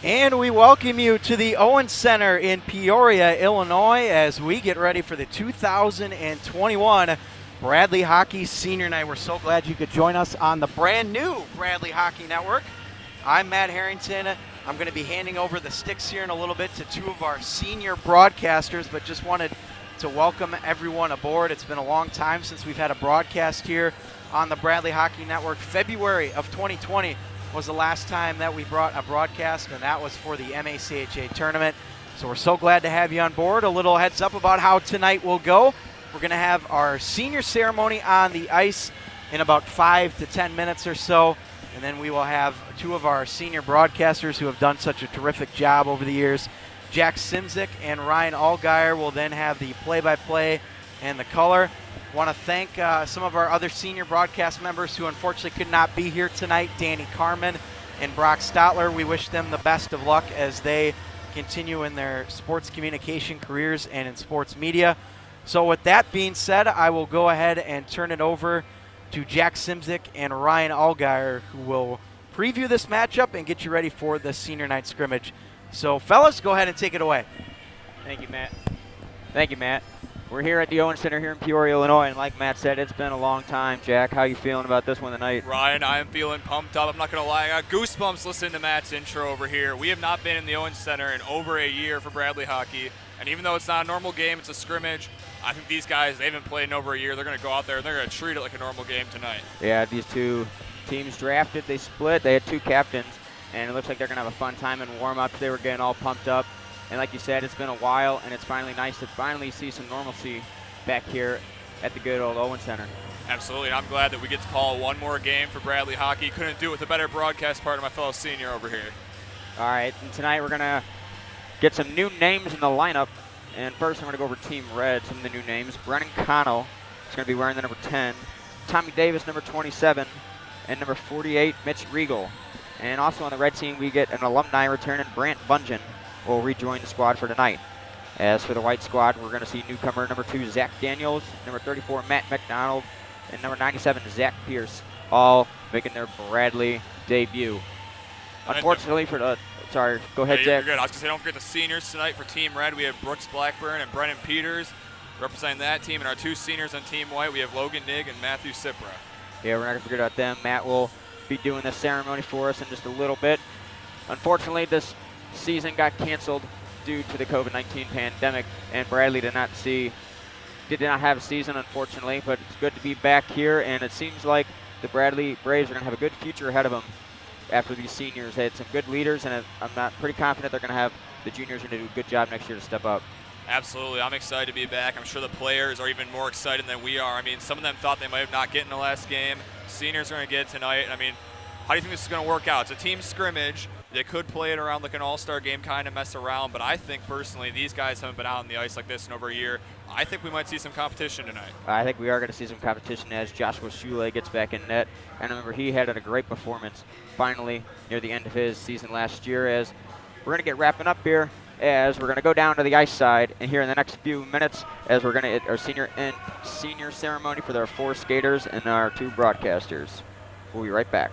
And we welcome you to the Owen Center in Peoria, Illinois, as we get ready for the 2021 Bradley Hockey Senior Night. We're so glad you could join us on the brand new Bradley Hockey Network. I'm Matt Harrington. I'm going to be handing over the sticks here in a little bit to two of our senior broadcasters, but just wanted to welcome everyone aboard. It's been a long time since we've had a broadcast here on the Bradley Hockey Network. February of 2020 was the last time that we brought a broadcast, and that was for the MACHA tournament. So we're so glad to have you on board. A little heads up about how tonight will go. We're going to have our senior ceremony on the ice in about 5 to 10 minutes or so, and then we will have two of our senior broadcasters who have done such a terrific job over the years. Jack Simzik and Ryan Allgaier will then have the play-by-play and the color. Want to thank some of our other senior broadcast members who unfortunately could not be here tonight, Danny Carmen and Brock Stotler. We wish them the best of luck as they continue in their sports communication careers and in sports media. So with that being said, I will go ahead and turn it over to Jack Simzik and Ryan Allgaier, who will preview this matchup and get you ready for the senior night scrimmage. So fellas, go ahead and take it away. Thank you, Matt. Thank you, Matt. We're here at the Owen Center here in Peoria, Illinois, and like Matt said, it's been a long time. Jack, how you feeling about this one tonight? Ryan, I am feeling pumped up. I'm not going to lie. I got goosebumps listening to Matt's intro over here. We have not been in the Owen Center in over a year for Bradley hockey, and even though it's not a normal game, it's a scrimmage, I think these guys, they haven't played in over a year. They're going to go out there and they're going to treat it like a normal game tonight. Yeah, these two teams drafted, they split, they had two captains, and it looks like they're going to have a fun time in warm-ups. They were getting all pumped up, and like you said, it's been a while, and it's finally nice to finally see some normalcy back here at the good old Owen Center. Absolutely, and I'm glad that we get to call one more game for Bradley hockey. Couldn't do it with a better broadcast partner, my fellow senior over here. All right, and tonight we're going to get some new names in the lineup. And first I'm going to go over Team Red, some of the new names. Brennan Connell is going to be wearing the number 10. Tommy Davis, number 27. And number 48, Mitch Riegel. And also on the red team, we get an alumni returning. Brant Bungen will rejoin the squad for tonight. As for the white squad, we're going to see newcomer number 2, Zach Daniels, number 34, Matt McDonald, and number 97, Zach Pierce, all making their Bradley debut. Unfortunately for the, sorry, go ahead, Yeah, Zach. you're good. I was going to say, don't forget the seniors tonight for Team Red. We have Brooks Blackburn and Brennan Peters representing that team. And our two seniors on Team White, we have Logan Nigg and Matthew Cipra. Yeah, we're not going to forget about them. Matt will be doing the ceremony for us in just a little bit. Unfortunately, this season got canceled due to the COVID-19 pandemic, and Bradley did not have a season, unfortunately, but it's good to be back here, and it seems like the Bradley Braves are going to have a good future ahead of them after these seniors. They had some good leaders, and I'm pretty confident they're going to have the juniors are going to do a good job next year to step up. Absolutely. I'm excited to be back. I'm sure the players are even more excited than we are. I mean, some of them thought they might have not gotten the last game. Seniors are going to get it tonight. I mean, how do you think this is going to work out? It's a team scrimmage. They could play it around like an all-star game, kind of mess around, but I think personally these guys haven't been out on the ice like this in over a year. I think we might see some competition tonight. I think we are going to see some competition as Joshua Shule gets back in net. And remember, he had a great performance finally near the end of his season last year. As we're going to get wrapping up here, as we're going to go down to the ice side, and here in the next few minutes, as we're going to get our senior ceremony for our 4 skaters and our 2 broadcasters. We'll be right back.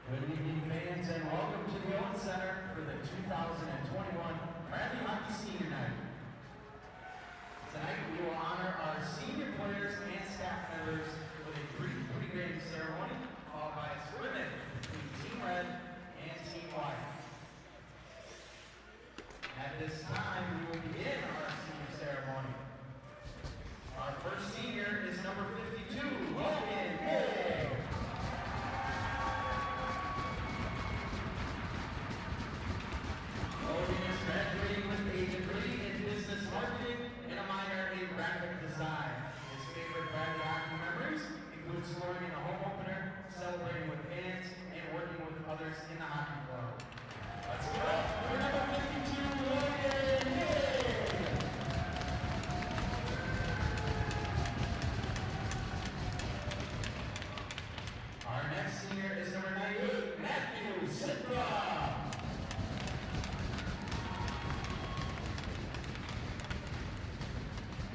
Good evening, fans, and welcome to the Owen Center for the 2021 Bradley Hockey Senior Night. Tonight, we will honor our senior players and staff members with a brief pregame ceremony, followed by a scrimmage between Team Red and Team White. At this time, we will begin our senior ceremony. Our first senior is number 52, Logan Hay. Logan is graduating with a degree in business marketing and a minor in graphic design. His favorite Bradley hockey memories include scoring in a home opener, celebrating with fans, and working with others in the hockey club. Let's give it up for number 52, Logan Hay. Our next senior is number 98, Matthew Sipka.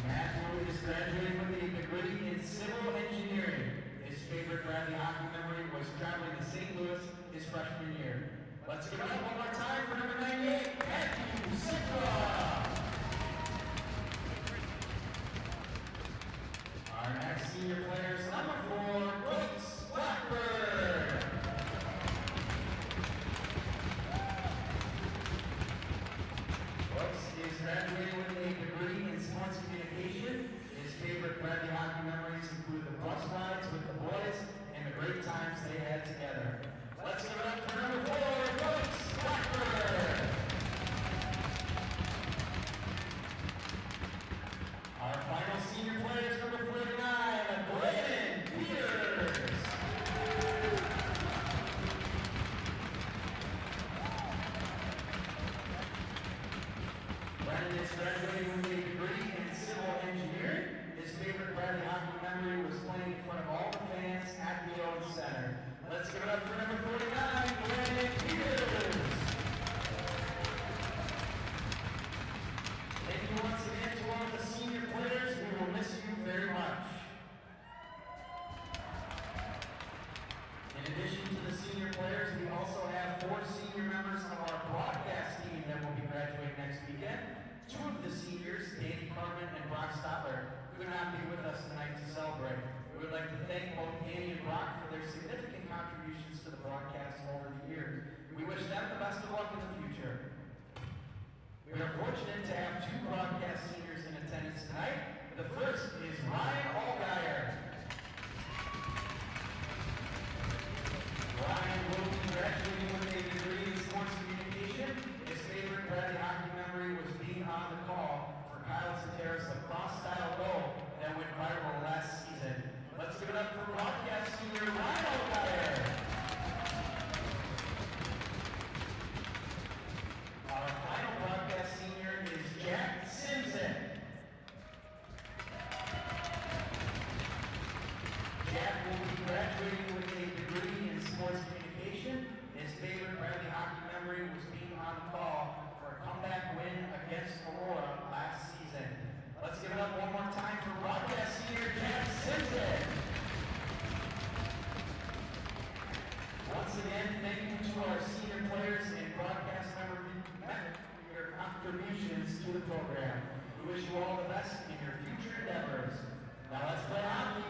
Matthew is graduating with a degree in civil engineering. His favorite Bradley hockey memory was traveling to St. Louis his freshman year. Let's give it up one more time for number 98, Matthew Sipka. Our next senior player is number 4, Brooks Blackburn. Brooks is graduating with a degree in sports communication. His favorite Bradley hockey memories include the bus rides with the boys and the great times they had together. Let's give it up for number 4, Brooks Blackburn. Our final senior player is number 49, Brandon Peters. Brandon is graduating with a degree in civil engineering. His favorite Bradley hockey memory was playing in front of all the fans at the Owen Center. Let's give it up for number 49, Brandon Peters. Thank you once again to all of the senior players. We will miss you very much. In addition to the senior players, we also have 4 senior members of our broadcast team that will be graduating next weekend. 2 of the seniors, Danny Carmen and Brock Stotler, could not be with us tonight to celebrate. We would like to thank both Danny and Brock for their significant contributions to the broadcast over the years. We wish them the best of luck in the future. We are fortunate to have 2 broadcast seniors in attendance tonight. The first is Ryan Allgaier. Ryan will be graduating with a degree in sports communication. His favorite Bradley hockey memory was being on the call for Kyle Soteris' lacrosse-style goal that went viral last season. Let's give it up for broadcast senior Ryan Allgaier. Our final broadcast senior is Jack Simpson. Jack will be graduating with a degree in sports communication. His favorite Bradley hockey memory was being on the call for a comeback win against Aurora last season. Let's give it up one more time for broadcast senior Jack Simpson. Once again, thank you to our senior players and broadcast members for your contributions to the program. We wish you all the best in your future endeavors. Now let's play hockey.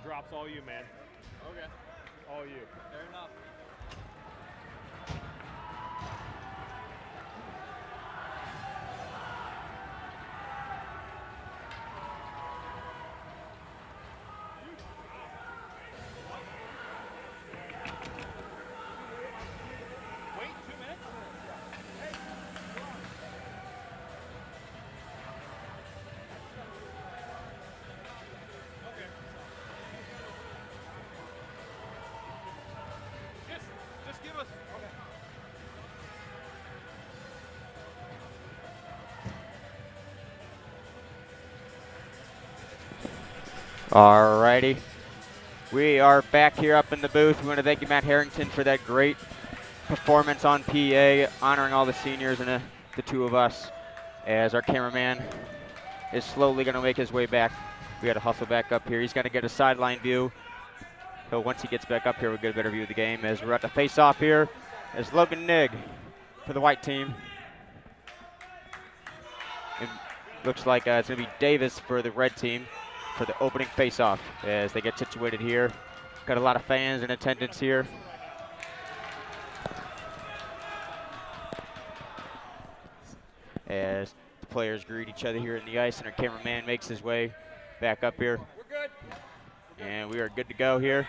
Drops all you, man. Okay. All you. Fair enough. Wait 2 minutes? Okay. Alrighty. We are back here up in the booth. We want to thank you, Matt Harrington, for that great performance on PA, honoring all the seniors and the two of us, as our cameraman is slowly going to make his way back. We got to hustle back up here. He's going to get a sideline view. So once he gets back up here, we'll get a better view of the game as we're at the face-off here as Logan Nigg for the white team. It looks like it's going to be Davis for the red team for the opening face-off as they get situated here. Got a lot of fans in attendance here. As the players greet each other here in the ice and our cameraman makes his way back up here. We're good. And we are good to go here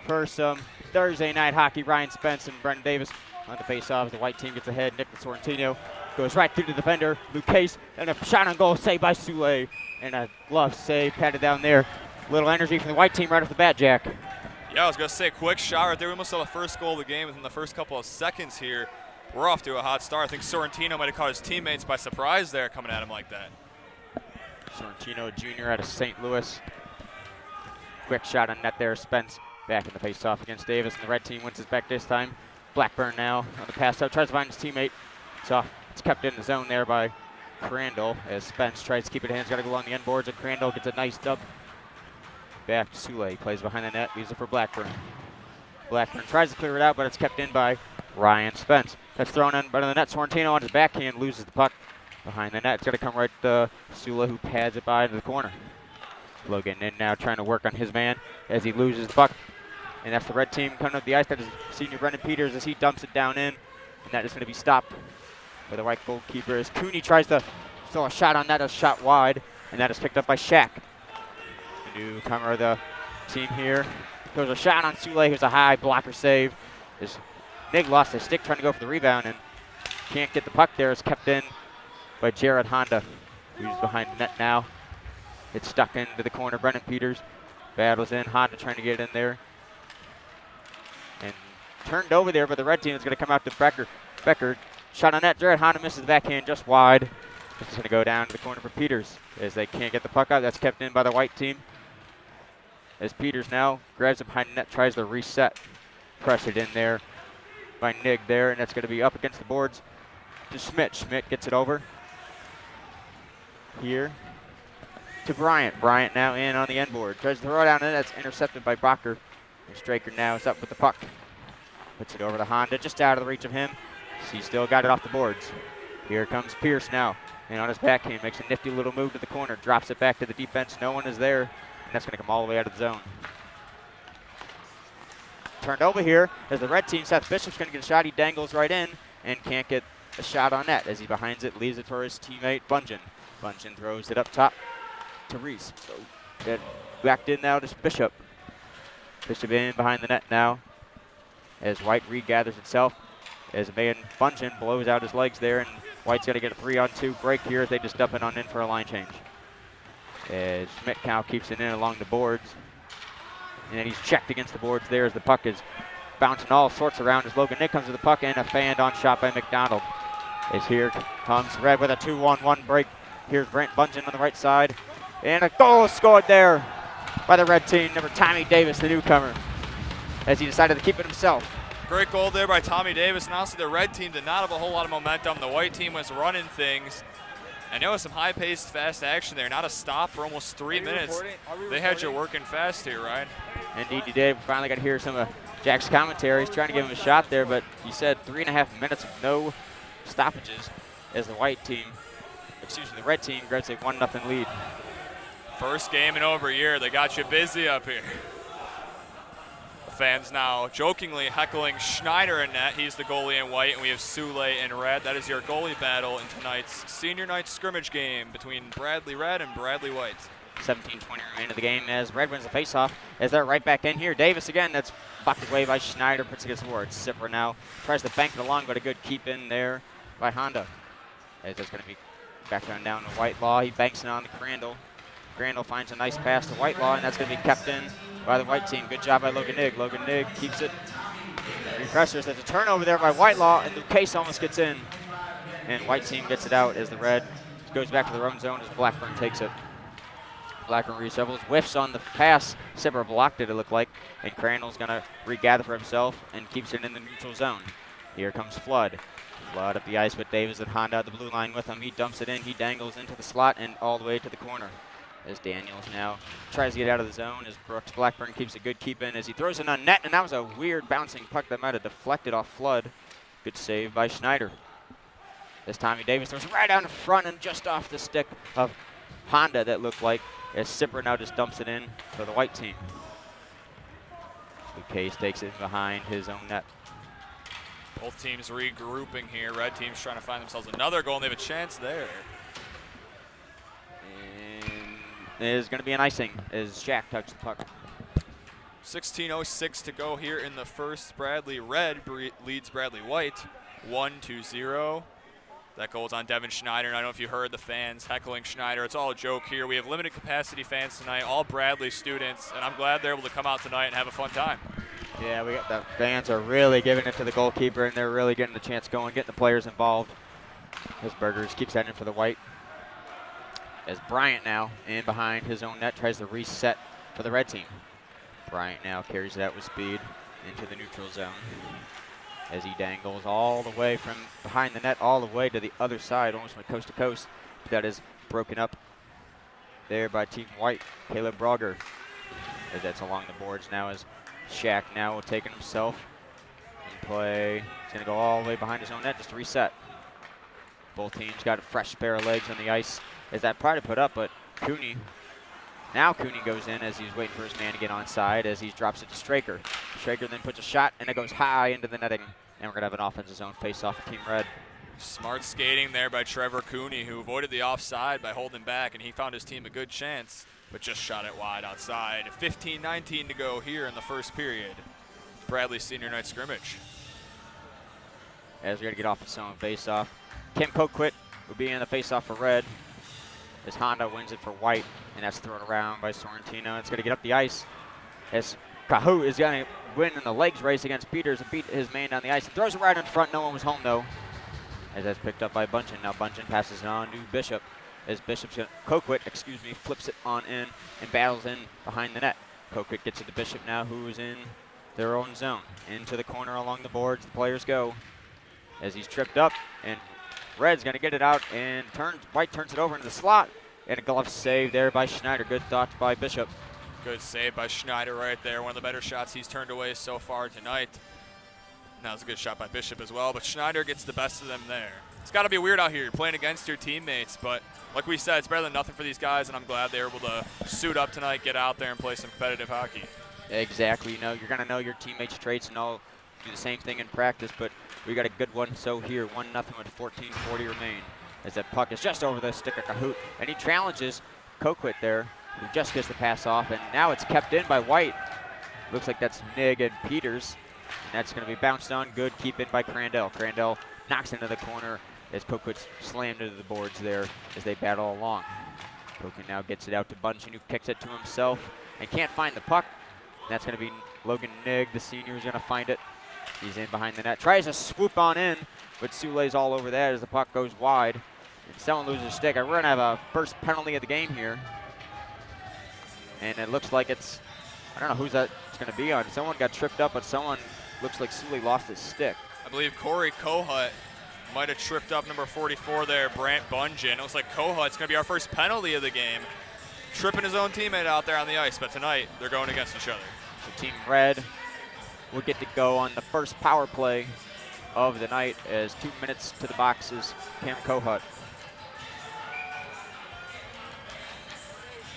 for some Thursday night hockey. Ryan Spence and Brendan Davis on the face-off. The white team gets ahead. Nick Sorrentino goes right through the defender. Luke Case, and a shot on goal saved by Soule. And a glove save patted down there. Little energy from the white team right off the bat, Jack. Yeah, I was going to say, quick shot right there. We almost saw the first goal of the game within the first couple of seconds here. We're off to a hot start. I think Sorrentino might have caught his teammates by surprise there coming at him like that. Sorrentino Jr. out of St. Louis. Quick shot on net there. Spence back in the face-off against Davis, and the red team wins it back this time. Blackburn now on the pass out, tries to find his teammate. It's kept in the zone there by Crandall as Spence tries to keep it in hands. Got to go along the end boards, and Crandall gets a nice dub. Back to Soule, plays behind the net, leaves it for Blackburn. Blackburn tries to clear it out, but it's kept in by Ryan Spence. That's thrown in by the net. Sorrentino on his backhand loses the puck behind the net. It's going to come right to Soule, who pads it by into the corner. Logan in now trying to work on his man as he loses the puck. And that's the red team coming up the ice. That is senior Brendan Peters as he dumps it down in. And that is going to be stopped by the white goalkeeper as Cooney tries to throw a shot on that. A shot wide. And that is picked up by Shaq. The newcomer of the team here. Throws a shot on Soule. Here's a high blocker save. As Nick lost his stick trying to go for the rebound and can't get the puck there. It's kept in by Jared Honda, who's behind the net now. It's stuck into the corner. Brendan Peters battles in. Honda trying to get in there. And turned over there, but the red team is going to come out to Becker. Becker shot on net. Jared Honda misses the backhand just wide. It's going to go down to the corner for Peters as they can't get the puck out. That's kept in by the white team. As Peters now grabs it behind the net, tries to reset. Pressured in there by Nigg there, and that's going to be up against the boards to Schmidt. Schmidt gets it over here to Bryant. Bryant now in on the end board. Tries to throw it down, and that's intercepted by Bacher. And Straker now is up with the puck. Puts it over to Honda, just out of the reach of him. He's still got it off the boards. Here comes Pierce now. And on his backhand, makes a nifty little move to the corner. Drops it back to the defense. No one is there. And that's going to come all the way out of the zone. Turned over here as the red team. Seth Bishop's going to get a shot. He dangles right in and can't get a shot on net as he behinds it, leaves it for his teammate Bungeon. Bungeon throws it up top to Reese. So it backed in now to Bishop. Bishop in behind the net now as White regathers itself as man Bungeon blows out his legs there, and White's going to get a 3-on-2 break here as they just dump it on in for a line change. As Schmidt now keeps it in along the boards. And then he's checked against the boards there as the puck is bouncing all sorts around as Logan Nick comes to the puck, and a fanned-on shot by McDonald. As here comes Red with a 2-on-1 break. Here's Brent Bungeon on the right side. And a goal scored there by the red team, number Tommy Davis, the newcomer, as he decided to keep it himself. Great goal there by Tommy Davis. And honestly, the red team did not have a whole lot of momentum. The white team was running things. And there was some high-paced, fast action there. Not a stop for almost 3 minutes. They had you working fast here, right? Indeed, you did. We finally got to hear some of Jack's commentary. He's trying to give him a shot there, but he said 3.5 minutes of no stoppages as the the red team grabs a 1-0 lead. First game in over a year. They got you busy up here. The fans now jokingly heckling Schneider in net. He's the goalie in white, and we have Soule in red. That is your goalie battle in tonight's senior night scrimmage game between Bradley Red and Bradley White. 17-20 remain of the game as Red wins the faceoff as they're right back in here. Davis again, that's blocked away by Schneider, puts it against the boards. Sipper now tries to bank it along, but a good keep in there by Honda. As it's going to be back down to Whitelaw. He banks it on to Crandall. Crandall finds a nice pass to Whitelaw, and that's going to be kept in by the white team. Good job by Logan Nigg. Logan Nigg keeps it. Repressors. There's a turnover there by Whitelaw, and Luke Case almost gets in. And white team gets it out as the red goes back to their own zone as Blackburn takes it. Blackburn reshovels, whiffs on the pass. Sipper blocked it looked like. And Crandall's going to regather for himself and keeps it in the neutral zone. Here comes Flood. Flood up the ice with Davis and Honda at the blue line with him. He dumps it in. He dangles into the slot and all the way to the corner. As Daniels now tries to get out of the zone as Brooks Blackburn keeps a good keep in as he throws it on net. And that was a weird bouncing puck that might have deflected off Flood. Good save by Schneider. As Tommy Davis throws it right out in front and just off the stick of Honda that looked like, as Sipper now just dumps it in for the white team. Luke Case takes it behind his own net. Both teams regrouping here. Red team's trying to find themselves another goal, and they have a chance there. And there's going to be an icing as Jack touched the puck. 16:06 to go here in the first. Bradley Red leads Bradley White 1-0. That goal's on Devin Schneider, and I don't know if you heard the fans heckling Schneider. It's all a joke here. We have limited capacity fans tonight, all Bradley students, and I'm glad they're able to come out tonight and have a fun time. Yeah, we got the fans are really giving it to the goalkeeper, and they're really getting the chance going, getting the players involved. As Burgers keeps heading for the white. As Bryant now in behind his own net tries to reset for the red team. Bryant now carries it out with speed into the neutral zone as he dangles all the way from behind the net all the way to the other side, almost from coast to coast. But that is broken up there by Team White, Caleb Brogger. As that's along the boards now as Shaq now will take it himself and play. He's going to go all the way behind his own net just to reset. Both teams got a fresh pair of legs on the ice as that tried to put up, but Cooney goes in as he's waiting for his man to get onside as he drops it to Straker. Straker then puts a shot, and it goes high into the netting. And we're going to have an offensive zone face-off for Team Red. Smart skating there by Trevor Cooney, who avoided the offside by holding back, and he found his team a good chance, but just shot it wide outside. 15:19 to go here in the first period. Bradley Senior Night scrimmage. As we're going to get off the zone face-off. Kim Coquit will be in the face-off for Red as Honda wins it for White, and that's thrown around by Sorrentino. It's going to get up the ice as Kahoot is going to win in the legs race against Peters and beat his man down the ice. He throws it right in front. No one was home, though, as that's picked up by Bunchen. Now Bunchen passes it on to Bishop as Coquit flips it on in and battles in behind the net. Coquit gets it to Bishop now, who is in their own zone. Into the corner along the boards, the players go as he's tripped up, and Red's going to get it out, and White turns it over into the slot, and a glove save there by Schneider. Good thoughts by Bishop. Good save by Schneider right there. One of the better shots he's turned away so far tonight. That was a good shot by Bishop as well, but Schneider gets the best of them there. It's got to be weird out here. You're playing against your teammates, but like we said, it's better than nothing for these guys, and I'm glad they were able to suit up tonight, get out there, and play some competitive hockey. Exactly. You know, you're going to know your teammates' traits and all do the same thing in practice, but we got a good one. So here, 1-0 with 14:40 remain. As that puck is just over the stick of Kahoot, and he challenges Coquit there, who just gets the pass off, and now it's kept in by White. Looks like that's Nig and Peters, and that's going to be bounced on. Good keep in by Crandell. Crandell knocks into the corner as Coquit's slammed into the boards there as they battle along. Coquit now gets it out to Bunchen, who kicks it to himself and can't find the puck. And that's going to be Logan Nig, the senior, who's going to find it. He's in behind the net, tries to swoop on in, but Sule's all over that as the puck goes wide. And someone loses a stick. We're going to have a first penalty of the game here. And it looks like it's, I don't know who's that's going to be on. Someone got tripped up, but someone looks like Sule lost his stick. I believe Corey Kohut might have tripped up number 44 there, Brant Bungen. It looks like Kohut's going to be our first penalty of the game. Tripping his own teammate out there on the ice, but tonight they're going against each other. So Team Red will get to go on the first power play of the night as 2 minutes to the boxes. Cam Kohut.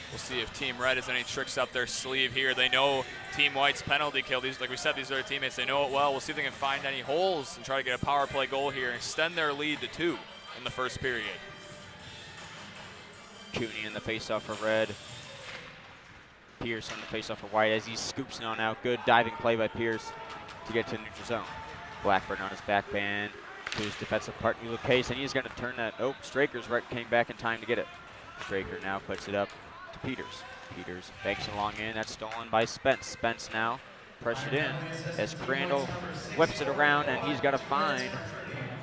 We'll see if Team Red has any tricks up their sleeve here. They know Team White's penalty kill. These, like we said, these are their teammates. They know it well. We'll see if they can find any holes and try to get a power play goal here and extend their lead to 2 in the first period. Cooney in the faceoff for Red. Pierce on the faceoff for White as he scoops it on out. Good diving play by Pierce to get to the neutral zone. Blackburn on his backhand to his defensive partner, Luke Case, and he's going to turn that. Oh, Straker's right, came back in time to get it. Straker now puts it up to Peters. Peters banks along in. That's stolen by Spence. Spence now pressured in as Crandall whips it around, and he's got to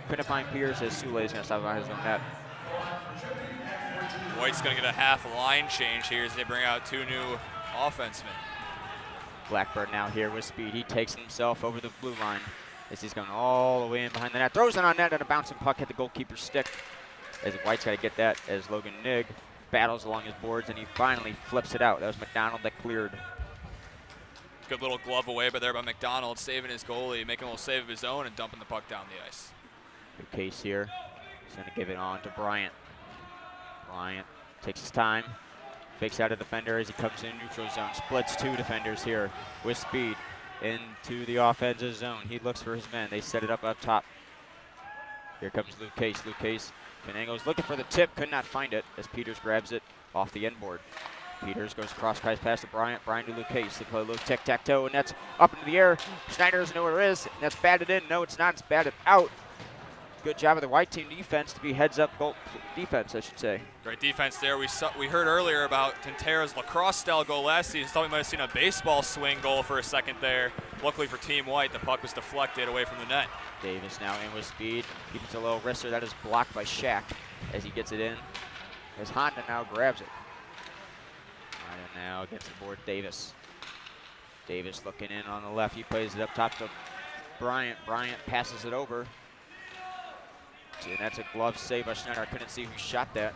couldn't find Pierce as Sule's going to stop by his own net. White's going to get a half line change here as they bring out 2 new offensemen. Blackburn now here with speed. He takes himself over the blue line as he's going all the way in behind the net. Throws it on net and a bouncing puck hit the goalkeeper's stick. As White's got to get that as Logan Nigg battles along his boards and he finally flips it out. That was McDonald that cleared. Good little glove away by there by McDonald, saving his goalie, making a little save of his own and dumping the puck down the ice. Good case here. He's going to give it on to Bryant. Bryant takes his time. Fakes out a defender as he comes in neutral zone. Splits 2 defenders here with speed into the offensive zone. He looks for his men. They set it up top. Here comes Luke Case. Luke Case finagles looking for the tip. Could not find it as Peters grabs it off the end board. Peters goes cross ties past to Bryant. Bryant to Luke Case. They play a little tic-tac-toe, and that's up into the air. Schneider doesn't know where it is. And that's batted in. No, it's not. It's batted out. Good job of the white team defense to be heads-up goal defense, I should say. Great defense there. We heard earlier about Quintera's lacrosse-style goal last season. Thought we might have seen a baseball swing goal for a second there. Luckily for Team White, the puck was deflected away from the net. Davis now in with speed. Keeps a little wrister. That is blocked by Shaq as he gets it in. As Honda now grabs it. Honda now gets the board. Davis. Davis looking in on the left. He plays it up top to Bryant. Bryant passes it over. And that's a glove save by Schneider. I couldn't see who shot that.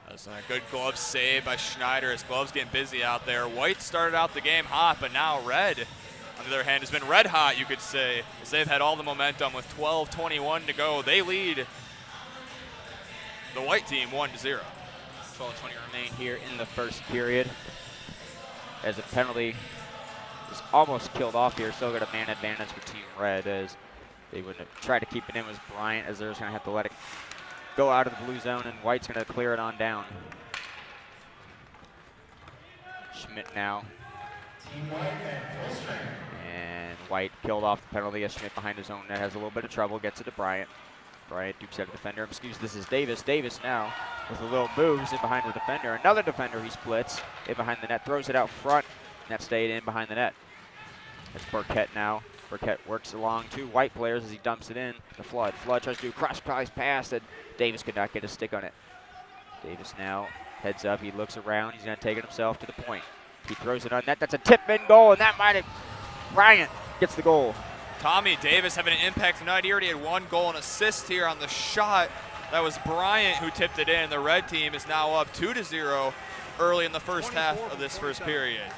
That's a good glove save by Schneider. His glove's getting busy out there. White started out the game hot, but now Red, on the other hand, has been red hot, you could say, as they've had all the momentum with 12:21 to go. They lead the white team 1-0. 12:20 remain here in the first period. As a penalty is almost killed off here. Still got a man advantage for Team Red as they would try to keep it in with Bryant as they're just going to have to let it go out of the blue zone, and White's going to clear it on down. Schmidt now. And White killed off the penalty as Schmidt behind his own net has a little bit of trouble, gets it to Bryant. Bryant dukes out a defender. Excuse, this is Davis. Davis now with a little moves in behind the defender. Another defender he splits in behind the net, throws it out front, and that stayed in behind the net. It's Burkett now. Burkett works along 2 white players as he dumps it in to Flood. Flood tries to do a cross-prize pass and Davis could not get a stick on it. Davis now heads up. He looks around. He's going to take it himself to the point. He throws it on net. That's a tip-in goal, and that might have Bryant gets the goal. Tommy Davis having an impact tonight. He already had 1 goal and assist here on the shot. That was Bryant who tipped it in. The red team is now up 2-0 early in the first half of this first period.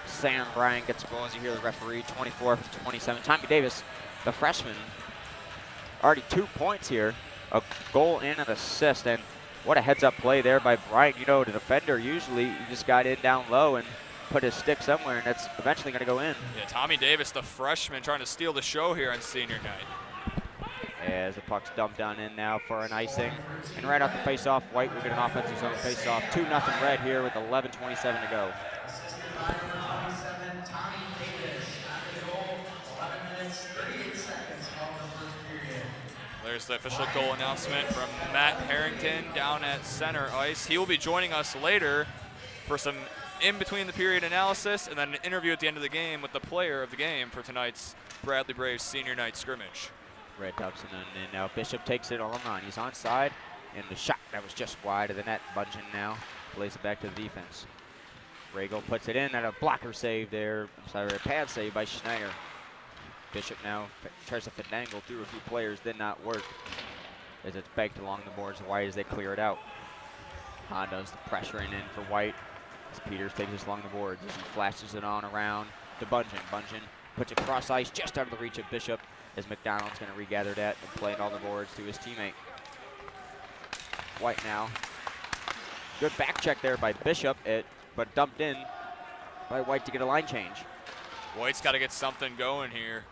Sam Bryant gets a goal as you hear the referee, 24-27. Tommy Davis, the freshman, already 2 points here, a goal and an assist, and what a heads-up play there by Bryant. You know, the defender usually he just got in down low and put his stick somewhere, and that's eventually going to go in. Yeah, Tommy Davis, the freshman, trying to steal the show here on senior night. As the puck's dumped on in now for an icing, and right off the face-off, White will get an offensive zone face-off. 2-0 Red here with 11:27 to go. There's the official goal announcement from Matt Harrington down at center ice. He will be joining us later for some in-between-the-period analysis and then an interview at the end of the game with the player of the game for tonight's Bradley Braves senior night scrimmage. Red Dobson and now Bishop takes it all on. He's onside, and the shot that was just wide of the net. Bunchen now plays it back to the defense. Regal puts it in, and a blocker save there. I'm sorry, a pad save by Schneider. Bishop now tries to finagle through a few players, did not work as it's banked along the boards. White as they clear it out. Honda's the pressuring in for White as Peters takes this along the boards as he flashes it on around to Bunchen. Bunchen puts it cross ice just out of the reach of Bishop as McDonald's going to regather that and play it on the boards to his teammate. White now. Good back check there by Bishop, but dumped in by White to get a line change. White's got to get something going here.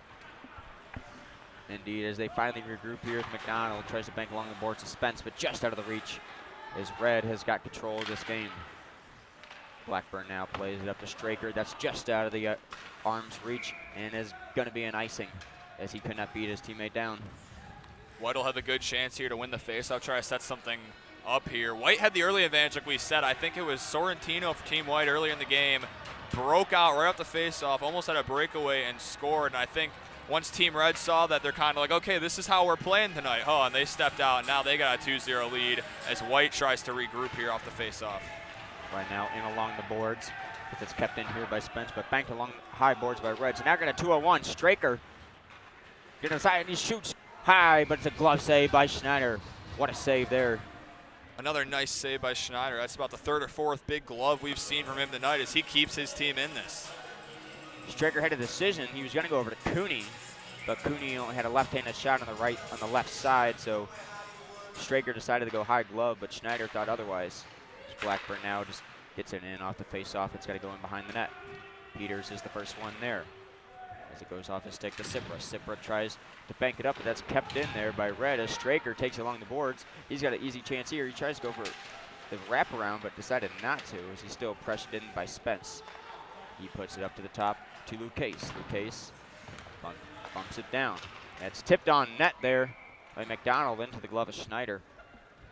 Indeed, as they finally regroup here with McDonald, tries to bank along the board to Spence, but just out of the reach as Red has got control of this game. Blackburn now plays it up to Straker. That's just out of the arm's reach and is going to be an icing as he could not beat his teammate down. White will have a good chance here to win the faceoff, try to set something up here. White had the early advantage, like we said. I think it was Sorrentino for Team White earlier in the game. Broke out right off the faceoff, almost had a breakaway and scored. And I think once Team Red saw that, they're kind of like, okay, this is how we're playing tonight. Oh, and they stepped out, and now they got a 2-0 lead as White tries to regroup here off the face-off. Right now in along the boards. It's kept in here by Spence, but banked along high boards by Reds. So now got a 2-0-1. Straker getting inside, and he shoots high, but it's a glove save by Schneider. What a save there. Another nice save by Schneider. That's about the third or fourth big glove we've seen from him tonight as he keeps his team in this. Straker had a decision. He was going to go over to Cooney, but Cooney only had a left-handed shot on the left side, so Straker decided to go high glove, but Schneider thought otherwise. Blackburn now just gets it in off the face-off. It's got to go in behind the net. Peters is the first one there. As it goes off his stick to Cipra. Cipra tries to bank it up, but that's kept in there by Red as Straker takes it along the boards. He's got an easy chance here. He tries to go for the wraparound, but decided not to as he's still pressured in by Spence. He puts it up to the top to Lucas. Lucas bumps it down. That's tipped on net there by McDonald into the glove of Schneider.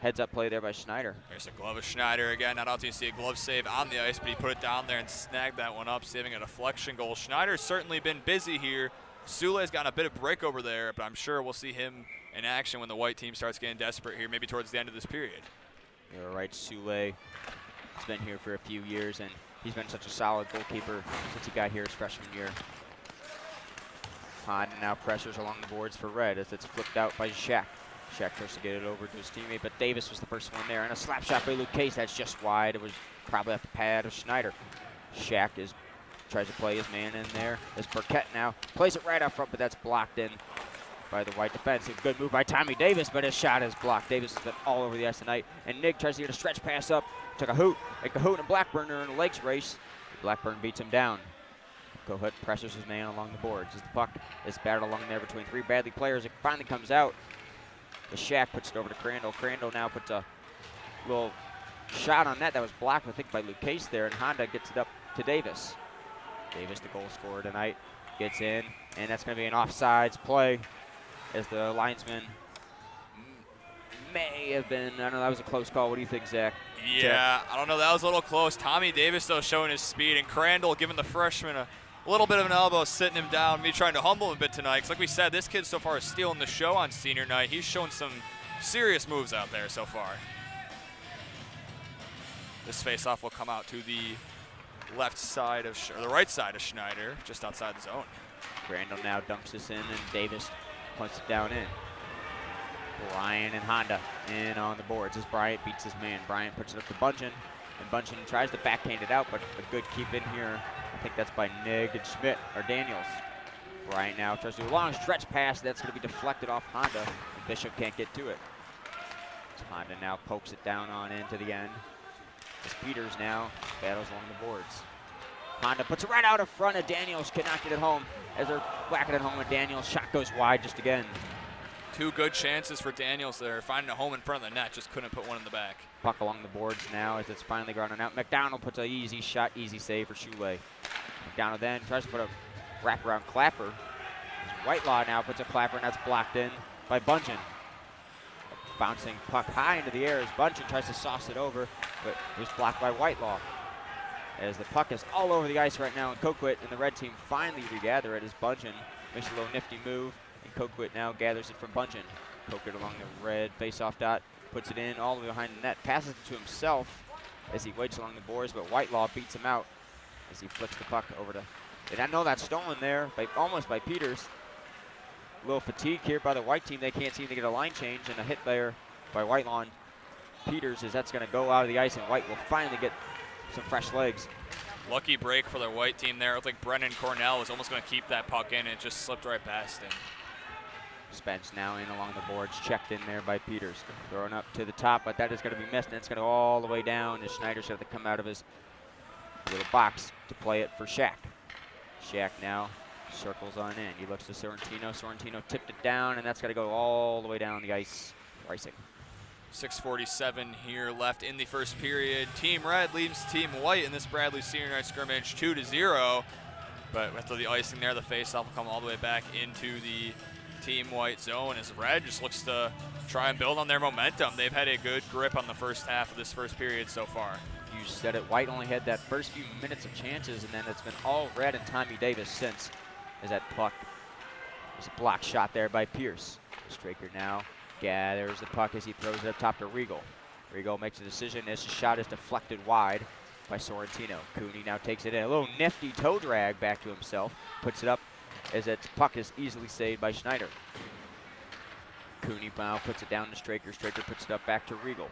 Heads up play there by Schneider. There's a glove of Schneider again. Not often you see a glove save on the ice, but he put it down there and snagged that one up, saving a deflection goal. Schneider's certainly been busy here. Sule's gotten a bit of break over there, but I'm sure we'll see him in action when the white team starts getting desperate here, maybe towards the end of this period. You're right, Sule has been here for a few years, and he's been such a solid goalkeeper since he got here his freshman year. Honda now pressures along the boards for Red as it's flipped out by Shaq. Shaq tries to get it over to his teammate, but Davis was the first one there. And a slap shot by Lucas, that's just wide. It was probably off the pad of Schneider. Shaq tries to play his man in there. As Burkett now plays it right up front, but that's blocked in by the white defense. A good move by Tommy Davis, but his shot is blocked. Davis has been all over the ice tonight. And Nick tries to get a stretch pass up to Cahoot. And Cahoot and Blackburn are in a legs race. Blackburn beats him down. Cahoot pressures his man along the boards. As the puck is battled along there between three Bradley players, it finally comes out. The Shaq puts it over to Crandall. Crandall now puts a little shot on that was blocked, I think, by Lucas there, and Honda gets it up to Davis. Davis, the goal scorer tonight, gets in, and that's going to be an offsides play as the linesman may have been, I don't know, that was a close call. What do you think, Zach? Yeah, I don't know, that was a little close. Tommy Davis, though, showing his speed, and Crandall giving the freshman a little bit of an elbow, sitting him down, me trying to humble him a bit tonight. Because like we said, this kid so far is stealing the show on senior night. He's shown some serious moves out there so far. This faceoff will come out to the left side of, or the right side of Schneider, just outside the zone. Crandall now dumps this in, and Davis puts it down in. Bryant and Honda in on the boards as Bryant beats his man. Bryant puts it up to Bunchen, and Bunchen tries to backhand it out, but a good keep in here. I think that's by Nig and Schmidt, or Daniels. Bryant now tries to do a long stretch pass. That's going to be deflected off Honda, and Bishop can't get to it. So Honda now pokes it down on into the end. As Peters now battles along the boards. Honda puts it right out in front, and Daniels cannot get it home as they're whacking it home, and Daniels' shot goes wide just again. Two good chances for Daniels there, finding a home in front of the net, just couldn't put one in the back. Puck along the boards now as it's finally grounded out. McDonald puts an easy shot, easy save for Shule. McDonald then tries to put a wraparound clapper. Whitelaw now puts a clapper, and that's blocked in by Bunchen. Bouncing puck high into the air as Bunchen tries to sauce it over, but it was blocked by Whitelaw. As the puck is all over the ice right now, and Coquit and the red team finally regather it as Bunchen makes a little nifty move, and Coquit now gathers it from Bunchen. Coquit along the red face-off dot, puts it in all the way behind the net, passes it to himself as he waits along the boards, but Whitelaw beats him out as he flicks the puck over to, and I know that's stolen there, almost by Peters. A little fatigue here by the white team. They can't seem to get a line change, and a hit there by Whitelaw and Peters as that's going to go out of the ice, and White will finally get some fresh legs. Lucky break for the white team there. It looked like Brennan Cornell was almost going to keep that puck in, and it just slipped right past him. Spence now in along the boards, checked in there by Peters. Thrown up to the top, but that is going to be missed, and it's going to go all the way down as Schneider's going to have to come out of his little box to play it for Shaq. Shaq now circles on in. He looks to Sorrentino. Sorrentino tipped it down, and that's got to go all the way down the ice. Ricing. 6:47 here left in the first period. Team Red leads Team White in this Bradley Senior Night scrimmage 2-0. But after the icing there, the faceoff will come all the way back into the Team White zone as Red just looks to try and build on their momentum. They've had a good grip on the first half of this first period so far. You said it. White only had that first few minutes of chances, and then it's been all Red and Tommy Davis since, as that puck There's a block shot there by Pierce. Straker now gathers the puck as he throws it up top to Regal. Regal makes a decision as his shot is deflected wide by Sorrentino. Cooney now takes it in. A little nifty toe drag back to himself. Puts it up as its puck is easily saved by Schneider. Cooney now puts it down to Straker. Straker puts it up back to Regal.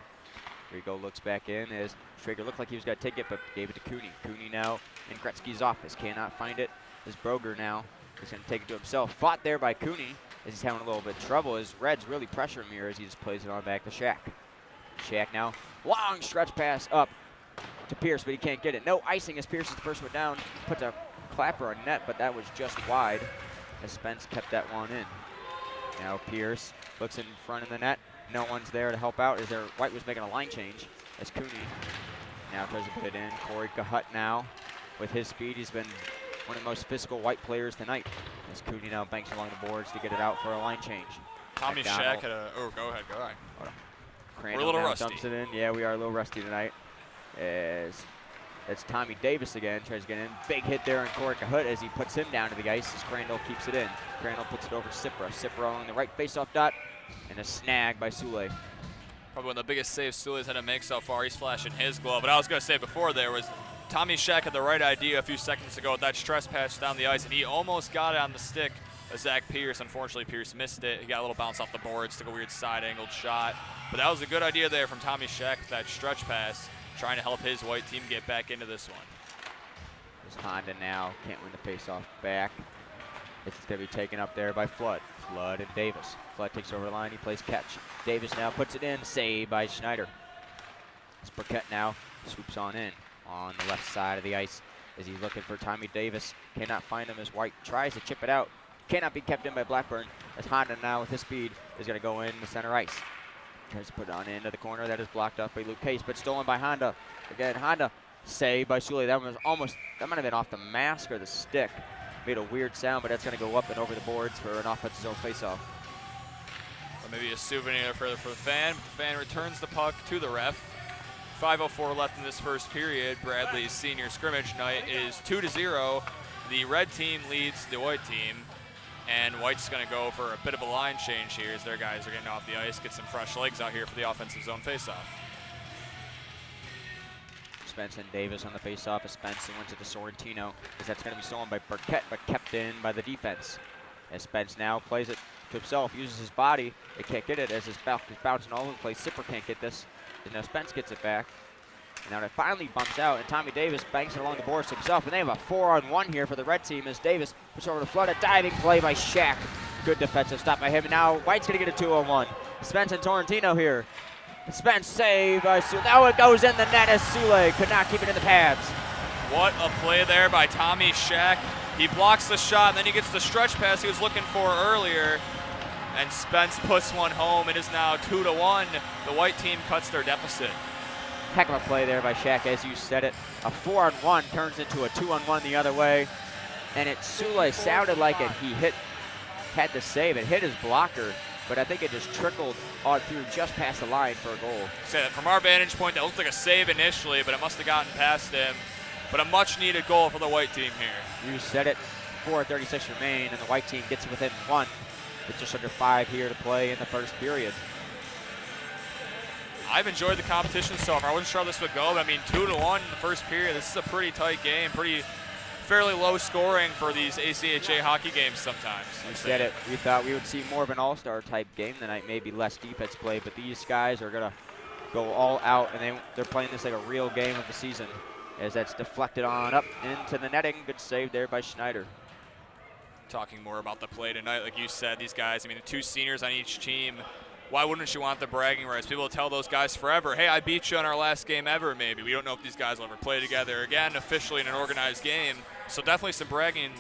Regal looks back in as Straker looked like he was going to take it, but gave it to Cooney. Cooney now in Gretzky's office. Cannot find it. As Broger now is going to take it to himself. Fought there by Cooney as he's having a little bit of trouble. As Reds really pressure him here as he just plays it on back to Shaq. Shaq now, long stretch pass up to Pierce, but he can't get it. No icing as Pierce is the first one down. Puts a clapper on net, but that was just wide as Spence kept that one in. Now Pierce looks in front of the net. No one's there to help out as White was making a line change as Cooney now tries to put it in. Corey Cahutt now with his speed. He's been one of the most physical White players tonight as Cooney now banks along the boards to get it out for a line change. Tommy Shack had a, oh, go ahead. Crandall We're a little now rusty. dumps it in. Yeah, we are a little rusty tonight. As it's Tommy Davis again, tries to get in. Big hit there on Corey Cahutt as he puts him down to the ice as Crandall keeps it in. Crandall puts it over Sipra. Sipra on the right faceoff dot and a snag by Sule. Probably one of the biggest saves Sule's had to make so far. He's flashing his glove. But I was going to say before there was Tommy Shack had the right idea a few seconds ago with that stress pass down the ice, and he almost got it on the stick of Zach Pierce. Unfortunately, Pierce missed it. He got a little bounce off the boards, took a weird side-angled shot. But that was a good idea there from Tommy Shack, that stretch pass, trying to help his White team get back into this one. As Honda now can't win the faceoff back. It's going to be taken up there by Flood. Flood and Davis. Flood takes over the line. He plays catch. Davis now puts it in. Saved by Schneider. As Burkett now swoops on in on the left side of the ice as he's looking for Tommy Davis. Cannot find him as White tries to chip it out. Cannot be kept in by Blackburn as Honda now with his speed is going to go in the center ice. Tries to put it on into the corner. That is blocked up by Luke Case, but stolen by Honda. Again, Honda saved by Sule. That one was almost, that might have been off the mask or the stick. Made a weird sound, but that's going to go up and over the boards for an offensive zone faceoff. Or maybe a souvenir further for the fan. But the fan returns the puck to the ref. 5:04 left in this first period. Bradley's senior scrimmage night is 2-0. The red team leads the White team. And White's going to go for a bit of a line change here as their guys are getting off the ice, get some fresh legs out here for the offensive zone faceoff. Spence and Davis on the faceoff as Spence wins it to Sorrentino as that's going to be stolen by Burkett but kept in by the defense. As Spence now plays it to himself, uses his body, they can't get it as his puck is bouncing all over the place. Sipper can't get this, and now Spence gets it back. And now it finally bumps out, and Tommy Davis banks it along the boards himself, and they have a 4-on-1 here for the red team as Davis puts over to Flood. A diving play by Shaq. Good defensive stop by him, and now White's going to get a 2-on-1. Spence and Torrentino here. Spence saved by Sule. Now it goes in the net as Sule could not keep it in the pads. What a play there by Tommy Shack. He blocks the shot, and then he gets the stretch pass he was looking for earlier. And Spence puts one home. It is now 2-1. The White team cuts their deficit. Heck of a play there by Shaq, as you said it. A 4-on-1 turns into a 2-on-1 the other way. And Sule sounded like he had to save. It hit his blocker, but I think it just trickled on through just past the line for a goal. Say that from our vantage point, that looked like a save initially, but it must have gotten past him. But a much-needed goal for the White team here. You said it. 4:36 remain, and the White team gets within 1 with just under 5 here to play in the first period. I've enjoyed the competition so far. I wasn't sure how this would go, but I mean, 2-1 in the first period. This is a pretty tight game, fairly low scoring for these ACHA hockey games sometimes. You said it. We thought we would see more of an all-star type game tonight, maybe less defense play, but these guys are going to go all out, and they're playing this like a real game of the season as that's deflected on up into the netting. Good save there by Schneider. Talking more about the play tonight, like you said, these guys, I mean, the 2 seniors on each team, why wouldn't you want the bragging rights? People will tell those guys forever, hey, I beat you in our last game ever, maybe. We don't know if these guys will ever play together again officially in an organized game. So definitely some bragging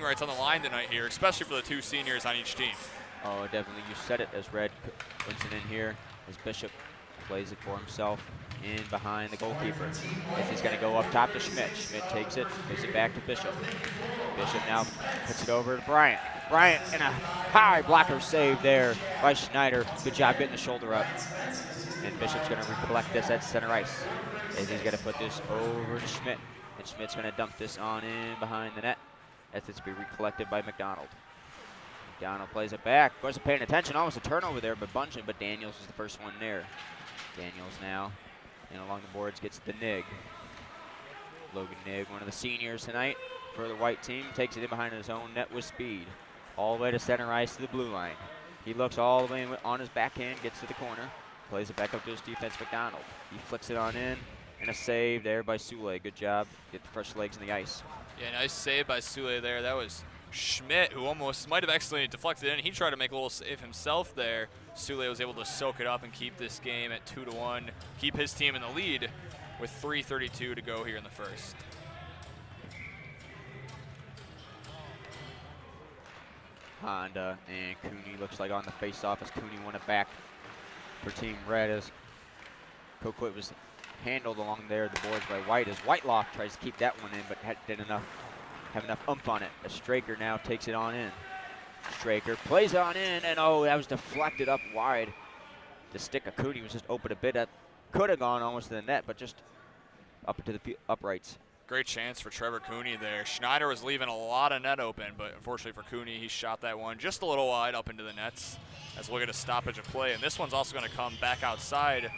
rights on the line tonight here, especially for the 2 seniors on each team. Oh, definitely. You said it as Red puts it in here as Bishop plays it for himself in behind the goalkeeper. As he's going to go up top to Schmidt. Schmidt takes it, gives it back to Bishop. Bishop now puts it over to Bryant. Bryant and a high blocker save there by Schneider. Good job getting the shoulder up. And Bishop's going to recollect this at center ice as he's going to put this over to Schmidt. And Schmidt's going to dump this on in behind the net as it's be recollected by McDonald. McDonald plays it back. Wasn't paying attention. Almost a turnover there, but Daniels was the first one there. Daniels now, and along the boards gets the Nig. Logan Nig, one of the seniors tonight for the white team, takes it in behind his own net with speed. All the way to center ice to the blue line. He looks all the way on his backhand, gets to the corner, plays it back up to his defense, McDonald. He flicks it on in, and a save there by Sule. Good job. Get the fresh legs in the ice. Yeah, nice save by Sule there. That was Schmidt, who almost might have accidentally deflected in. He tried to make a little save himself there. Sule was able to soak it up and keep this game at 2-1, keep his team in the lead with 3:32 to go here in the first. Honda and Cooney looks like on the face-off as Cooney won it back for Team Red as Coquit was handled along there the boards by White as Whitelock tries to keep that one in but have enough oomph on it as Straker now takes it on in. Straker plays it on in, and oh, that was deflected up wide. The stick of Cooney was just open a bit. That could have gone almost to the net, but just up to the uprights. Great chance for Trevor Cooney there. Schneider was leaving a lot of net open, but unfortunately for Cooney, he shot that one just a little wide up into the nets as we'll get a stoppage of play. And this one's also going to come back outside.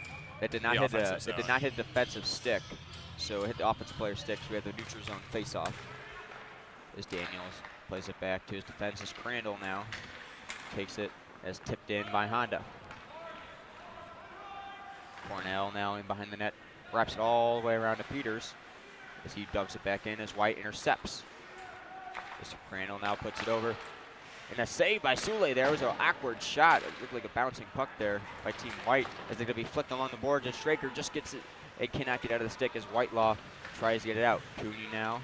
It did not hit the defensive stick, so it hit the offensive player's stick. So we have the neutral zone face-off. As Daniels plays it back to his defense. As Crandall now takes it as tipped in by Honda. Cornell now in behind the net, wraps it all the way around to Peters as he dumps it back in as White intercepts. Mr. Crandall now puts it over. And a save by Sule there. It was an awkward shot. It looked like a bouncing puck there by Team White as they're going to be flicked along the boards. And Straker just gets it and cannot get out of the stick as Whitelaw tries to get it out. Cooney now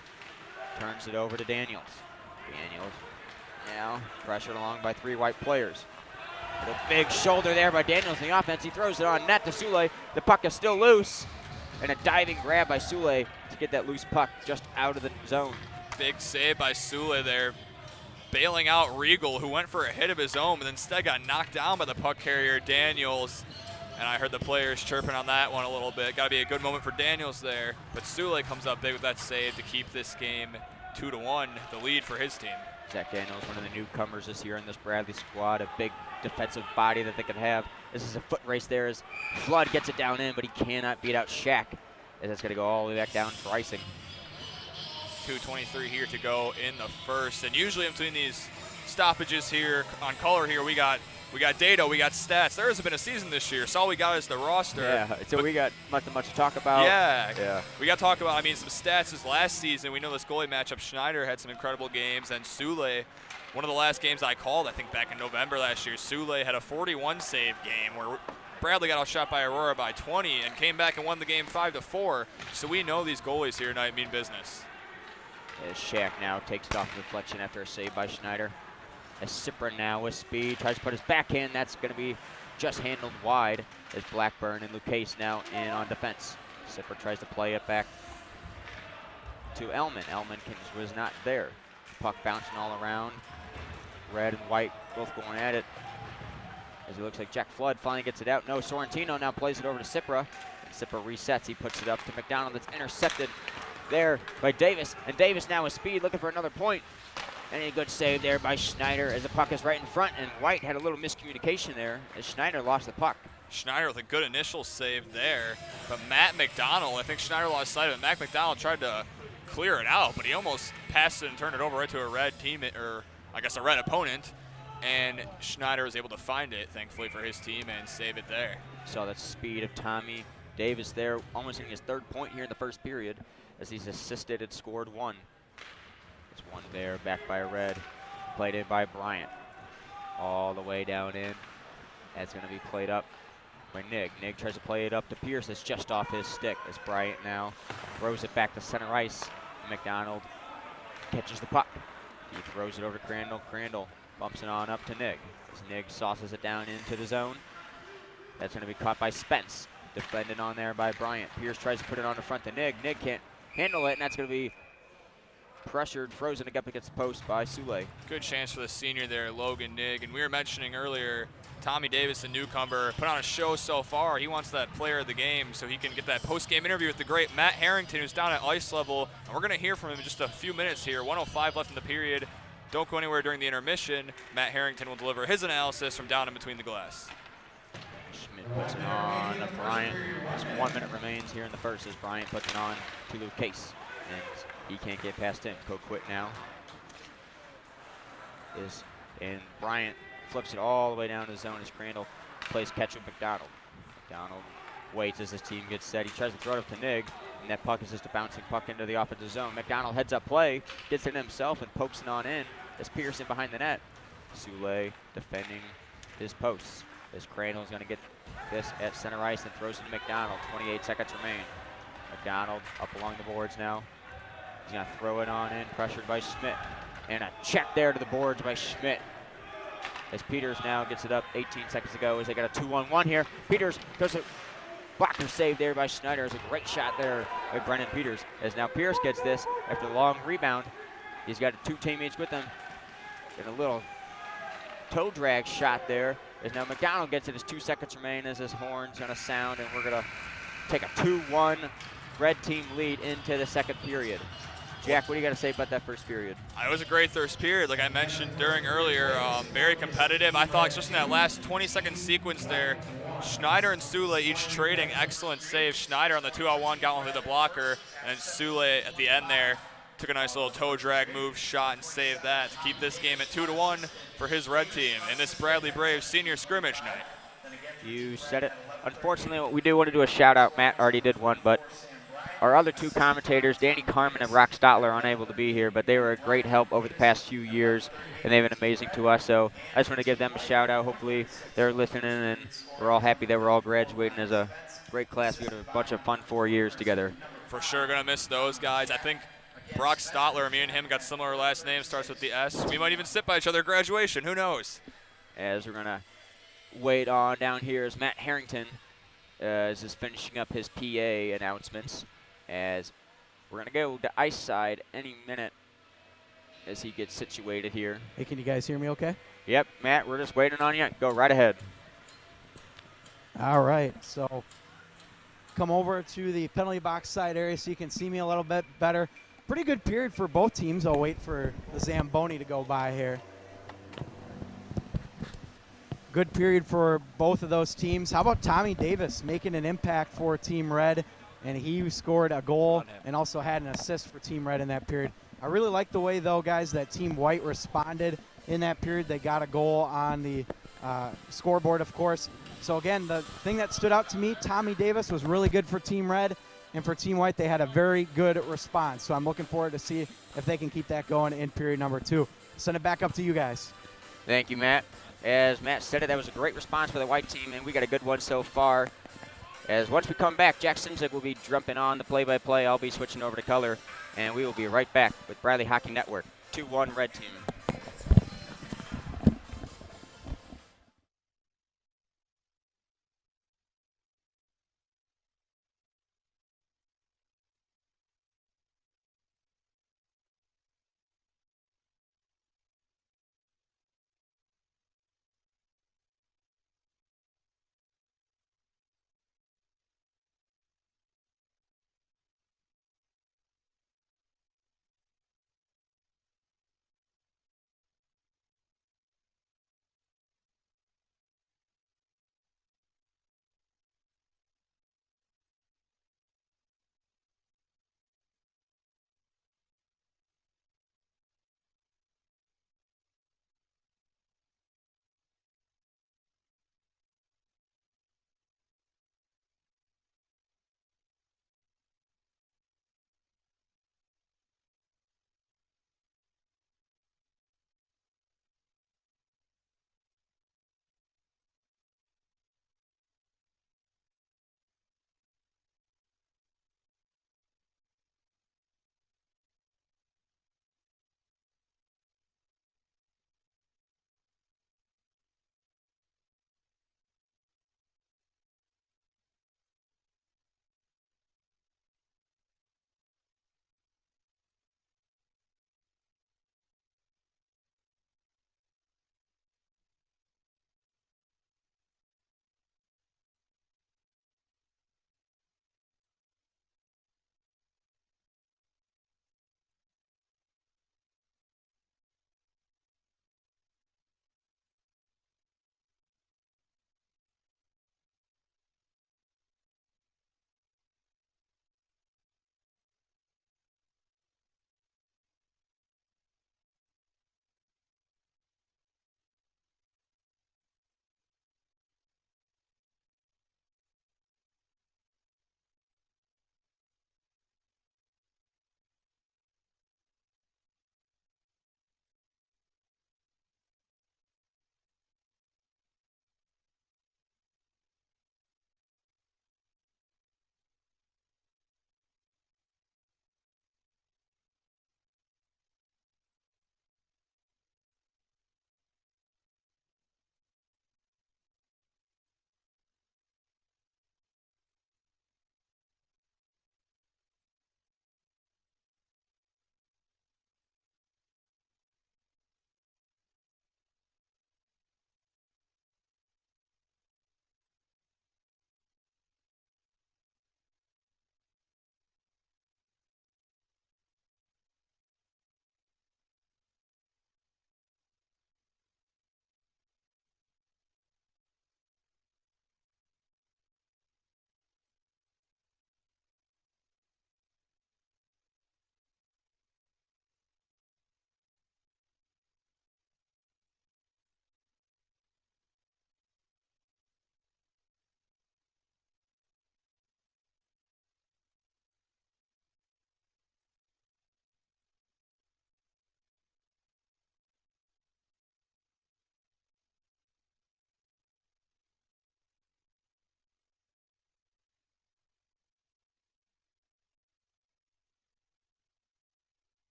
turns it over to Daniels. Daniels now pressured along by 3 White players. The big shoulder there by Daniels in the offense. He throws it on net to Sule. The puck is still loose. And a diving grab by Sule to get that loose puck just out of the zone. Big save by Sule there, bailing out Regal, who went for a hit of his own, but instead got knocked down by the puck carrier, Daniels. And I heard the players chirping on that one a little bit. Got to be a good moment for Daniels there. But Sule comes up big with that save to keep this game 2-1, the lead for his team. Zach Daniels, one of the newcomers this year in this Bradley squad, a big defensive body that they could have. This is a foot race there as Flood gets it down in, but he cannot beat out Shaq as it's going to go all the way back down for icing. 2:23 here to go in the first. And usually in between these stoppages here on color here, we got data, we got stats. There hasn't been a season this year, so all we got is the roster. Yeah, so we got much to talk about. Yeah. We got to talk about, I mean, some stats this last season. We know this goalie matchup, Schneider had some incredible games, and Sule, one of the last games I called, I think back in November last year, Sule had a 41 save game where Bradley got outshot by Aurora by 20 and came back and won the game 5-4. So we know these goalies here tonight mean business. As Shaq now takes it off the deflection after a save by Schneider. As Cipra now with speed tries to put his backhand. That's going to be just handled wide as Blackburn and Lucas now in on defense. Cipra tries to play it back to Elman. Elman was not there. Puck bouncing all around. Red and white both going at it. As it looks like Jack Flood finally gets it out. No, Sorrentino now plays it over to Cipra. Cipra resets. He puts it up to McDonald. That's intercepted there by Davis. And Davis now with speed looking for another point. And a good save there by Schneider as the puck is right in front. And White had a little miscommunication there as Schneider lost the puck. Schneider with a good initial save there. But Matt McDonald, I think Schneider lost sight of it. Matt McDonald tried to clear it out, but he almost passed it and turned it over right to a red teammate, or I guess a red opponent. And Schneider was able to find it, thankfully for his team, and save it there. Saw that speed of Tommy Davis there, almost getting his 3rd point here in the first period as he's assisted and scored 1. There's one there, back by Red, played in by Bryant. All the way down in. That's going to be played up by Nig. Nig tries to play it up to Pierce. It's just off his stick as Bryant now throws it back to center ice. McDonald catches the puck. He throws it over to Crandall. Crandall bumps it on up to Nig. As Nig sauces it down into the zone. That's going to be caught by Spence. Defended on there by Bryant. Pierce tries to put it on the front to Nig. Nig can't handle it, and that's going to be pressured, frozen up against the post by Sule. Good chance for the senior there, Logan Nig. And we were mentioning earlier, Tommy Davis, the newcomer, put on a show so far. He wants that player of the game so he can get that post-game interview with the great Matt Harrington, who's down at ice level. And we're going to hear from him in just a few minutes here. 1:05 left in the period. Don't go anywhere during the intermission. Matt Harrington will deliver his analysis from down in between the glass. Schmidt puts it on Bryant. Just 1 minute remains here in the first as Bryant puts it on to Luke Case. And he can't get past him. Go quit now. And Bryant flips it all the way down to the zone as Crandall plays catch with McDonald. McDonald waits as his team gets set. He tries to throw it up to Nig, and that puck is just a bouncing puck into the offensive zone. McDonald heads up play, gets it himself, and pokes it on in as Pearson behind the net. Sule defending his posts as Crandall's going to get this at center ice and throws it to McDonald. 28 seconds remain. McDonald up along the boards now. He's going to throw it on in, pressured by Schmidt. And a check there to the boards by Schmidt. As Peters now gets it up 18 seconds to go as they got a 2-on-1 here. Peters does a blocker save there by Schneider. It's a great shot there by Brendan Peters. As now Pierce gets this after the long rebound. He's got two teammates with him. And a little toe drag shot there. As now McDonald gets it as 2 seconds remain as his horn's gonna sound, and we're gonna take a 2-1 red team lead into the second period. Jack, what do you got to say about that first period? It was a great first period, like I mentioned during earlier. Very competitive. I thought, especially in that last 20-second sequence there, Schneider and Sule each trading excellent saves. Schneider on the 2-on-1 got one through the blocker, and Sule at the end there took a nice little toe drag move, shot, and saved that to keep this game at 2-1 for his red team in this Bradley Braves senior scrimmage night. You said it. Unfortunately, we do want to do a shout out. Matt already did one, but our other two commentators, Danny Carmen and Rock Stotler, are unable to be here, but they were a great help over the past few years, and they've been amazing to us. So I just want to give them a shout out. Hopefully they're listening, and we're all happy that we're all graduating as a great class. We had a bunch of fun 4 years together. For sure going to miss those guys. I think Brock Stotler, me and him got similar last names, starts with the S. We might even sit by each other at graduation. Who knows? As we're going to wait on down here is Matt Harrington is finishing up his PA announcements. As we're going to go to ice side any minute as he gets situated here. Hey, can you guys hear me okay? Yep, Matt, we're just waiting on you. Go right ahead. All right, so come over to the penalty box side area so you can see me a little bit better. Pretty good period for both teams. I'll wait for the Zamboni to go by here. Good period for both of those teams. How about Tommy Davis making an impact for Team Red? And he scored a goal and also had an assist for Team Red in that period. I really like the way, though, guys, that Team White responded in that period. They got a goal on the scoreboard, of course. So, again, the thing that stood out to me, Tommy Davis was really good for Team Red. And for Team White, they had a very good response. So I'm looking forward to see if they can keep that going in period number 2. Send it back up to you guys. Thank you, Matt. As Matt said it, that was a great response for the White team, and we got a good one so far. As once we come back, Jack Simzik will be jumping on the play-by-play. I'll be switching over to color, and we will be right back with Bradley Hockey Network. 2-1 red team.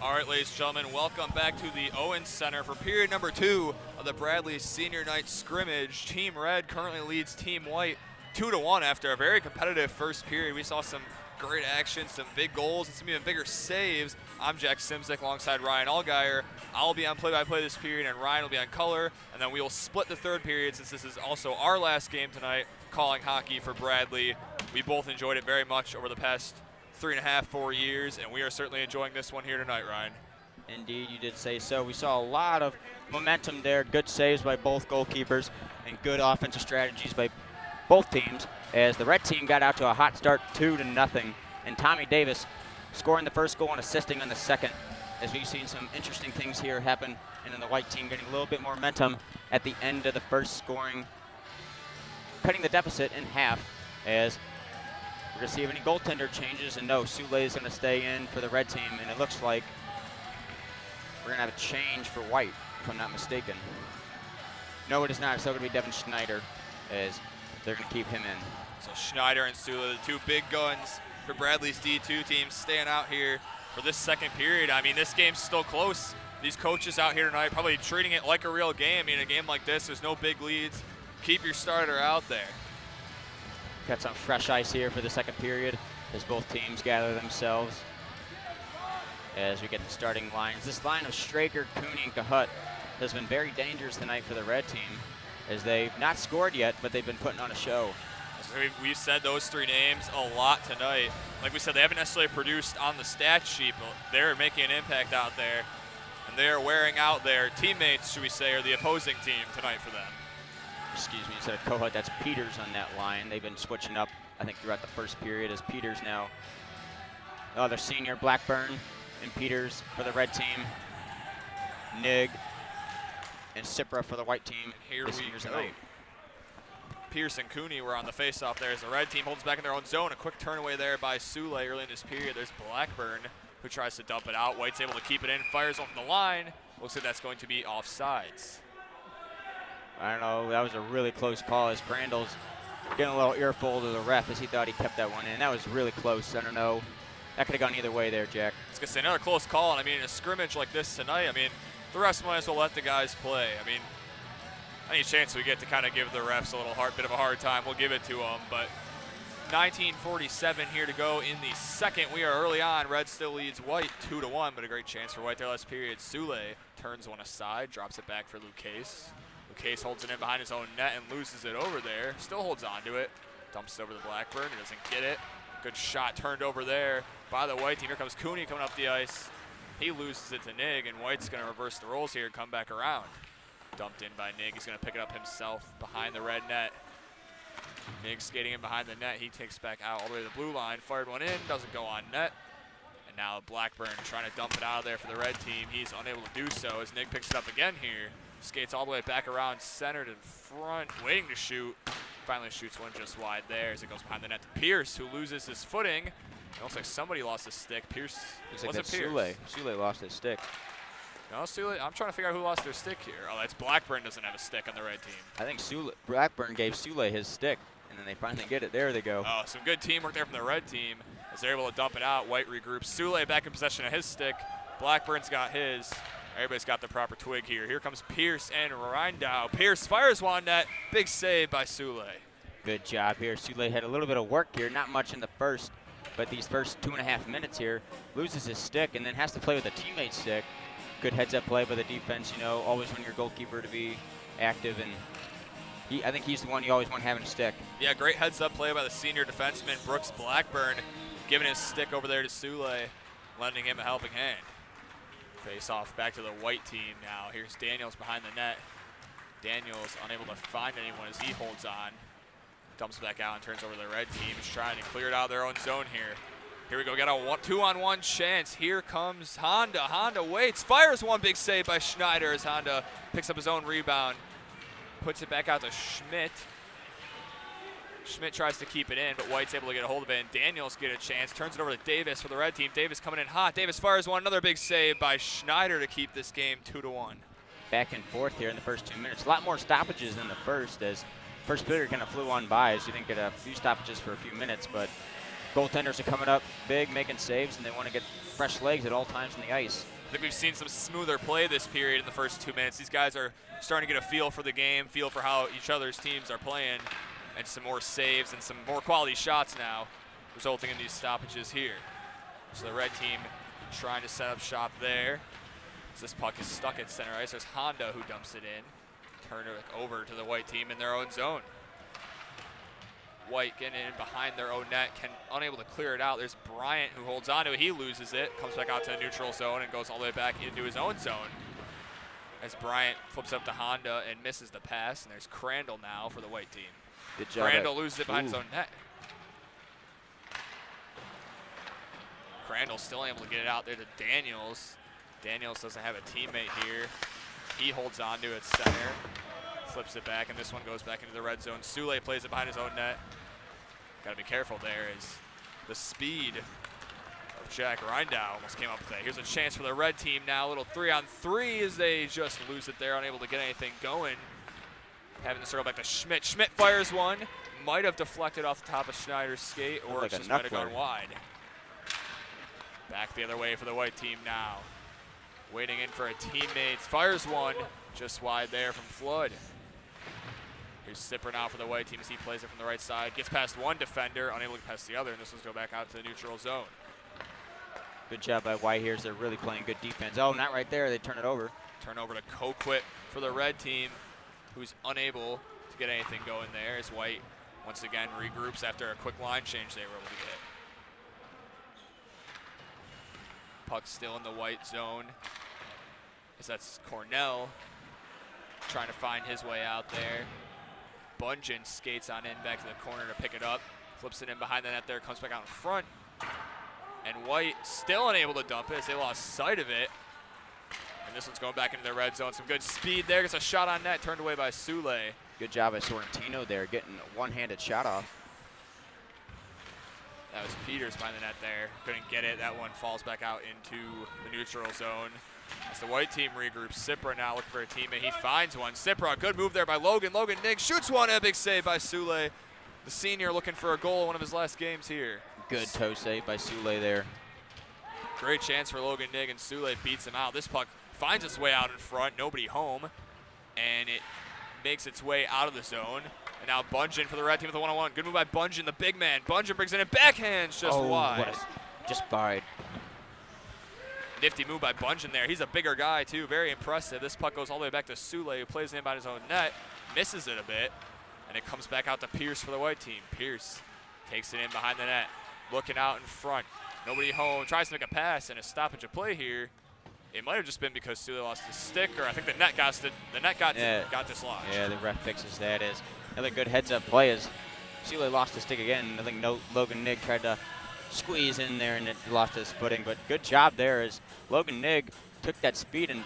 All right, ladies and gentlemen, welcome back to the Owens Center for period number 2 of the Bradley Senior Night scrimmage. Team Red currently leads Team White 2-1 after a very competitive first period. We saw some great action, some big goals, and some even bigger saves. I'm Jack Simzik alongside Ryan Allgaier. I'll be on play-by-play this period, and Ryan will be on color, and then we will split the third period since this is also our last game tonight, calling hockey for Bradley. We both enjoyed it very much over the past 3.5, 4 years, and we are certainly enjoying this one here tonight, Ryan. Indeed, you did say so. We saw a lot of momentum there, good saves by both goalkeepers, and good offensive strategies by both teams, as the red team got out to a hot start 2-0, and Tommy Davis scoring the first goal and assisting on the second, as we've seen some interesting things here happen, and then the white team getting a little bit more momentum at the end of the first scoring, cutting the deficit in half, as we're going to see if any goaltender changes, and no, Sule is going to stay in for the red team, and it looks like we're going to have a change for white, if I'm not mistaken. No, it is not. It's still going to be Devin Schneider, as they're going to keep him in. So Schneider and Sule, the two big guns for Bradley's D2 team, staying out here for this second period. I mean, this game's still close. These coaches out here tonight probably treating it like a real game. I mean, a game like this, there's no big leads. Keep your starter out there. Got some fresh ice here for the second period as both teams gather themselves. As we get the starting lines. This line of Straker, Cooney, and Cahut has been very dangerous tonight for the red team, as they've not scored yet, but they've been putting on a show. We've said those three names a lot tonight. Like we said, they haven't necessarily produced on the stat sheet, but they're making an impact out there. And they're wearing out their teammates, should we say, or the opposing team tonight for them. Excuse me, instead of Cahut, that's Peters on that line. They've been switching up, I think, throughout the first period, as Peters now, their senior, Blackburn and Peters for the red team. Nig and Cipra for the white team. Here we go. Pierce and Cooney were on the face-off there as the red team holds back in their own zone. A quick turn away there by Sule early in this period. There's Blackburn, who tries to dump it out. White's able to keep it in, fires off the line. Looks like that's going to be offsides. I don't know, that was a really close call, as Crandall's getting a little earful to the ref as he thought he kept that one in. That was really close. I don't know. That could have gone either way there, Jack. I was going to say, another close call, and I mean, in a scrimmage like this tonight, I mean, the refs might as well let the guys play. I mean, any chance we get to kind of give the refs a little bit of a hard time, we'll give it to them. But 19:47 here to go in the second. We are early on. Red still leads White 2-1, but a great chance for White there last period. Sule turns one aside, drops it back for Lucas. Lucas holds it in behind his own net and loses it over there. Still holds on to it. Dumps it over to Blackburn. He doesn't get it. Good shot turned over there by the White team. Here comes Cooney coming up the ice. He loses it to Nig, and White's going to reverse the roles here and come back around. Dumped in by Nig. He's going to pick it up himself behind the red net. Nig skating in behind the net. He takes back out all the way to the blue line. Fired one in. Doesn't go on net. And now Blackburn trying to dump it out of there for the red team. He's unable to do so as Nig picks it up again here. Skates all the way back around, centered in front, waiting to shoot. Finally shoots one just wide there as it goes behind the net to Pierce, who loses his footing. It looks like somebody lost his stick. Pierce, was it Pierce? Sule lost his stick. No, Sule, I'm trying to figure out who lost their stick here. Oh, that's Blackburn doesn't have a stick on the red team. I think Blackburn gave Sule his stick, and then they finally get it. There they go. Oh, some good teamwork there from the red team as they're able to dump it out. White regroups. Sule back in possession of his stick. Blackburn's got his. Everybody's got the proper twig here. Here comes Pierce and Rindau. Pierce fires one net. Big save by Sule. Good job here. Sule had a little bit of work here, not much in the first, but these first 2.5 minutes here, loses his stick and then has to play with a teammate's stick. Good heads-up play by the defense, you know, always want your goalkeeper to be active, and I think he's the one you always want having a stick. Yeah, great heads-up play by the senior defenseman, Brooks Blackburn, giving his stick over there to Sule, lending him a helping hand. Face off back to the white team now. Here's Daniels behind the net. Daniels unable to find anyone as he holds on. Dumps back out and turns over to the red team. He's trying to clear it out of their own zone here. Here we go, got a 2-on-1 chance. Here comes Honda. Honda waits, fires one big save by Schneider as Honda picks up his own rebound. Puts it back out to Schmidt. Schmidt tries to keep it in, but White's able to get a hold of it, and Daniels get a chance. Turns it over to Davis for the red team. Davis coming in hot. Davis fires one. Another big save by Schneider to keep this game 2-1. Back and forth here in the first 2 minutes. A lot more stoppages than the first, as first period kind of flew on by, as you didn't get a few stoppages for a few minutes, but goaltenders are coming up big, making saves, and they want to get fresh legs at all times on the ice. think we've seen some smoother play this period in the first 2 minutes. These guys are starting to get a feel for the game, feel for how each other's teams are playing, and some more saves and some more quality shots now, resulting in these stoppages here. So the red team trying to set up shop there. So this puck is stuck at center ice. There's Honda who dumps it in. Turn it over to the white team in their own zone. White getting in behind their own net, unable to clear it out. There's Bryant who holds on to it. He loses it, comes back out to the neutral zone and goes all the way back into his own zone. As Bryant flips up to Honda and misses the pass, and there's Crandall now for the white team. Good job. Crandall loses it behind his own net. Crandall still able to get it out there to Daniels. Daniels doesn't have a teammate here. He holds on to it center, flips it back, and this one goes back into the red zone. Sule plays it behind his own net. Got to be careful there as the speed of Jack Reindow almost came up with that. Here's a chance for the red team now. A little 3-on-3 as they just lose it there, unable to get anything going. Having to circle back to Schmidt. Schmidt fires one. Might have deflected off the top of Schneider's skate, or like it just might have gone wide. Back the other way for the white team now. Waiting in for a teammate. Fires one just wide there from Flood. Here's Sipper now for the white team as he plays it from the right side. Gets past one defender, unable to get past the other, and this one's go back out to the neutral zone. Good job by White here as they're really playing good defense. Oh, not right there. They turn it over. Turn over to Coquit for the red team, who's unable to get anything going there as White once again regroups after a quick line change they were able to get. Puck still in the white zone, as that's Cornell trying to find his way out there. Bungen skates on in back to the corner to pick it up, flips it in behind the net there, comes back out in front. And White still unable to dump it as they lost sight of it. And this one's going back into the red zone. Some good speed there, gets a shot on net, turned away by Sule. Good job by Sorrentino there, getting a one-handed shot off. That was Peters behind the net there. Couldn't get it. That one falls back out into the neutral zone. As the white team regroups, Sipra now looking for a teammate. He finds one. Sipra, good move there by Logan. Logan Nig shoots one, a big save by Sule. The senior looking for a goal in one of his last games here. Good toe save by Sule there. Great chance for Logan Nig, and Sule beats him out. This puck finds its way out in front, nobody home, and it makes its way out of the zone. And now Bungen for the red team with a one-on-one. Good move by Bungen, the big man. Bungen brings it in, backhands just wide. Just wide. Nifty move by Bungen there. He's a bigger guy too, very impressive. This puck goes all the way back to Sule, who plays it in by his own net, misses it a bit, and it comes back out to Pierce for the white team. Pierce takes it in behind the net, looking out in front. Nobody home, tries to make a pass, and a stoppage of play here. It might have just been because Sule lost his stick, or I think the net got dislodged. Yeah, the ref fixes that. As another good heads-up play as Sule lost his stick again. I think Logan Nig tried to squeeze in there and it lost his footing, but good job there as Logan Nig took that speed and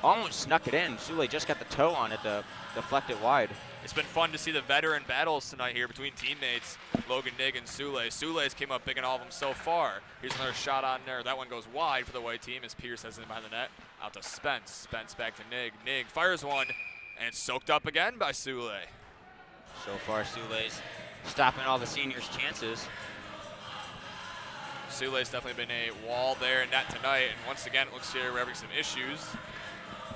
almost snuck it in. Sule just got the toe on it to deflect it wide. It's been fun to see the veteran battles tonight here between teammates, Logan Nig and Sule. Sule's came up big in all of them so far. Here's another shot on there. That one goes wide for the white team as Pierce has it behind the net. Out to Spence. Spence back to Nig. Nig fires one, and it's soaked up again by Sule. So far, Sule's stopping all the seniors' chances. Sule's definitely been a wall there in net tonight, and once again, it looks like we're having some issues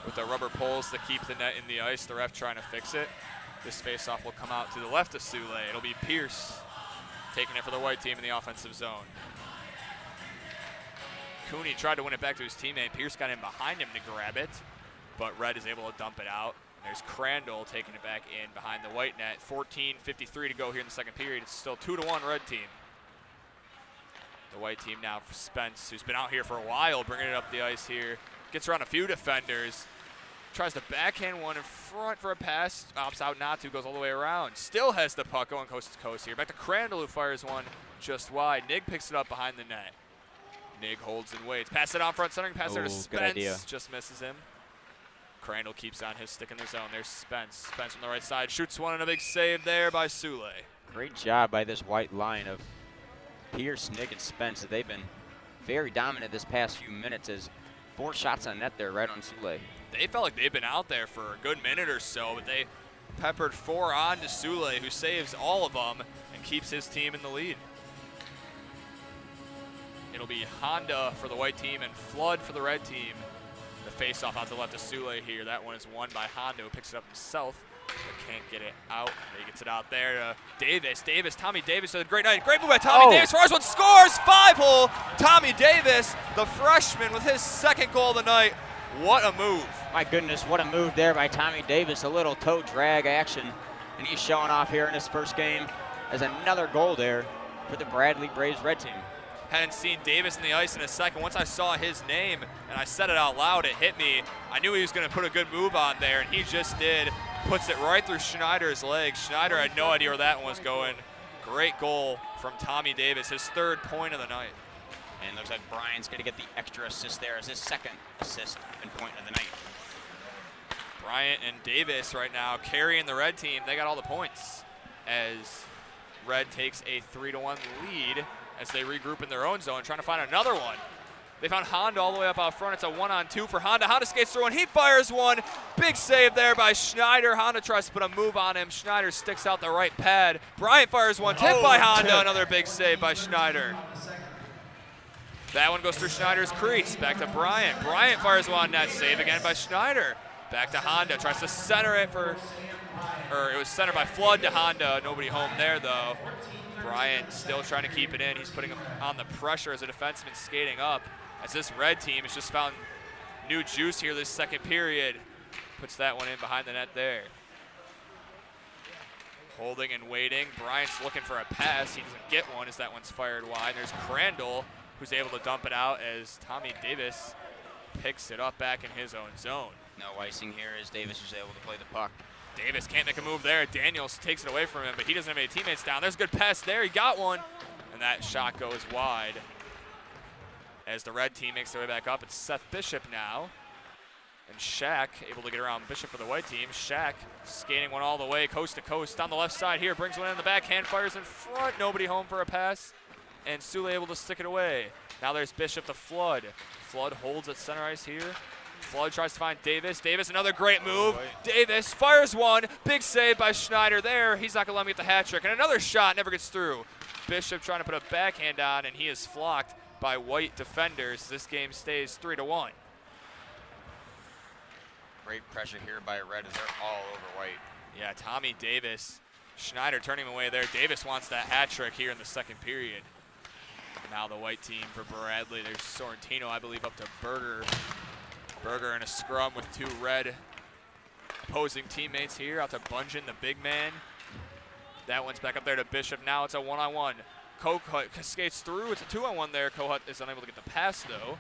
with the rubber poles to keep the net in the ice. The ref trying to fix it. This faceoff will come out to the left of Sule. It'll be Pierce taking it for the white team in the offensive zone. Cooney tried to win it back to his teammate. Pierce got in behind him to grab it, but Red is able to dump it out. And there's Crandall taking it back in behind the white net. 14:53 to go here in the second period. It's still 2-1 red team. The white team now for Spence, who's been out here for a while, bringing it up the ice here. Gets around a few defenders. Tries to backhand one in front for a pass. Opts out not to, goes all the way around. Still has the puck going coast to coast here. Back to Crandall, who fires one just wide. Nig picks it up behind the net. Nig holds and waits. Pass it on front, centering pass there to Spence. Just misses him. Crandall keeps on his stick in the zone. There's Spence. Spence on the right side. Shoots one and a big save there by Sule. Great job by this white line of Pierce, Nig, and Spence. They've been very dominant this past few minutes as 4 shots on net there right on Sule. They felt like they've been out there for a good minute or so, but they peppered 4 on to Sule, who saves all of them and keeps his team in the lead. It'll be Honda for the white team and Flood for the red team. The face-off out to the left of Sule here. That one is won by Honda, who picks it up himself, but can't get it out. He gets it out there to Davis. Tommy Davis, a great night. Great move by Tommy Davis. First one scores, 5-hole. Tommy Davis, the freshman, with his second goal of the night. What a move. My goodness, what a move there by Tommy Davis. A little toe drag action, and he's showing off here in his first game as another goal there for the Bradley Braves red team. Hadn't seen Davis in the ice in a second. Once I saw his name and I said it out loud, it hit me. I knew he was going to put a good move on there, and he just did. Puts it right through Schneider's legs. Schneider had no idea where that one was going. Great goal from Tommy Davis, his 3rd point of the night. And looks like Brian's going to get the extra assist there as his 2nd assist and point of the night. Bryant and Davis right now carrying the red team. They got all the points as Red takes a 3-1 lead as they regroup in their own zone, trying to find another one. They found Honda all the way up out front. It's a 1-on-2 for Honda. Honda skates through and he fires one. Big save there by Schneider. Honda tries to put a move on him. Schneider sticks out the right pad. Bryant fires one, tipped by Honda. Another big save by Schneider. That one goes through Schneider's crease. Back to Bryant. Bryant fires one, net save again by Schneider. Back to Honda, tries to center it it was centered by Flood to Honda. Nobody home there though. Bryant still trying to keep it in. He's putting him on the pressure as a defenseman skating up. As this red team has just found new juice here this second period. Puts that one in behind the net there. Holding and waiting. Bryant's looking for a pass. He doesn't get one as that one's fired wide. There's Crandall, who's able to dump it out as Tommy Davis picks it up back in his own zone. No icing here as Davis was able to play the puck. Davis can't make a move there. Daniels takes it away from him, but he doesn't have any teammates down. There's a good pass there. He got one, and that shot goes wide. As the red team makes their way back up, it's Seth Bishop now. And Shaq able to get around Bishop for the white team. Shaq skating one all the way coast to coast on the left side here. Brings one in the backhand, fires in front. Nobody home for a pass. And Sule able to stick it away. Now there's Bishop to Flood. Flood holds at center ice here. Flood tries to find Davis. Davis, another great move. Davis fires one. Big save by Schneider there. He's not going to let him get the hat trick. And another shot never gets through. Bishop trying to put a backhand on, and he is flocked by white defenders. This game stays 3-1. Great pressure here by Red as they're all over white. Yeah, Tommy Davis. Schneider turning him away there. Davis wants that hat trick here in the second period. Now the white team for Bradley. There's Sorrentino, I believe, up to Berger. Berger in a scrum with two red opposing teammates here. Out to Bungeon, the big man. That one's back up there to Bishop. Now it's a one-on-one. Kohut skates through. It's a 2-on-1 there. Kohut is unable to get the pass, though,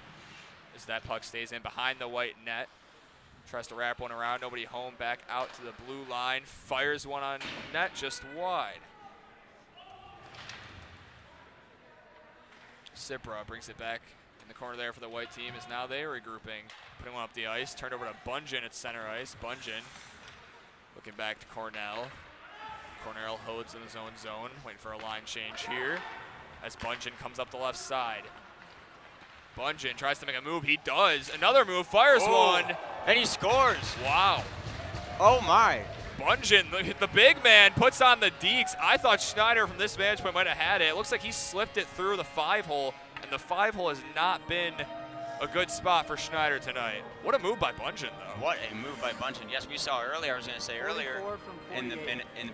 as that puck stays in behind the white net. Tries to wrap one around. Nobody home. Back out to the blue line. Fires one on net just wide. Cipra brings it back in the corner there for the white team as now they're regrouping. Putting one up the ice. Turned over to Bungeon at center ice. Bungeon looking back to Cornell. Cornell holds in his own zone. Waiting for a line change here as Bungeon comes up the left side. Bungeon tries to make a move. He does. Another move. Fires one. And he scores. Wow. Oh, my. Bungeon, the big man, puts on the dekes. I thought Schneider from this vantage point might have had it. It looks like he slipped it through the 5-hole, and the 5-hole has not been a good spot for Schneider tonight. What a move by Bungeon, though. What a move by Bungeon. Yes, we saw earlier, I was going to say earlier in the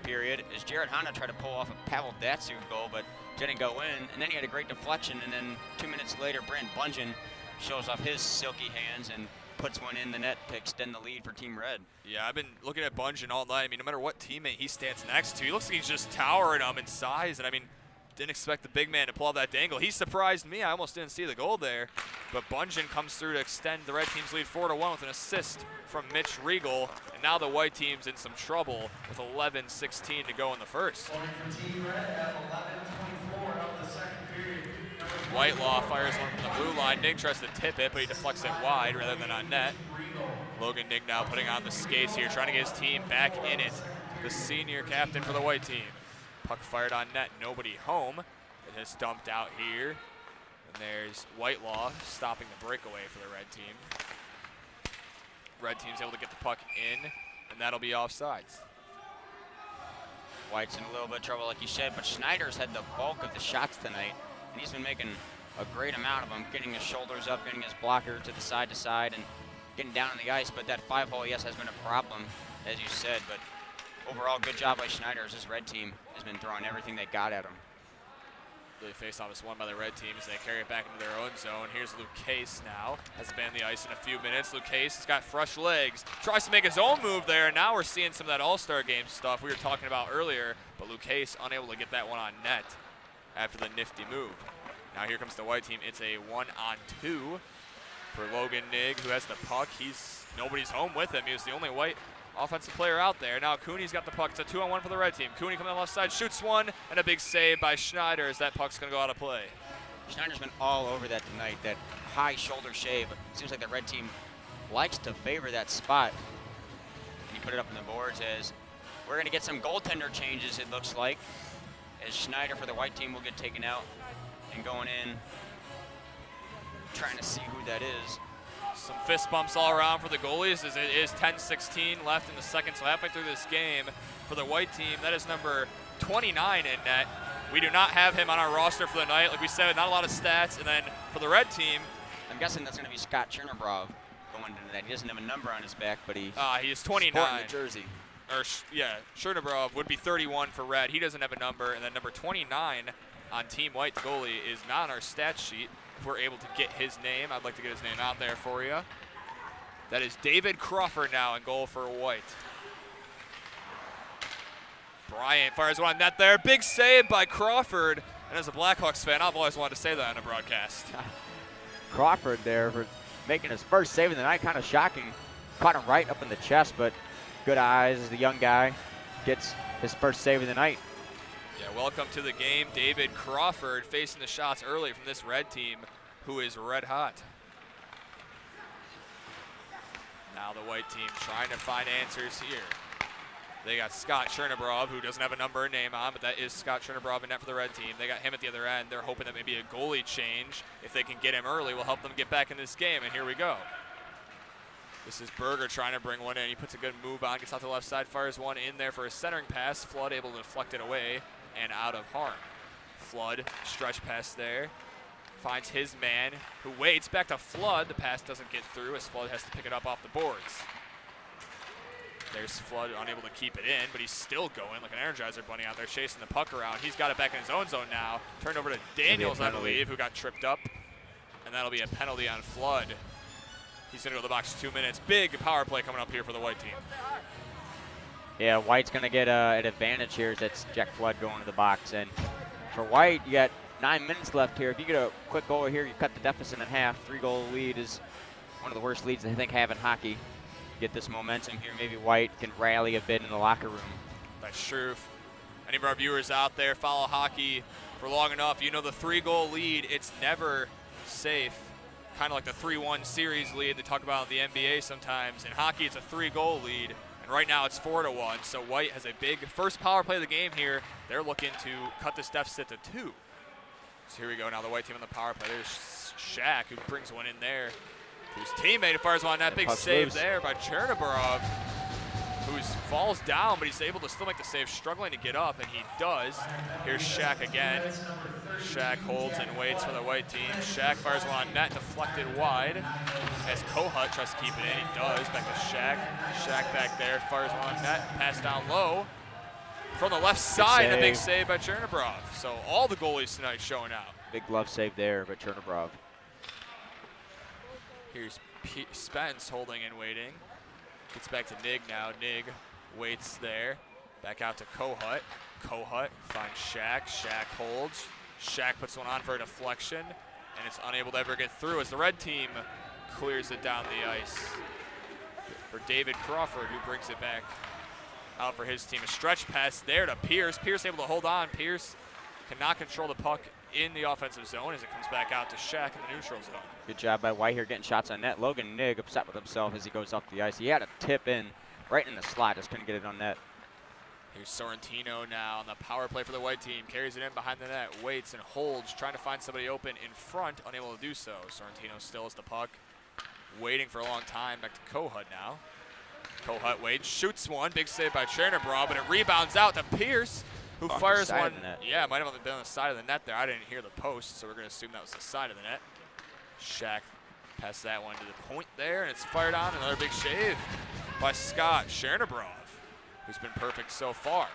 period, is Jared Honda tried to pull off a Pavel Datsyuk goal, but didn't go in, and then he had a great deflection, and then 2 minutes later, Brent Bungeon shows off his silky hands and puts one in the net to extend the lead for Team Red. Yeah, I've been looking at Bungeon all night. I mean, no matter what teammate he stands next to, he looks like he's just towering him in size. And I mean, didn't expect the big man to pull off that dangle. He surprised me. I almost didn't see the goal there. But Bungeon comes through to extend the red team's lead 4-1 with an assist from Mitch Regal. And now the white team's in some trouble with 11:16 to go in the first. Whitelaw fires one from the blue line. Nig tries to tip it, but he deflects it wide rather than on net. Logan Nig now putting on the skates here, trying to get his team back in it. The senior captain for the white team. Puck fired on net, nobody home. It has dumped out here. And there's Whitelaw stopping the breakaway for the red team. Red team's able to get the puck in, and that'll be offsides. White's in a little bit of trouble, like you said, but Schneider's had the bulk of the shots tonight, and he's been making a great amount of them, getting his shoulders up, getting his blocker to the side, and getting down on the ice. But that 5-hole, yes, has been a problem, as you said. But overall, good job by Schneider as this red team has been throwing everything they got at him. Really face-off is won by the red team as they carry it back into their own zone. Here's Luke Case now. Hasn't been on the ice in a few minutes. Luke Case has got fresh legs. Tries to make his own move there. Now we're seeing some of that All-Star game stuff we were talking about earlier. But Luke Case unable to get that one on net after the nifty move. Now here comes the white team. It's a 1-on-2 for Logan Nigg, who has the puck. Nobody's home with him. He was the only white offensive player out there. Now Cooney's got the puck. It's a 2-on-1 for the red team. Cooney coming on the left side, shoots one, and a big save by Schneider as that puck's going to go out of play. Schneider's been all over that tonight, that high shoulder shave. It seems like the red team likes to favor that spot. And he put it up on the boards as we're going to get some goaltender changes, it looks like, as Schneider for the white team will get taken out and going in, trying to see who that is. Some fist bumps all around for the goalies as it is 10:16 left in the second, so halfway through this game for the white team. That is number 29 in net. We do not have him on our roster for the night. Like we said, not a lot of stats. And then for the red team, I'm guessing that's going to be Scott Chernobrov going into that. He doesn't have a number on his back, but he is 29. Sporting the jersey. Or yeah, Chernobrov would be 31 for red. He doesn't have a number. And then number 29 on Team White's goalie is not on our stat sheet. If we're able to get his name, I'd like to get his name out there for you. That is David Crawford now in goal for White. Bryant fires one on net there. Big save by Crawford. And as a Blackhawks fan, I've always wanted to say that on a broadcast. Crawford there for making his first save of the night. Kind of shocking. Caught him right up in the chest, but good eyes as the young guy gets his first save of the night. Yeah, welcome to the game. David Crawford facing the shots early from this red team, who is red hot. Now the white team trying to find answers here. They got Scott Chernobrov, who doesn't have a number or name on, but that is Scott Chernobrov in net for the red team. They got him at the other end. They're hoping that maybe a goalie change, if they can get him early, will help them get back in this game, and here we go. This is Berger trying to bring one in. He puts a good move on, gets out to the left side, fires one in there for a centering pass. Flood able to deflect it away and out of harm. Flood, stretch pass there. Finds his man, who waits back to Flood. The pass doesn't get through as Flood has to pick it up off the boards. There's Flood unable to keep it in, but he's still going like an Energizer bunny out there chasing the puck around. He's got it back in his own zone now. Turned over to Daniels, I believe, who got tripped up. And that'll be a penalty on Flood. He's going to go to the box 2 minutes. Big power play coming up here for the white team. Yeah, White's going to get an advantage here as that's Jack Flood going to the box. And for White, you got 9 minutes left here. If you get a quick goal here, you cut the deficit in half. 3-goal lead is one of the worst leads I think have in hockey. Get this momentum here. Maybe White can rally a bit in the locker room. That's true. If any of our viewers out there follow hockey for long enough, you know the 3-goal lead, it's never safe. Kind of like the 3-1 series lead they talk about in the NBA sometimes. In hockey, it's a 3-goal lead, and right now it's 4-1. So White has a big first power play of the game here. They're looking to cut this deficit to 2. So here we go now, the white team on the power play. There's Shaq, who brings one in there. His teammate fires one on that big save there by Chernobrov, who falls down, but he's able to still make the save, struggling to get up, and he does. Here's Shaq again. Shaq holds and waits for the white team. Shaq fires one on net, deflected wide. As Kohut tries to keep it in, he does. Back to Shaq. Shaq back there, fires one on net, pass down low. From the left side, a big save by Chernobrov. So all the goalies tonight showing out. Big glove save there by Chernobrov. Here's Spence holding and waiting. Gets back to Nigg now. Nigg waits there. Back out to Kohut. Kohut finds Shaq. Shaq holds. Shaq puts one on for a deflection, and it's unable to ever get through as the red team clears it down the ice. For David Crawford, who brings it back out for his team. A stretch pass there to Pierce. Pierce able to hold on. Pierce cannot control the puck in the offensive zone as it comes back out to Shaq in the neutral zone. Good job by White here getting shots on net. Logan Nigg upset with himself as he goes up the ice. He had a tip in right in the slot, just couldn't get it on net. Here's Sorrentino now on the power play for the white team. Carries it in behind the net, waits and holds, trying to find somebody open in front, unable to do so. Sorrentino still has the puck, waiting for a long time. Back to Kohut now. Kohut waits, shoots one, big save by Chernobrov, but it rebounds out to Pierce. who Off the fires side one. of the net. Yeah, it might have been on the side of the net there. I didn't hear the post, so we're going to assume that was the side of the net. Shaq passes that one to the point there, and it's fired on. Another big shave by Scott Chernabrov, who's been perfect so far.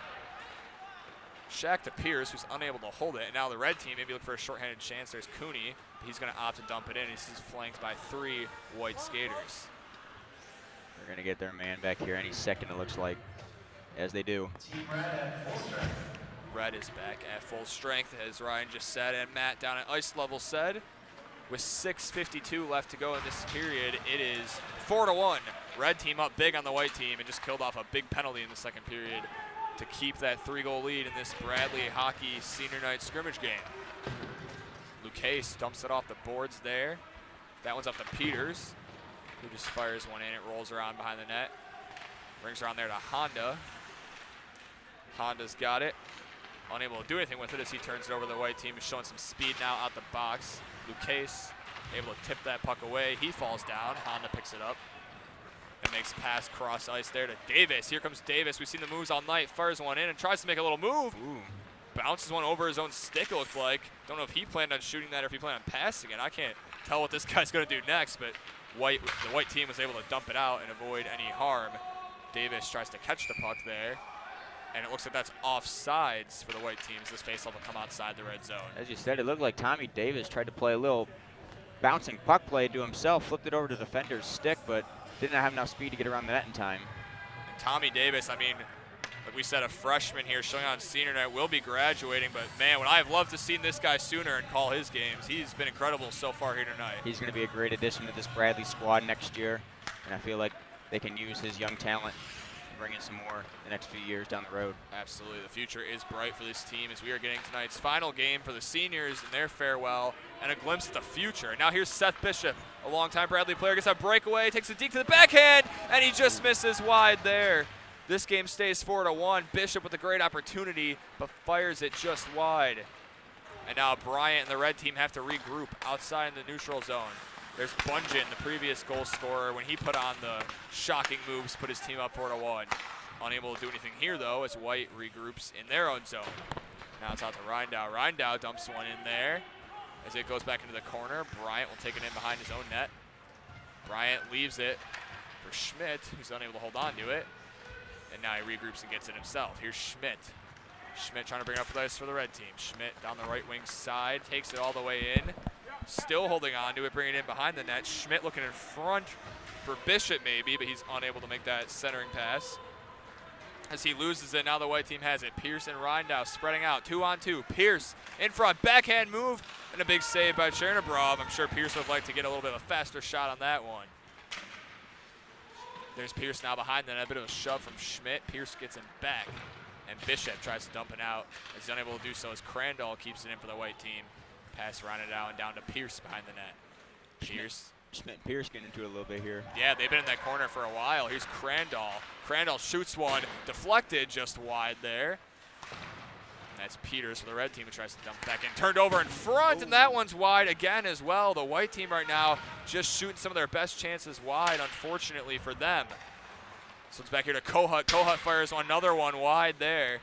Shaq to Pierce, who's unable to hold it. And now the red team maybe look for a shorthanded chance. There's Cooney. He's going to opt to dump it in. He's flanked by 3 white skaters. They're going to get their man back here any second, it looks like, as they do. Red is back at full strength, as Ryan just said, and Matt down at ice level said. With 6:52 left to go in this period, it is 4-1. Red team up big on the white team and just killed off a big penalty in the second period to keep that 3-goal lead in this Bradley hockey senior night scrimmage game. Lucas dumps it off the boards there. That one's up to Peters, who just fires one in. It rolls around behind the net. Brings around there to Honda. Honda's got it. Unable to do anything with it as he turns it over to the white team. Is showing some speed now out the box. Lucas able to tip that puck away. He falls down. Honda picks it up and makes a pass cross ice there to Davis. Here comes Davis. We've seen the moves all night. Fires one in and tries to make a little move. Ooh. Bounces one over his own stick, it looked like. Don't know if he planned on shooting that or if he planned on passing it. I can't tell what this guy's going to do next, but the white team was able to dump it out and avoid any harm. Davis tries to catch the puck there, and it looks like that's offsides for the white teams. This faceoff will come outside the red zone. As you said, it looked like Tommy Davis tried to play a little bouncing puck play to himself, flipped it over to the defender's stick, but didn't have enough speed to get around the net in time. And Tommy Davis, I mean, like we said, a freshman here showing on senior night, will be graduating, but man, would I have loved to see this guy sooner and call his games. He's been incredible so far here tonight. He's going to be a great addition to this Bradley squad next year, and I feel like they can use his young talent and bring in some more the next few years down the road. Absolutely, the future is bright for this team as we are getting tonight's final game for the seniors and their farewell and a glimpse at the future. Now here's Seth Bishop, a longtime Bradley player, gets a breakaway, takes a deke to the backhand, and he just misses wide there. This game stays 4-1. Bishop with a great opportunity, but fires it just wide. And now Bryant and the red team have to regroup outside in the neutral zone. There's Bungeon, the previous goal scorer, when he put on the shocking moves, put his team up 4-1. Unable to do anything here, though, as White regroups in their own zone. Now it's out to Reindow. Reindow dumps one in there. As it goes back into the corner, Bryant will take it in behind his own net. Bryant leaves it for Schmidt, who's unable to hold on to it. And now he regroups and gets it himself. Here's Schmidt. Schmidt trying to bring it up with ice for the red team. Schmidt down the right wing side, takes it all the way in. Still holding on to it, bringing it in behind the net. Schmidt looking in front for Bishop maybe, but he's unable to make that centering pass. As he loses it, now the white team has it. Pierce and Reindow spreading out, 2-on-2. Pierce in front, backhand move, and a big save by Chernabrov. I'm sure Pierce would like to get a little bit of a faster shot on that one. There's Pierce now behind the net, a bit of a shove from Schmidt. Pierce gets him back, and Bishop tries to dump it out. As he's unable to do so as Crandall keeps it in for the white team. Pass Reindow and down to Pierce behind the net. Pierce. Schmidt and Pierce getting into it a little bit here. Yeah, they've been in that corner for a while. Here's Crandall. Crandall shoots one, deflected just wide there. And that's Peters for the red team who tries to dump it back in. Turned over in front, and that one's wide again as well. The white team right now just shooting some of their best chances wide, unfortunately for them. So it's back here to Kohut. Kohut fires another one wide there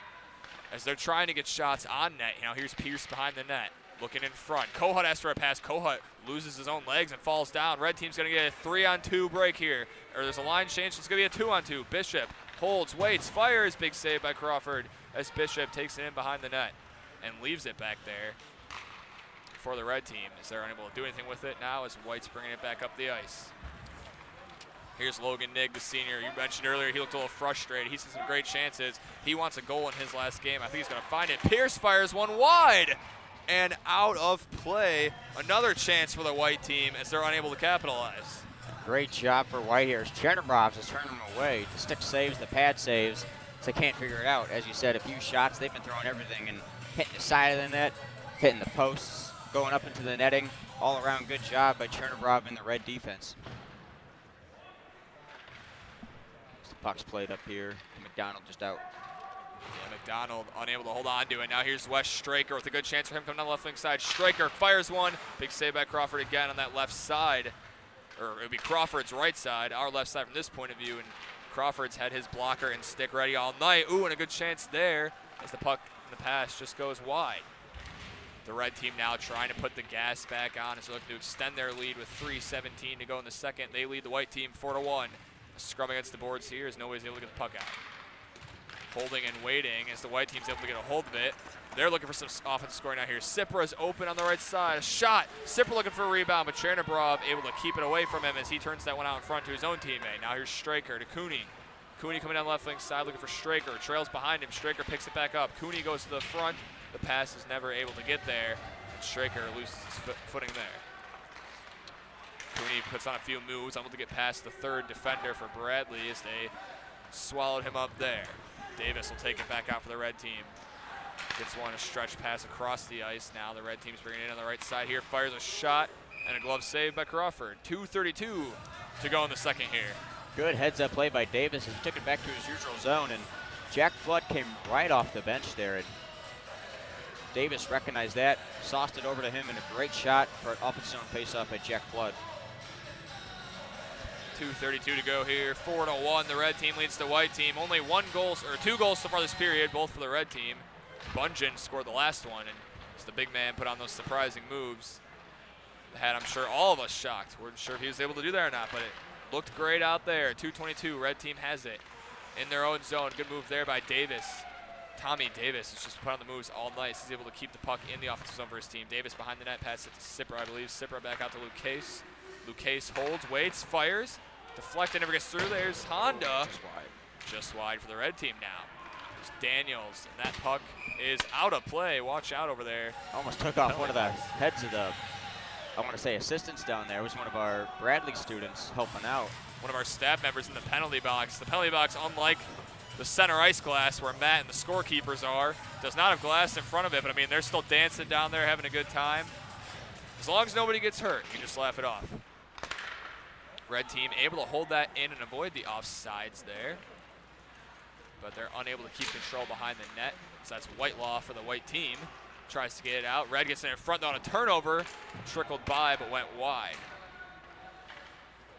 as they're trying to get shots on net. You know, here's Pierce behind the net, looking in front. Kohut asks for a pass. Kohut loses his own legs and falls down. Red team's going to get a 3-on-2 break here. Or there's a line change, so it's going to be a 2-on-2. Bishop holds, waits, fires. Big save by Crawford as Bishop takes it in behind the net and leaves it back there for the red team as they're unable to do anything with it now as White's bringing it back up the ice. Here's Logan Nigg, the senior. You mentioned earlier he looked a little frustrated. He sees some great chances. He wants a goal in his last game. I think he's going to find it. Pierce fires one wide and out of play. Another chance for the white team as they're unable to capitalize. Great job for White here. Chernabrov is turning them away. The stick saves, the pad saves. So they can't figure it out. As you said, a few shots. They've been throwing everything and hitting the side of the net, hitting the posts, going up into the netting. All around good job by Chernabrov and the red defense. The puck's played up here. McDonald just out. Yeah, McDonald unable to hold on to it. Now here's Wes Straker with a good chance for him coming down the left wing side. Straker fires one. Big save by Crawford again on that left side. Or it would be Crawford's right side, our left side from this point of view. And Crawford's had his blocker and stick ready all night. Ooh, and a good chance there as the puck and the pass just goes wide. The red team now trying to put the gas back on as they're looking to extend their lead with 3:17 to go in the second. They lead the white team 4-1. A scrum against the boards here as nobody's able to get the puck out. Holding and waiting as the white team's able to get a hold of it. They're looking for some offensive scoring out here. Sipra's open on the right side. A shot. Sipra looking for a rebound, but Chernabrov able to keep it away from him as he turns that one out in front to his own teammate. Now here's Straker to Cooney. Cooney coming down the left wing side looking for Straker. Trails behind him. Straker picks it back up. Cooney goes to the front. The pass is never able to get there. And Straker loses his footing there. Cooney puts on a few moves, able to get past the third defender for Bradley as they swallowed him up there. Davis will take it back out for the red team. Gets one, a stretch pass across the ice. Now the red team's bringing it in on the right side here. Fires a shot and a glove save by Crawford. 2:32 to go in the second here. Good heads-up play by Davis as he took it back to his usual zone, and Jack Flood came right off the bench there. And Davis recognized that, sauced it over to him, and a great shot for an offensive zone face-off by Jack Flood. 2:32 to go here. 4-1. The red team leads the white team. Only 2 goals so far this period, both for the red team. Bungen scored the last one, and as the big man put on those surprising moves that had, I'm sure, all of us shocked. Weren't sure if he was able to do that or not, but it looked great out there. 2:22. Red team has it in their own zone. Good move there by Davis. Tommy Davis has just put on the moves all night. He's able to keep the puck in the offensive zone for his team. Davis behind the net, pass it to Sipra, I believe. Sipra back out to Luke Case. Luke Case holds, waits, fires. Deflected, never gets through. There's Honda. Just wide for the red team now. There's Daniels, and that puck is out of play. Watch out over there. Almost took off one of the heads of the, I want to say, assistants down there. It was one of our Bradley students helping out. One of our staff members in the penalty box. The penalty box, unlike the center ice glass where Matt and the scorekeepers are, does not have glass in front of it, but I mean, they're still dancing down there, having a good time. As long as nobody gets hurt, you can just laugh it off. Red team able to hold that in and avoid the offsides there, but they're unable to keep control behind the net. So that's Whitelaw for the white team. Tries to get it out. Red gets in front on a turnover. Trickled by, but went wide.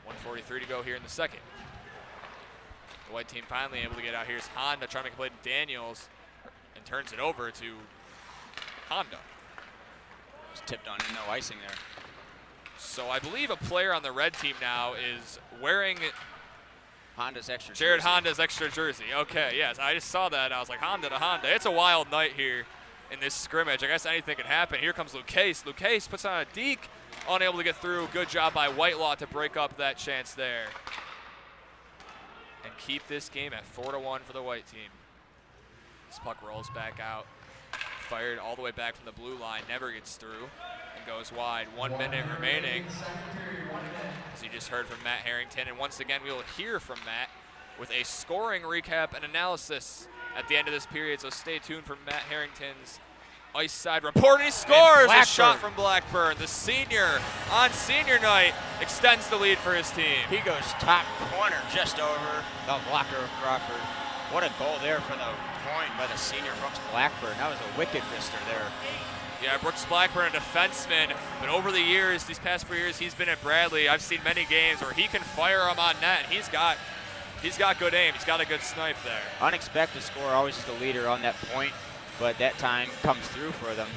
1:43 to go here in the second. The white team finally able to get out. Here's Honda trying to make a play to Daniels and turns it over to Honda. Just tipped on in, no icing there. So I believe a player on the red team now is wearing Honda's extra Jared jersey. Honda's extra jersey. Okay, yes, I just saw that. I was like, Honda to Honda. It's a wild night here in this scrimmage. I guess anything can happen. Here comes Luke Case. Luke Case puts on a deke, unable to get through. Good job by Whitelaw to break up that chance there and keep this game at 4-1 for the white team. This puck rolls back out, fired all the way back from the blue line, never gets through, and goes wide. 1 minute remaining, as you just heard from Matt Harrington. And once again, we will hear from Matt with a scoring recap and analysis at the end of this period, so stay tuned for Matt Harrington's ice side report. And he scores a shot from Blackburn. The senior on senior night extends the lead for his team. He goes top corner just over the blocker of Crawford. What a goal there for the point by the senior Brooks Blackburn. That was a wicked mister there. Yeah, Brooks Blackburn, a defenseman, but over the years, these past 4 years, he's been at Bradley. I've seen many games where he can fire him on net, and he's got good aim. He's got a good snipe there. Unexpected score, always is the leader on that point, but that time comes through for them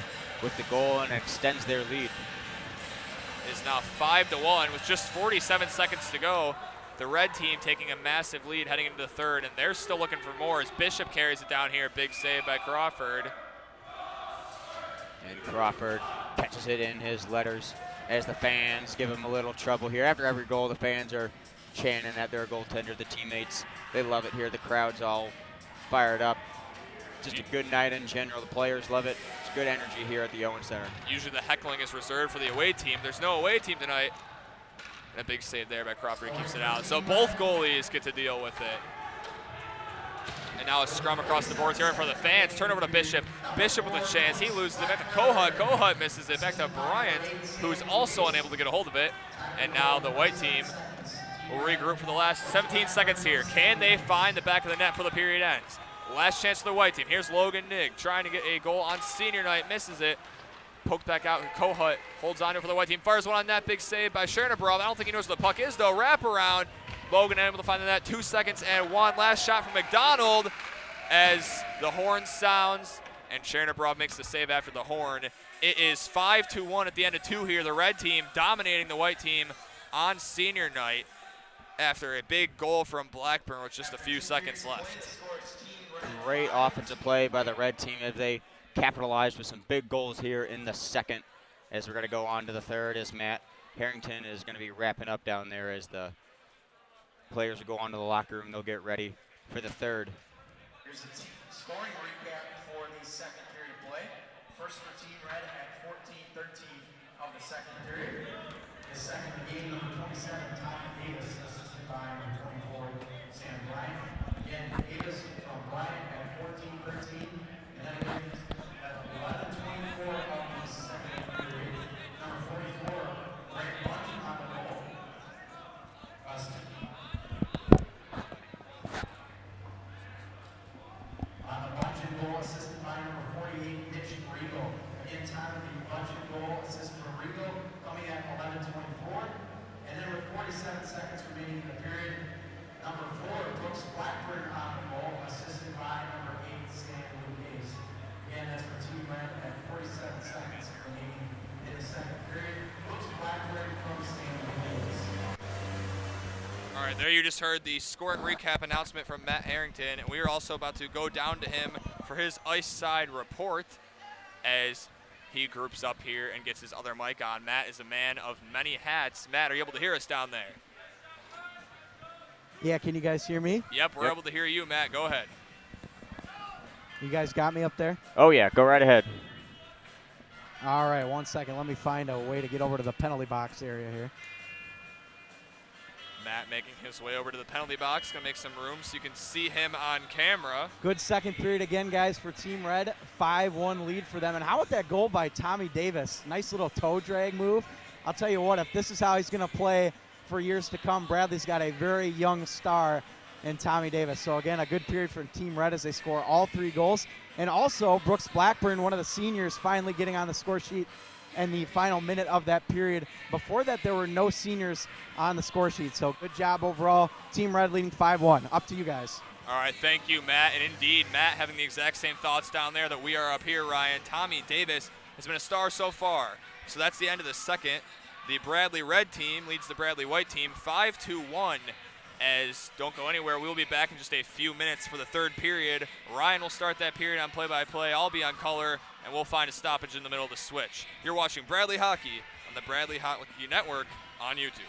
with the goal and extends their lead. It is now 5-1 with just 47 seconds to go. The red team taking a massive lead heading into the third, and they're still looking for more as Bishop carries it down here. Big save by Crawford. And Crawford catches it in his letters as the fans give him a little trouble here. After every goal, the fans are chanting at their goaltender, the teammates. They love it here. The crowd's all fired up. Just a good night in general. The players love it. It's good energy here at the Owen Center. Usually the heckling is reserved for the away team. There's no away team tonight. And a big save there by Crawford. He keeps it out. So both goalies get to deal with it. And now a scrum across the boards here in front of the fans. Turn over to Bishop. Bishop with a chance. He loses it back to Kohut. Kohut misses it back to Bryant, who's also unable to get a hold of it. And now the white team will regroup for the last 17 seconds here. Can they find the back of the net before the period ends? Last chance for the white team. Here's Logan Nigg trying to get a goal on senior night. Misses it. Poked back out. Kohut holds on to it for the white team. Fires one on that. Big save by Chernabrov. I don't think he knows where the puck is, though. Wrap around. Logan able to find the net. 2 seconds and one. Last shot from McDonald as the horn sounds and Chernobrov makes the save after the horn. It is 5-1 at the end of 2 here. The red team dominating the white team on senior night after a big goal from Blackburn with just a few seconds left. Great offensive play by the red team as they capitalized with some big goals here in the second. As we're going to go on to the third, as Matt Harrington is going to be wrapping up down there as the players will go on to the locker room. They'll get ready for the third. Here's a scoring recap for the second period of play. First for Team Red at 14-13 of the second period. The second game, number 27, Tommy Davis, assisted by number 24, Sam Bryant. Again, Davis from Bryant at 14-13. And then again, at 11-24 of the second period, number 44, Grant Bunch on the goal. On the bunch and goal, assisted by number 48, Mitch Rigo. Again, time of the bunch and goal, assist for Rigo, coming at 11:24. And then with 47 seconds remaining in the period, number 4, Brooks Blackburn on the goal, assisted by number 8, Stanley Hayes. Again, that's for Team Red at 47 seconds remaining in the second period. Brooks Blackburn from Stanley Hayes. All right, there you just heard the scoring recap announcement from Matt Harrington. We are also about to go down to him for his ice side report as he groups up here and gets his other mic on. Matt is a man of many hats. Matt, are you able to hear us down there? Yeah, can you guys hear me? Yep, we're able to hear you, Matt. Go ahead. You guys got me up there? Oh, yeah, go right ahead. All right, 1 second. Let me find a way to get over to the penalty box area here. Matt making his way over to the penalty box. Going to make some room so you can see him on camera. Good second period again, guys, for Team Red. 5-1 lead for them. And how about that goal by Tommy Davis? Nice little toe drag move. I'll tell you what, if this is how he's going to play for years to come, Bradley's got a very young star in Tommy Davis. So, again, a good period for Team Red as they score all 3 goals. And also, Brooks Blackburn, one of the seniors, finally getting on the score sheet in the final minute of that period. Before that, there were no seniors on the score sheet. So, good job overall. Team Red leading 5-1. Up to you guys. All right, thank you, Matt. And indeed, Matt having the exact same thoughts down there that we are up here, Ryan. Tommy Davis has been a star so far. So that's the end of the second. The Bradley Red team leads the Bradley White team 5-1. As don't go anywhere, we'll be back in just a few minutes for the third period. Ryan will start that period on play-by-play. I'll be on color, and we'll find a stoppage in the middle of the switch. You're watching Bradley Hockey on the Bradley Hockey Network on YouTube.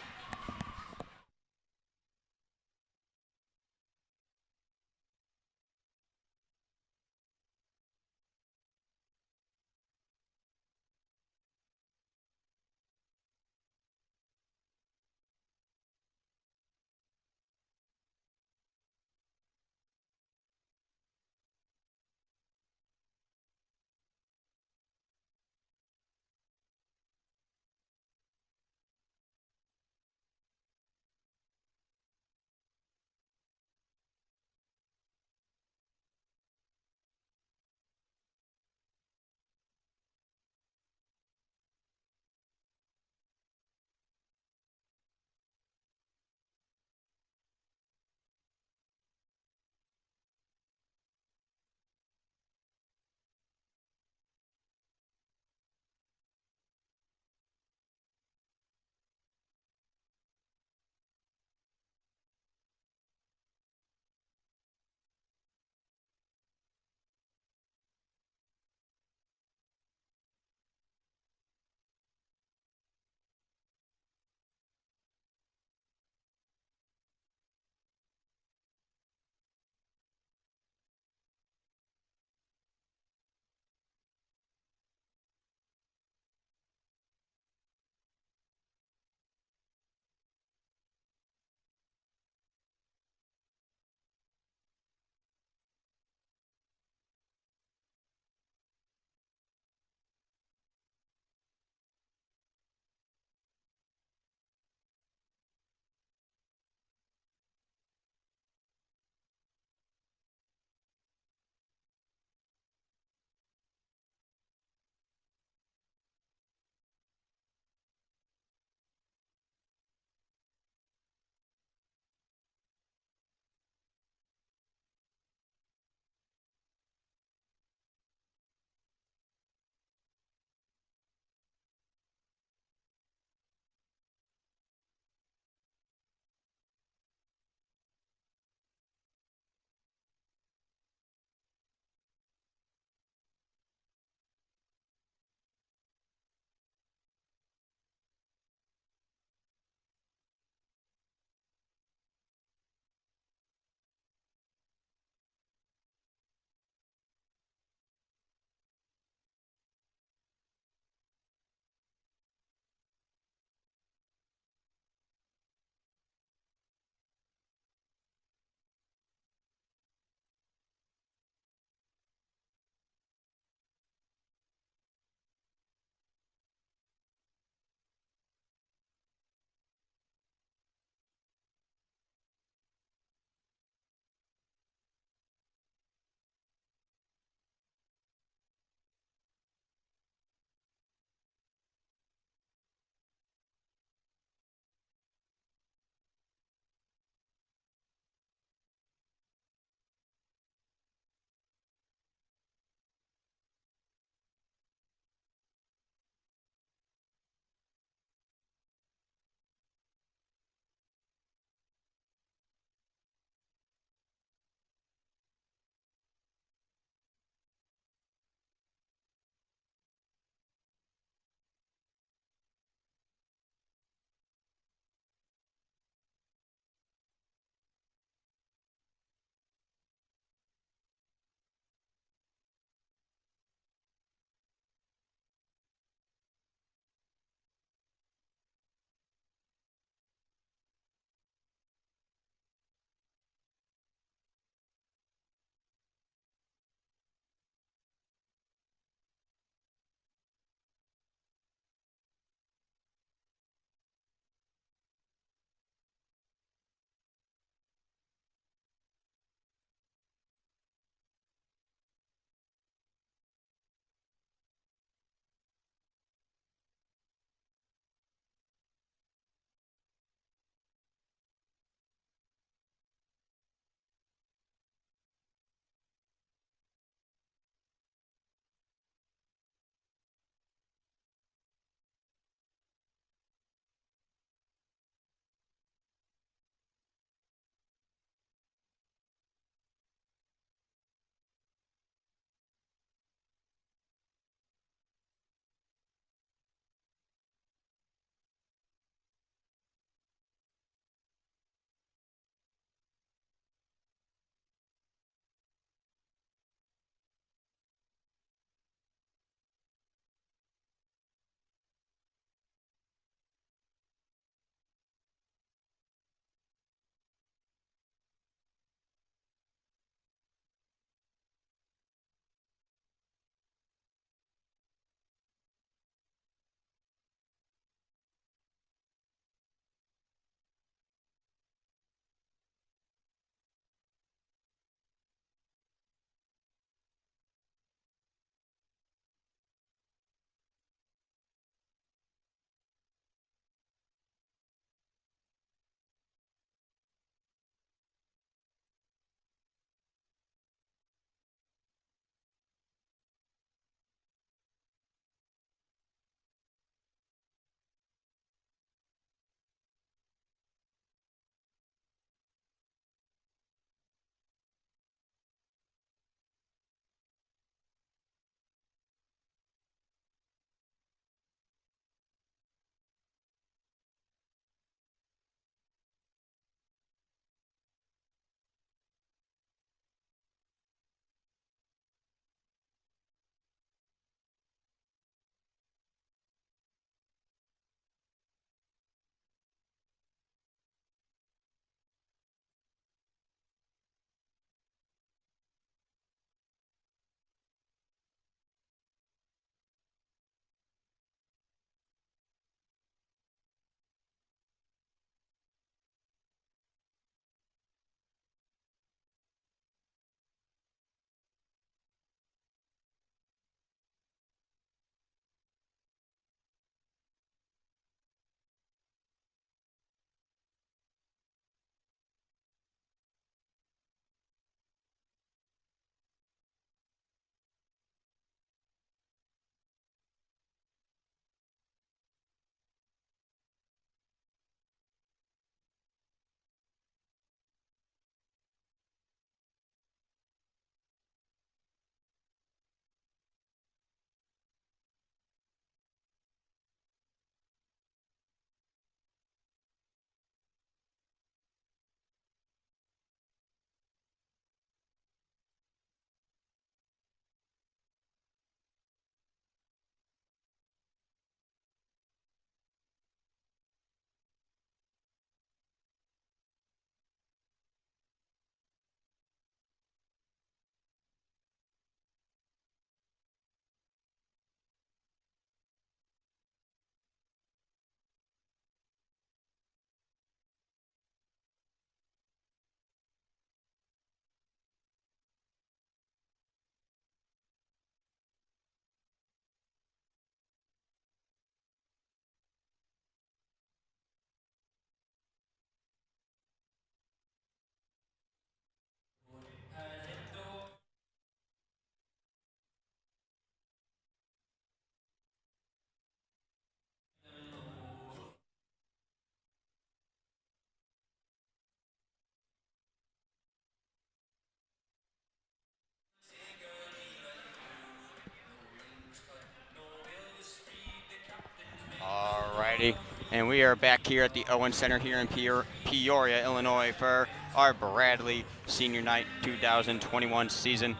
everybody. And we are back here at the Owen Center here in Peoria, Illinois for our Bradley Senior Night 2021 season.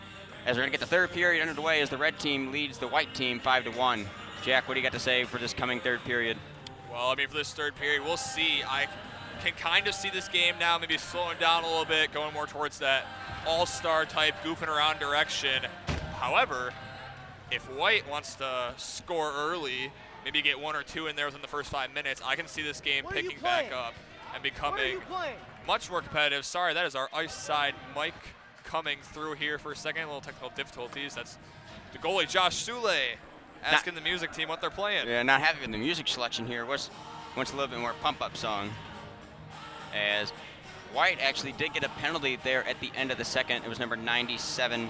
As we're going to get the third period underway as the red team leads the white team 5-1. Jack, what do you got to say for this coming third period? Well, I mean, for this third period, we'll see. I can kind of see this game now maybe slowing down a little bit, going more towards that all-star type goofing around direction. However, if White wants to score early, maybe get 1 or 2 in there within the first 5 minutes, I can see this game picking back up and becoming much more competitive. Sorry, that is our ice side mic coming through here for a second. A little technical difficulties. That's the goalie, Josh Sule, asking the music team what they're playing. Yeah, not happy with the music selection here. Wants a little bit more pump-up song. As White actually did get a penalty there at the end of the second. It was number 97,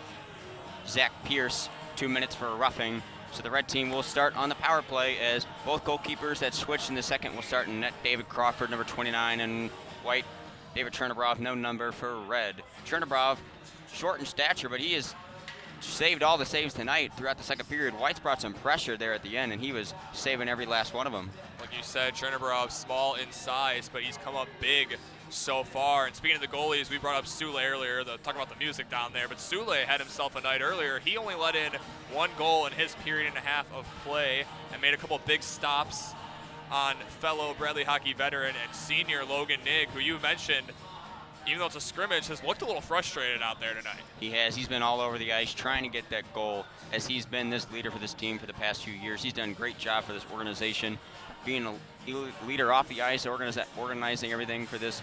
Zach Pierce, 2 minutes for a roughing. So the red team will start on the power play as both goalkeepers that switched in the second will start in net. David Crawford, number 29, and White, David Chernobrov, no number for red. Chernobrov, short in stature, but he has saved all the saves tonight throughout the second period. White's brought some pressure there at the end, and he was saving every last one of them. Like you said, Chernobrov, small in size, but he's come up big so far. And speaking of the goalies, we brought up Sule earlier, talking about the music down there, but Sule had himself a night earlier. He only let in 1 goal in his period and a half of play and made a couple big stops on fellow Bradley hockey veteran and senior Logan Nigg, who you mentioned, even though it's a scrimmage, has looked a little frustrated out there tonight. He has. He's been all over the ice trying to get that goal as he's been this leader for this team for the past few years. He's done a great job for this organization, being a leader off the ice, organizing everything for this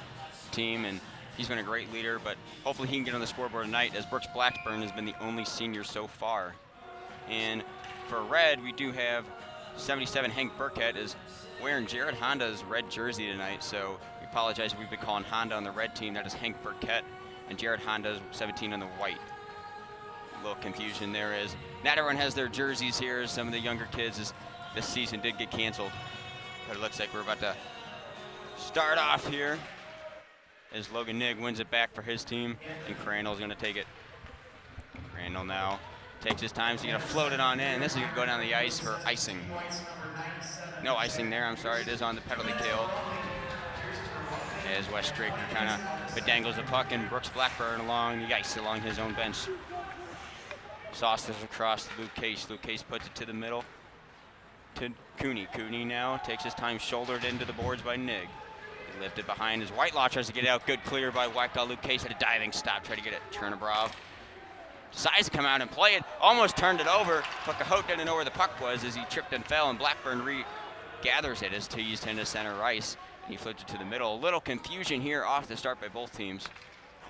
team, and he's been a great leader, but hopefully he can get on the scoreboard tonight as Brooks Blackburn has been the only senior so far. And for red, we do have 77 Hank Burkett is wearing Jared Honda's red jersey tonight, so we apologize if we've been calling Honda on the red team. That is Hank Burkett, and Jared Honda's 17 on the white. A little confusion there is not everyone has their jerseys here. Some of the younger kids this season did get canceled, but it looks like we're about to start off here as Logan Nigg wins it back for his team, and Crandall's going to take it. Crandall now takes his time, so he's going to float it on in. This is going to go down the ice for icing. No icing there, I'm sorry. It is on the penalty kill. As Wes Draper kind of bedangles the puck, and Brooks Blackburn along the ice, along his own bench. Sauces across to Luke Case. Luke Case puts it to the middle to Cooney. Cooney now takes his time, shouldered into the boards by Nigg. Lifted behind as Whitelaw tries to get it out. Good clear by Whitelaw. Luke Case had a diving stop, tried to get it. Chernobrov decides to come out and play it. Almost turned it over, but Cahote didn't know where the puck was as he tripped and fell, and Blackburn regathers it as teased into center ice. He flipped it to the middle. A little confusion here off the start by both teams,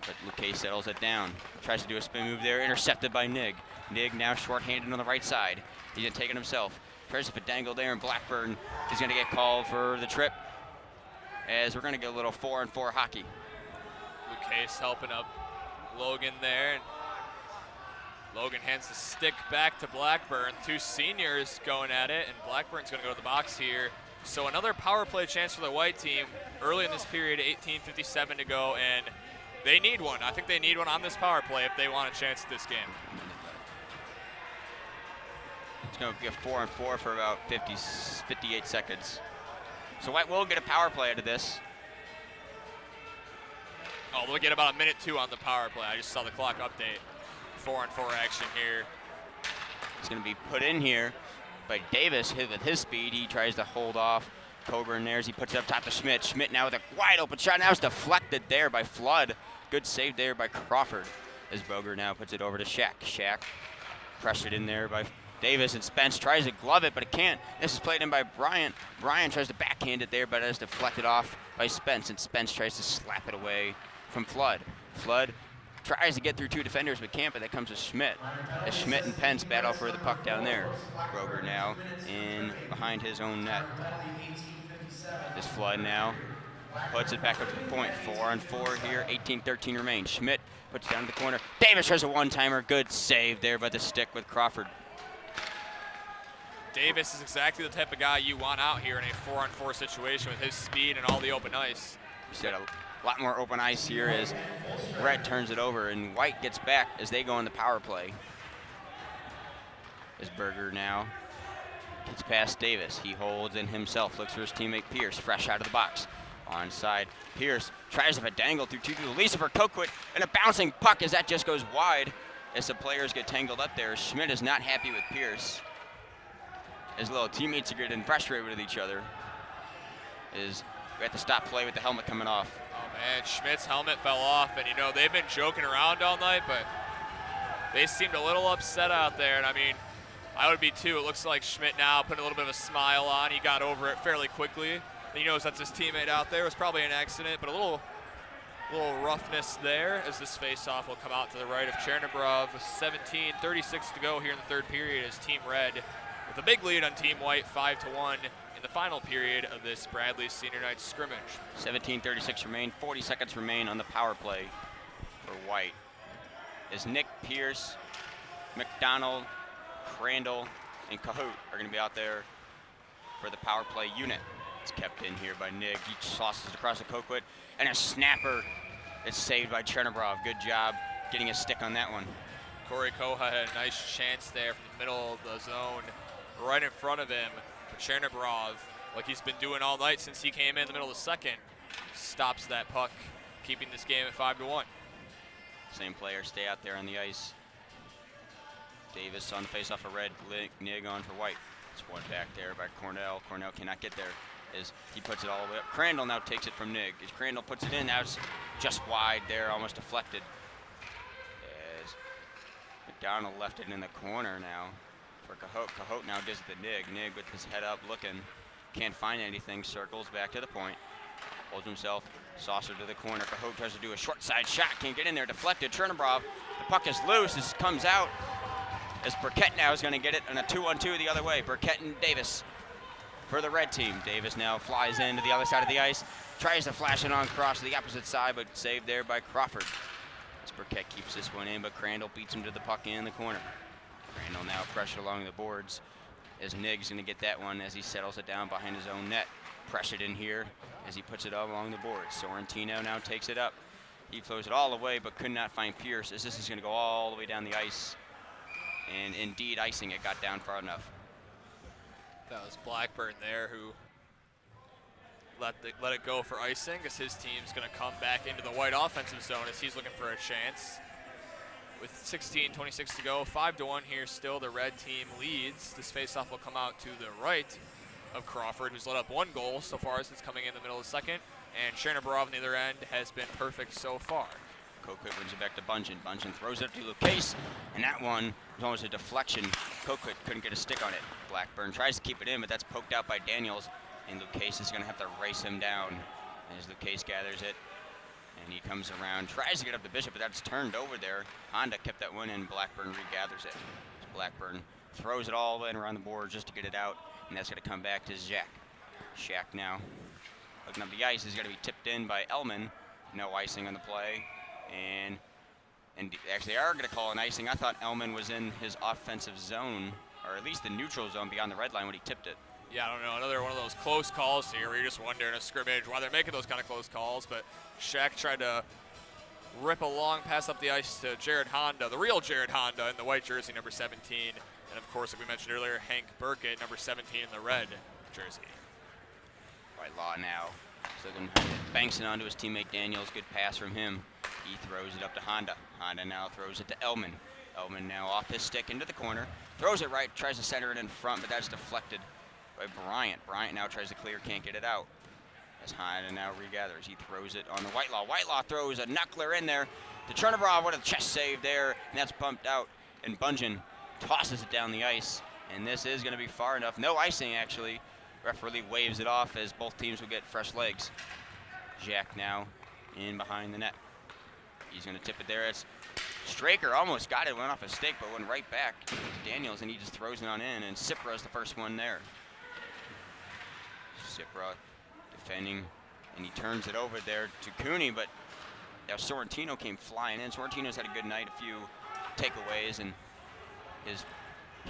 but Luke Case settles it down. Tries to do a spin move there, intercepted by Nigg. Nigg now short-handed on the right side. He's gonna take it himself. Tries to dangle there, and Blackburn is gonna get called for the trip, as we're going to get a little 4-on-4 hockey. Luke Case helping up Logan there. And Logan hands the stick back to Blackburn. 2 seniors going at it, and Blackburn's going to go to the box here. So another power play chance for the white team early in this period, 18:57 to go, and they need one. I think they need one on this power play if they want a chance at this game. It's going to be a 4-on-4 for about 58 seconds. So White will get a power play out of this. Oh, they'll get about a minute 2 on the power play. I just saw the clock update. 4-on-4 action here. It's going to be put in here by Davis. With his speed, he tries to hold off Coburn there as he puts it up top to Schmidt. Schmidt now with a wide open shot. Now it's deflected there by Flood. Good save there by Crawford as Boger now puts it over to Shack. Shack pressured in there by Davis, and Spence tries to glove it, but it can't. This is played in by Bryant. Bryant tries to backhand it there, but it is deflected off by Spence, and Spence tries to slap it away from Flood. Flood tries to get through 2 defenders, but can't, but that comes to Schmidt. As Schmidt and Pence battle for the puck down there. Broger now in behind his own net. This Flood now puts it back up to the point. 4-on-4 here, 18-13 remains. Schmidt puts it down to the corner. Davis tries a one-timer. Good save there by the stick with Crawford. Davis is exactly the type of guy you want out here in a 4-on-4 situation with his speed and all the open ice. He's got a lot more open ice here as Red turns it over, and White gets back as they go on the power play. As Berger now It's past Davis. He holds in himself, looks for his teammate Pierce, fresh out of the box. Onside, Pierce tries to dangle through two people. Lisa for Coquit, and a bouncing puck as that just goes wide as the players get tangled up there. Schmidt is not happy with Pierce. His little teammates are getting frustrated with each other. We have to stop play with the helmet coming off. Oh man, Schmidt's helmet fell off, and you know, they've been joking around all night, but they seemed a little upset out there, and I mean, I would be too. It looks like Schmidt now putting a little bit of a smile on. He got over it fairly quickly. He knows that's his teammate out there. It was probably an accident, but a little roughness there as this face-off will come out to the right of Chernibrov. 17:36 to go here in the third period as Team Red with a big lead on Team White, 5-1 in the final period of this Bradley Senior Night scrimmage. 17:36 remain, 40 seconds remain on the power play for White. As Nick, Pierce, McDonald, Crandall, and Cahoot are going to be out there for the power play unit. It's kept in here by Nig. He tosses across the Coquit, and a snapper. It's saved by Chernibrov. Good job getting a stick on that one. Corey Koha had a nice chance there from the middle of the zone, right in front of him for Chernibrov, like he's been doing all night since he came in the middle of the second. Stops that puck, keeping this game at 5-1. Same players stay out there on the ice. Davis on the face-off of Red, Nig on for White. It's one back there by Cornell. Cornell cannot get there as he puts it all the way up. Crandall now takes it from Nig. As Crandall puts it in, now it's just wide there, almost deflected. As McDonald left it in the corner now for Cahoot. Cahoot now gives it to Nig. Nig with his head up looking. Can't find anything, circles back to the point. Holds himself, saucer to the corner. Cahoot tries to do a short side shot, can't get in there, deflected. Chernibrov, the puck is loose, it comes out. As Burkett now is going to get it on a 2-on-2 the other way. Burkett and Davis for the red team. Davis now flies into the other side of the ice, tries to flash it on across to the opposite side, but saved there by Crawford. As Burkett keeps this one in, but Crandall beats him to the puck in the corner. Crandall now pressured along the boards as Nig's going to get that one as he settles it down behind his own net. Pressured in here as he puts it up along the boards. Sorrentino now takes it up. He throws it all the way, but could not find Pierce as this is going to go all the way down the ice. And indeed, icing it got down far enough. That was Blackburn there who let it go for icing as his team's going to come back into the White offensive zone as he's looking for a chance. With 16:26 to go, 5-1 here still, the red team leads. This faceoff will come out to the right of Crawford, who's let up one goal so far since coming in the middle of the second. And Chernibrov on the other end has been perfect so far. Coquit brings it back to Bunchen. Bunchen throws it up to Lucas, and that one was almost a deflection. Coquit couldn't get a stick on it. Blackburn tries to keep it in, but that's poked out by Daniels, and Lucas is going to have to race him down as Lucas gathers it. And he comes around, tries to get up to Bishop, but that's turned over there. Honda kept that one in, Blackburn regathers it. Blackburn throws it all the way around the board just to get it out, and that's going to come back to Zach. Shack now looking up the ice is going to be tipped in by Elman. No icing on the play. And actually, they are going to call an icing. I thought Elman was in his offensive zone, or at least the neutral zone beyond the red line when he tipped it. Yeah, I don't know. Another one of those close calls here where you just wonder in a scrimmage why they're making those kind of close calls. But Shaq tried to rip a long pass up the ice to Jared Honda, the real Jared Honda in the white jersey, number 17. And, of course, like we mentioned earlier, Hank Burkett, number 17 in the red jersey. Whitelaw now. So then banks it onto his teammate Daniels. Good pass from him. He throws it up to Honda. Honda now throws it to Elman. Elman now off his stick into the corner. Throws it right, tries to center it in front, but that's deflected by Bryant. Bryant now tries to clear, can't get it out. As Honda now regathers, he throws it on the Whitelaw. Whitelaw throws a knuckler in there to Chernibrov. What a chest save there, and that's bumped out. And Bunchen tosses it down the ice, and this is going to be far enough. No icing, actually. Referee waves it off as both teams will get fresh legs. Jack now in behind the net. He's going to tip it there. It's Straker almost got it, went off a stick, but went right back to Daniels, and he just throws it on in, and Cipra's the first one there. Cipra defending, and he turns it over there to Cooney, but now Sorrentino came flying in. Sorrentino's had a good night, a few takeaways in his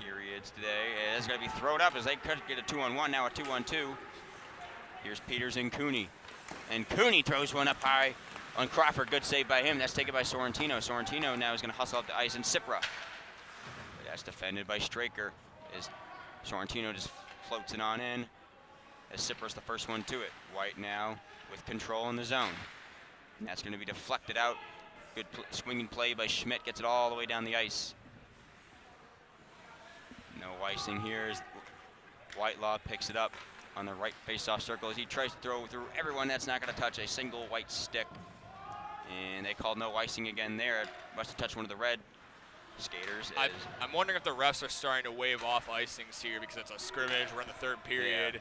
periods today. It's going to be thrown up as they could get a 2-on-1, now a 2-on-2. Here's Peters and Cooney. And Cooney throws one up high on Crawford. Good save by him. That's taken by Sorrentino. Sorrentino now is going to hustle up the ice, and Cipra. But that's defended by Straker as Sorrentino just floats it on in. As Sipper's the first one to it. White now with control in the zone. And that's going to be deflected out. Good swinging play by Schmidt, gets it all the way down the ice. No icing here as Whitelaw picks it up on the right face-off circle as he tries to throw through everyone. That's not going to touch a single white stick. And they called no icing again there. It must have touched one of the red skaters. I'm wondering if the refs are starting to wave off icings here because it's a scrimmage. We're in the third period. Yeah.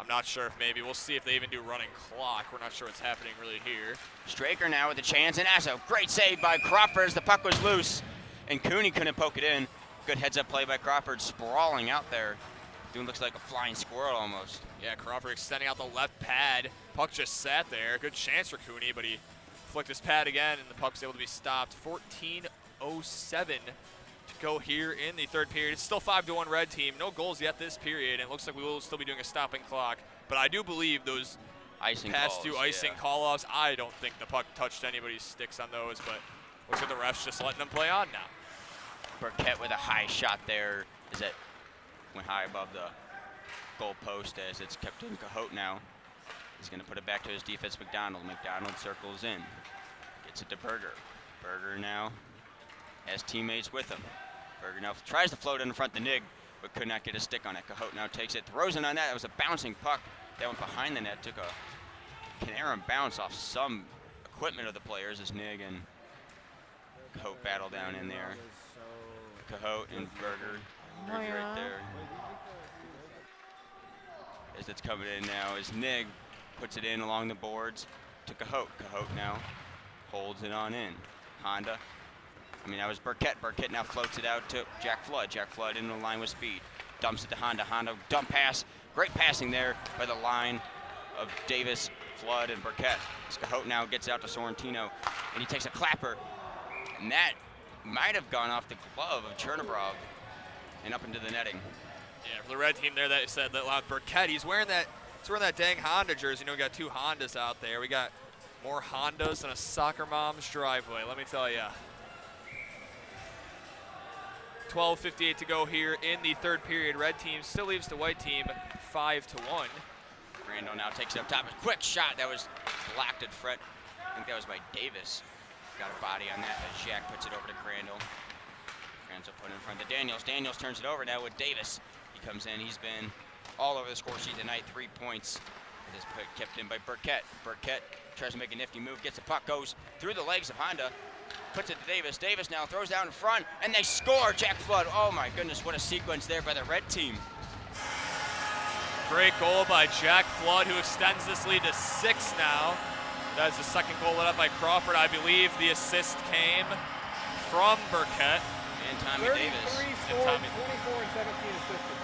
I'm not sure if maybe. We'll see if they even do running clock. We're not sure what's happening really here. Straker now with a chance, and that's a great save by Crawford as the puck was loose. And Cooney couldn't poke it in. Good heads-up play by Crawford, sprawling out there. Dude looks like a flying squirrel almost. Yeah, Crawford extending out the left pad. Puck just sat there. Good chance for Cooney, but he flicked his pad again, and the puck was able to be stopped. 14:07 to go here in the third period. It's still 5-1 red team. No goals yet this period, and it looks like we will still be doing a stopping clock. But I do believe those past two icing call-offs, I don't think the puck touched anybody's sticks on those, but looks like the refs just letting them play on now. Burkett with a high shot there as it went high above the goal post as it's kept in Cahote now. He's going to put it back to his defense, McDonald. McDonald circles in, gets it to Berger. Berger now has teammates with him. Berger now tries to float in front of the Nig, but could not get a stick on it. Cahote now takes it, throws it on that. It was a bouncing puck that went behind the net, took a Canaran bounce off some equipment of the players as Nig and Cahote battle down in there. Cahote and Berger right there. As it's coming in now, as Nig puts it in along the boards to Cahote. Cahote now holds it on in. Honda. That was Burkett. Burkett now floats it out to Jack Flood. Jack Flood in the line with speed. Dumps it to Honda. Honda dump pass. Great passing there by the line of Davis, Flood, and Burkett. Cahote now gets out to Sorrentino, and he takes a clapper. And that might have gone off the glove of Chernobrov and up into the netting. Yeah, for the red team there, that said that allowed Burkett. He's wearing that dang Honda jersey. We got two Hondas out there. We got more Hondas than a soccer mom's driveway, let me tell you. 12:58 to go here in the third period. Red team still leaves the white team 5-1. Crandall now takes it up top. A quick shot that was blocked at front. I think that was by Davis. Got a body on that as Jack puts it over to Crandall. Crandall put it in front of Daniels. Daniels turns it over now with Davis. He comes in. He's been all over the score sheet tonight. 3 points. It is kept in by Burkett. Burkett tries to make a nifty move. Gets the puck. Goes through the legs of Honda. Puts it to Davis. Davis now throws down in front. And they score. Jack Flood. Oh, my goodness. What a sequence there by the red team. Great goal by Jack Flood, who extends this lead to 6 now. That is the second goal let up by Crawford. I believe the assist came from Burkett. And Tommy Davis. 24 and 17 assisted.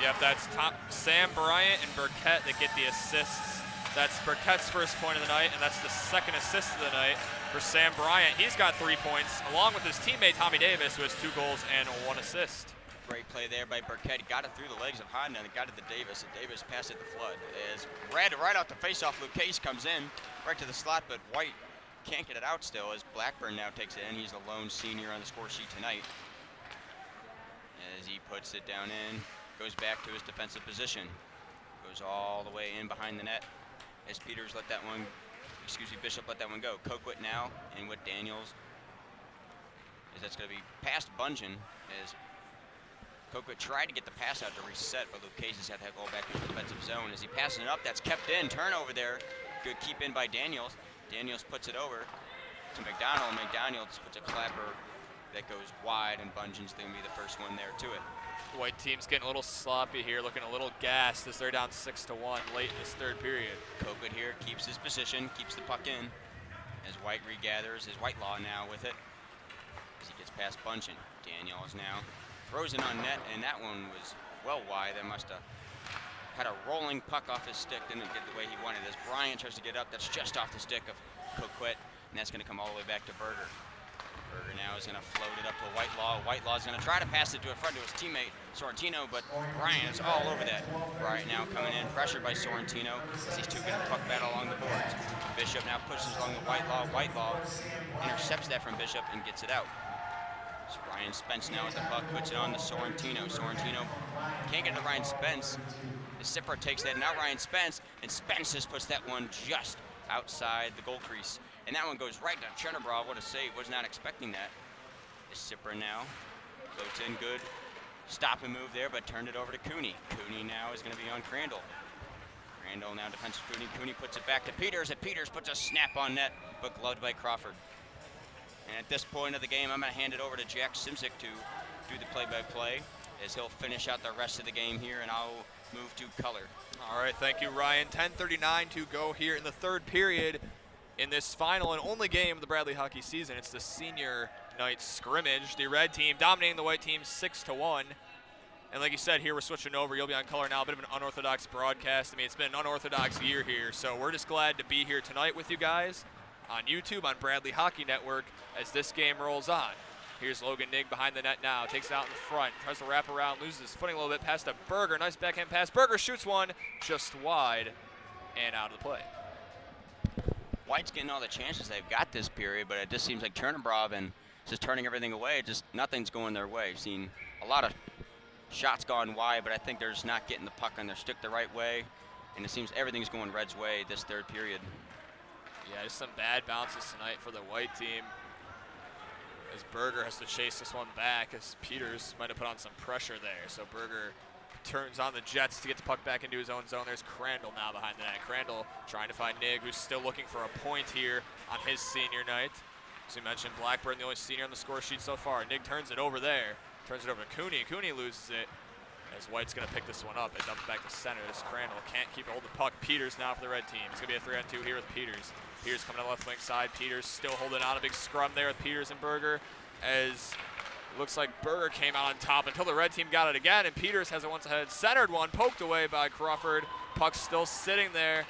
Yep, that's Sam Bryant and Burkett that get the assists. That's Burkett's first point of the night, and that's the second assist of the night for Sam Bryant. He's got 3 points, along with his teammate Tommy Davis, who has 2 goals and 1 assist. Great play there by Burkett. He got it through the legs of Honda and got it to Davis, and Davis passed it to Flood. As right off the faceoff, Lucchese comes in right to the slot, but White can't get it out still as Blackburn now takes it in. He's the lone senior on the score sheet tonight. As he puts it down in, goes back to his defensive position. Goes all the way in behind the net as Bishop let that one go. Coquit now in with Daniels. As that's going to be past Bungeon as Coquit tried to get the pass out to reset, but Lucchese had that goal back to the defensive zone. As he passes it up, that's kept in. Turnover there. Good keep in by Daniels. Daniels puts it over to McDonald. McDonald puts a clapper that goes wide, and Bungeon's going to be the first one there to it. The white team's getting a little sloppy here, looking a little gassed as they're down 6-1 late in this third period. Coquit here keeps his position, keeps the puck in as White regathers. His Whitelaw now with it as he gets past Bungeon. Daniels now throws it on net, and that one was well wide. That must have had a rolling puck off his stick, didn't get the way he wanted. As Bryant tries to get up, that's just off the stick of Coquit, and that's going to come all the way back to Berger. Berger now is going to float it up to Whitelaw. Whitelaw's going to try to pass it to in front to his teammate, Sorrentino, but Bryant is all over that. Bryant now coming in, pressured by Sorrentino, as these two get a puck battle along the boards. Bishop now pushes along the Whitelaw. Whitelaw intercepts that from Bishop and gets it out. So Ryan Spence now with the puck, puts it on to Sorrentino. Sorrentino can't get to Ryan Spence. The Sipper takes that, now Ryan Spence, and Spence just puts that one just outside the goal crease. And that one goes right to Chernobrov. What a save, was not expecting that. The Sipper now floats in good. Stop and move there, but turned it over to Cooney. Cooney now is gonna be on Crandall. Crandall now defends Cooney. Cooney puts it back to Peters, and Peters puts a snap on net, but gloved by Crawford. And at this point of the game, I'm gonna hand it over to Jack Simzik to do the play-by-play, as he'll finish out the rest of the game here, and I'll move to color. All right, thank you, Ryan. 10:39 to go here in the third period in this final and only game of the Bradley hockey season. It's the senior night scrimmage. The red team dominating the white team 6-1. And like you said, here we're switching over. You'll be on color now, a bit of an unorthodox broadcast. I mean, it's been an unorthodox year here, so we're just glad to be here tonight with you guys on YouTube, on Bradley Hockey Network, as this game rolls on. Here's Logan Nigg behind the net now, takes it out in front, tries to wrap around, loses his footing a little bit, pass to Berger, nice backhand pass. Berger shoots one just wide and out of the play. White's getting all the chances they've got this period, but it just seems like Chernobrov and just turning everything away. Just nothing's going their way. I've seen a lot of shots gone wide, but I think they're just not getting the puck on their stick the right way, and it seems everything's going Reds' way this third period. Yeah, just some bad bounces tonight for the white team, as Berger has to chase this one back, as Peters might have put on some pressure there. So Berger turns on the Jets to get the puck back into his own zone. There's Crandall now behind the net. Crandall trying to find Nigg, who's still looking for a point here on his senior night. As we mentioned, Blackburn, the only senior on the score sheet so far. Nigg turns it over there. Turns it over to Cooney. Cooney loses it, as White's going to pick this one up and dump it back to center. As Crandall can't keep hold of the puck. Peters now for the red team. It's going to be a 3-on-2 here with Peters. Peters coming to the left wing side. Peters still holding on, a big scrum there with Peters and Berger, as it looks like Berger came out on top until the red team got it again, and Peters has it once ahead. Centered one, poked away by Crawford. Puck's still sitting there,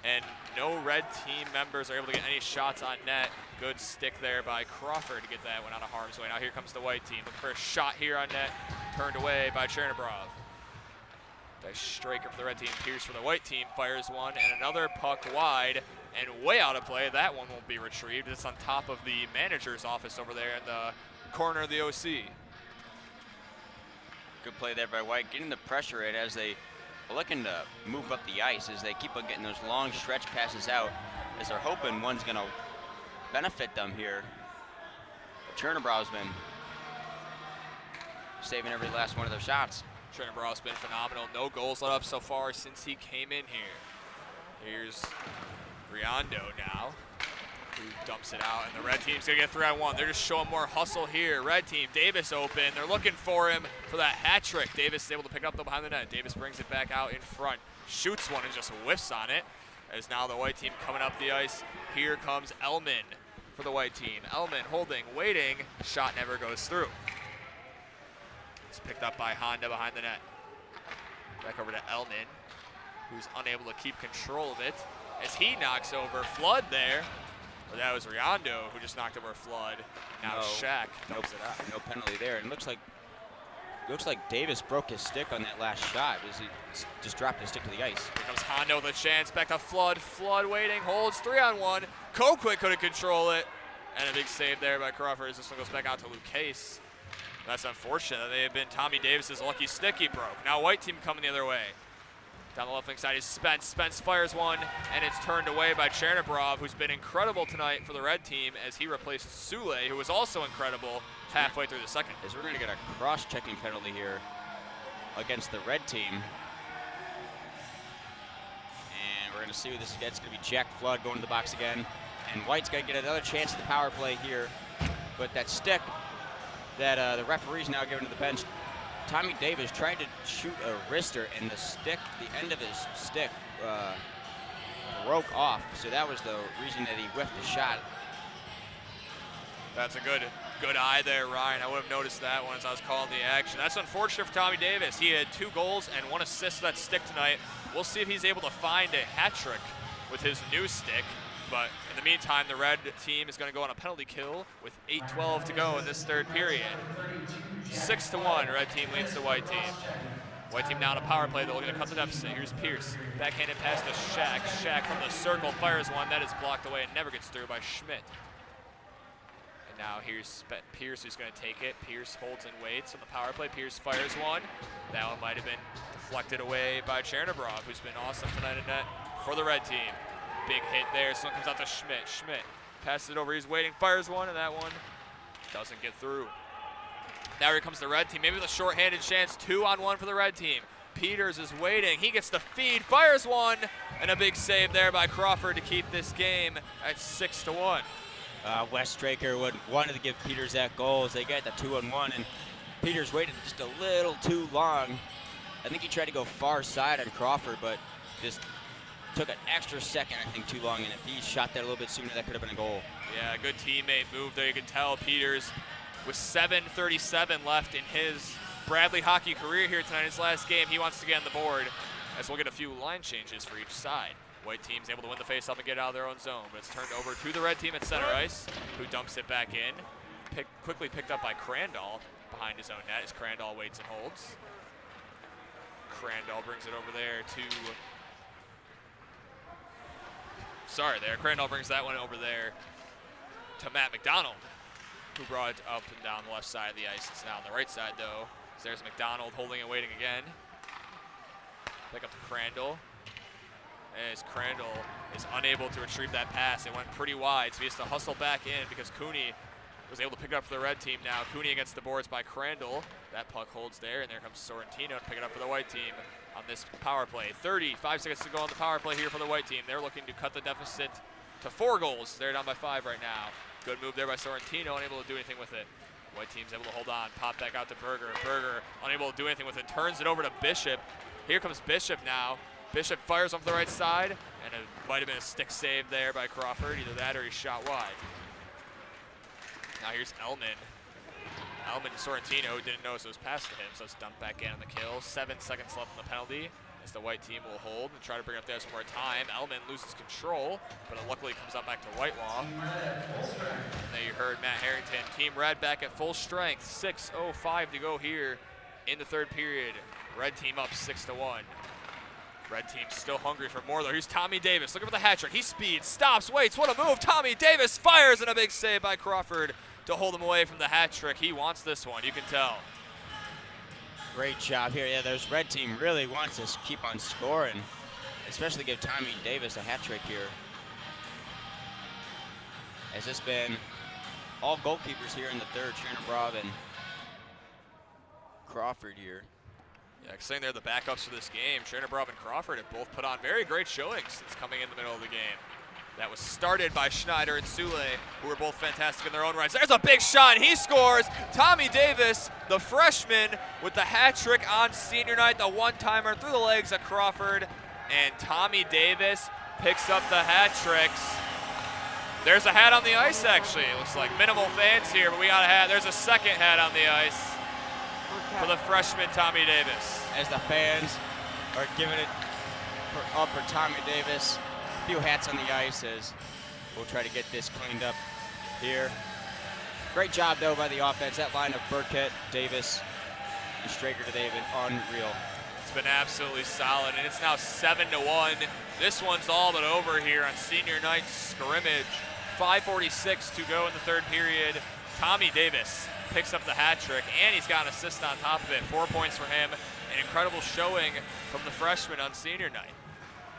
and no red team members are able to get any shots on net. Good stick there by Crawford to get that one out of harm's way. Now here comes the white team, looking for a shot here on net, turned away by Chernobrov. Nice striker for the red team. Pierce for the white team fires one, and another puck wide and way out of play. That one won't be retrieved. It's on top of the manager's office over there in the corner of the OC. Good play there by White, getting the pressure in as they are looking to move up the ice, as they keep on getting those long stretch passes out, as they're hoping one's going to benefit them here. Chernobrov's been saving every last one of their shots. Chernobrov's been phenomenal. No goals let up so far since he came in here. Here's Riondo now, who dumps it out, and the red team's gonna get 3-on-1. They're just showing more hustle here. Red team, Davis open. They're looking for him for that hat trick. Davis is able to pick up though behind the net. Davis brings it back out in front, shoots one and just whiffs on it. As now the white team coming up the ice. Here comes Elman for the white team. Elman holding, waiting, shot never goes through. It's picked up by Honda behind the net. Back over to Elman, who's unable to keep control of it, as he knocks over Flood there. But that was Riondo who just knocked over Flood. Now Shaq dumps it out. No penalty there. And looks like Davis broke his stick on that last shot, as he just dropped his stick to the ice. Here comes Hondo with a chance, back to Flood. Flood waiting, holds 3-on-1. Coquit couldn't control it. And a big save there by Crawford as this one goes back out to Luke Case. That's unfortunate. That may have been Tommy Davis's lucky stick he broke. Now white team coming the other way. Down the left wing side is Spence. Spence fires one, and it's turned away by Chernobrov, who's been incredible tonight for the red team, as he replaced Sule, who was also incredible halfway through the second. As we're going to get a cross-checking penalty here against the red team. And we're going to see who this is. It's going to be Jack Flood going to the box again. And White's going to get another chance at the power play here. But that stick that the referee's now giving to the bench, Tommy Davis tried to shoot a wrister, and the end of his stick broke off. So that was the reason that he whiffed the shot. That's a good eye there, Ryan. I would have noticed that one as I was calling the action. That's unfortunate for Tommy Davis. He had 2 goals and 1 assist to that stick tonight. We'll see if he's able to find a hat trick with his new stick. But in the meantime, the red team is going to go on a penalty kill with 8:12 to go in this third period. 6-1, red team leads the white team. White team now on a power play. They're looking to cut the deficit. Here's Pierce. Backhanded pass to Shaq. Shaq from the circle fires one. That is blocked away and never gets through by Schmidt. And Now here's Pierce who's going to take it. Pierce holds and waits on the power play. Pierce fires one. That one might have been deflected away by Chernobrov, who's been awesome tonight in net for the red team. Big hit there. This one comes out to Schmidt. Schmidt passes it over. He's waiting, fires one, and that one doesn't get through. Now here comes the red team. Maybe with a shorthanded chance. 2-on-1 for the red team. Peters is waiting. He gets the feed, fires one, and a big save there by Crawford to keep this game at 6-1. Wes Straker wanted to give Peters that goal as they got the 2-on-1, and Peters waited just a little too long. I think he tried to go far side on Crawford, but just took an extra second, I think, too long, and if he shot that a little bit sooner, that could have been a goal. Yeah, good teammate move there. You can tell Peters with 7:37 left in his Bradley hockey career here tonight, his last game. He wants to get on the board as we'll get a few line changes for each side. White team's able to win the faceoff and get out of their own zone, but it's turned over to the red team at center ice, who dumps it back in. Quickly picked up by Crandall behind his own net as Crandall waits and holds. Crandall brings it over there to... Crandall brings that one over there to Matt McDonald, who brought it up and down the left side of the ice. It's now on the right side, though. So there's McDonald holding and waiting again. Pick up to Crandall. As Crandall is unable to retrieve that pass. It went pretty wide, so he has to hustle back in because Cooney was able to pick it up for the red team now. Cooney against the boards by Crandall. That puck holds there, and there comes Sorrentino to pick it up for the white team on this power play. 35 seconds to go on the power play here for the white team. They're looking to cut the deficit to 4 goals. They're down by 5 right now. Good move there by Sorrentino, unable to do anything with it. White team's able to hold on. Pop back out to Berger. Berger unable to do anything with it. Turns it over to Bishop. Here comes Bishop now. Bishop fires off the right side, and it might have been a stick save there by Crawford. Either that or he shot wide. Now here's Elman. Elman and Sorrentino, who didn't notice it was passed to him, so it's dumped back in on the kill. 7 seconds left on the penalty as the white team will hold and try to bring up the ice one more time. Elman loses control, but it luckily comes out back to Whitelaw. And there you heard Matt Harrington. Team Red back at full strength. 6:05 to go here in the third period. Red team up 6-1. Red team still hungry for more, though. Here's Tommy Davis looking for the hat trick. He speeds, stops, waits. What a move. Tommy Davis fires, and a big save by Crawford to hold him away from the hat trick. He wants this one, you can tell. Great job here. Yeah, this red team really wants to keep on scoring, especially give Tommy Davis a hat trick here. Has this been all goalkeepers here in the third, Chernobrov and Crawford here. Yeah, saying they're the backups for this game. Chernobrov and Crawford have both put on very great showings since coming in the middle of the game. That was started by Schneider and Sule, who were both fantastic in their own rights. There's a big shot, he scores! Tommy Davis, the freshman, with the hat trick on senior night, the one-timer through the legs of Crawford, and Tommy Davis picks up the hat tricks. There's a hat on the ice, actually. It looks like minimal fans here, but we got a hat. There's a second hat on the ice for the freshman Tommy Davis. As the fans are giving it up for Tommy Davis. A few hats on the ice as we'll try to get this cleaned up here. Great job, though, by the offense. That line of Burkett, Davis, and Straker to David, unreal. It's been absolutely solid, and it's now 7-1. This one's all but over here on senior night scrimmage. 5:46 to go in the third period. Tommy Davis picks up the hat trick, and he's got an assist on top of it. 4 points for him. An incredible showing from the freshman on senior night.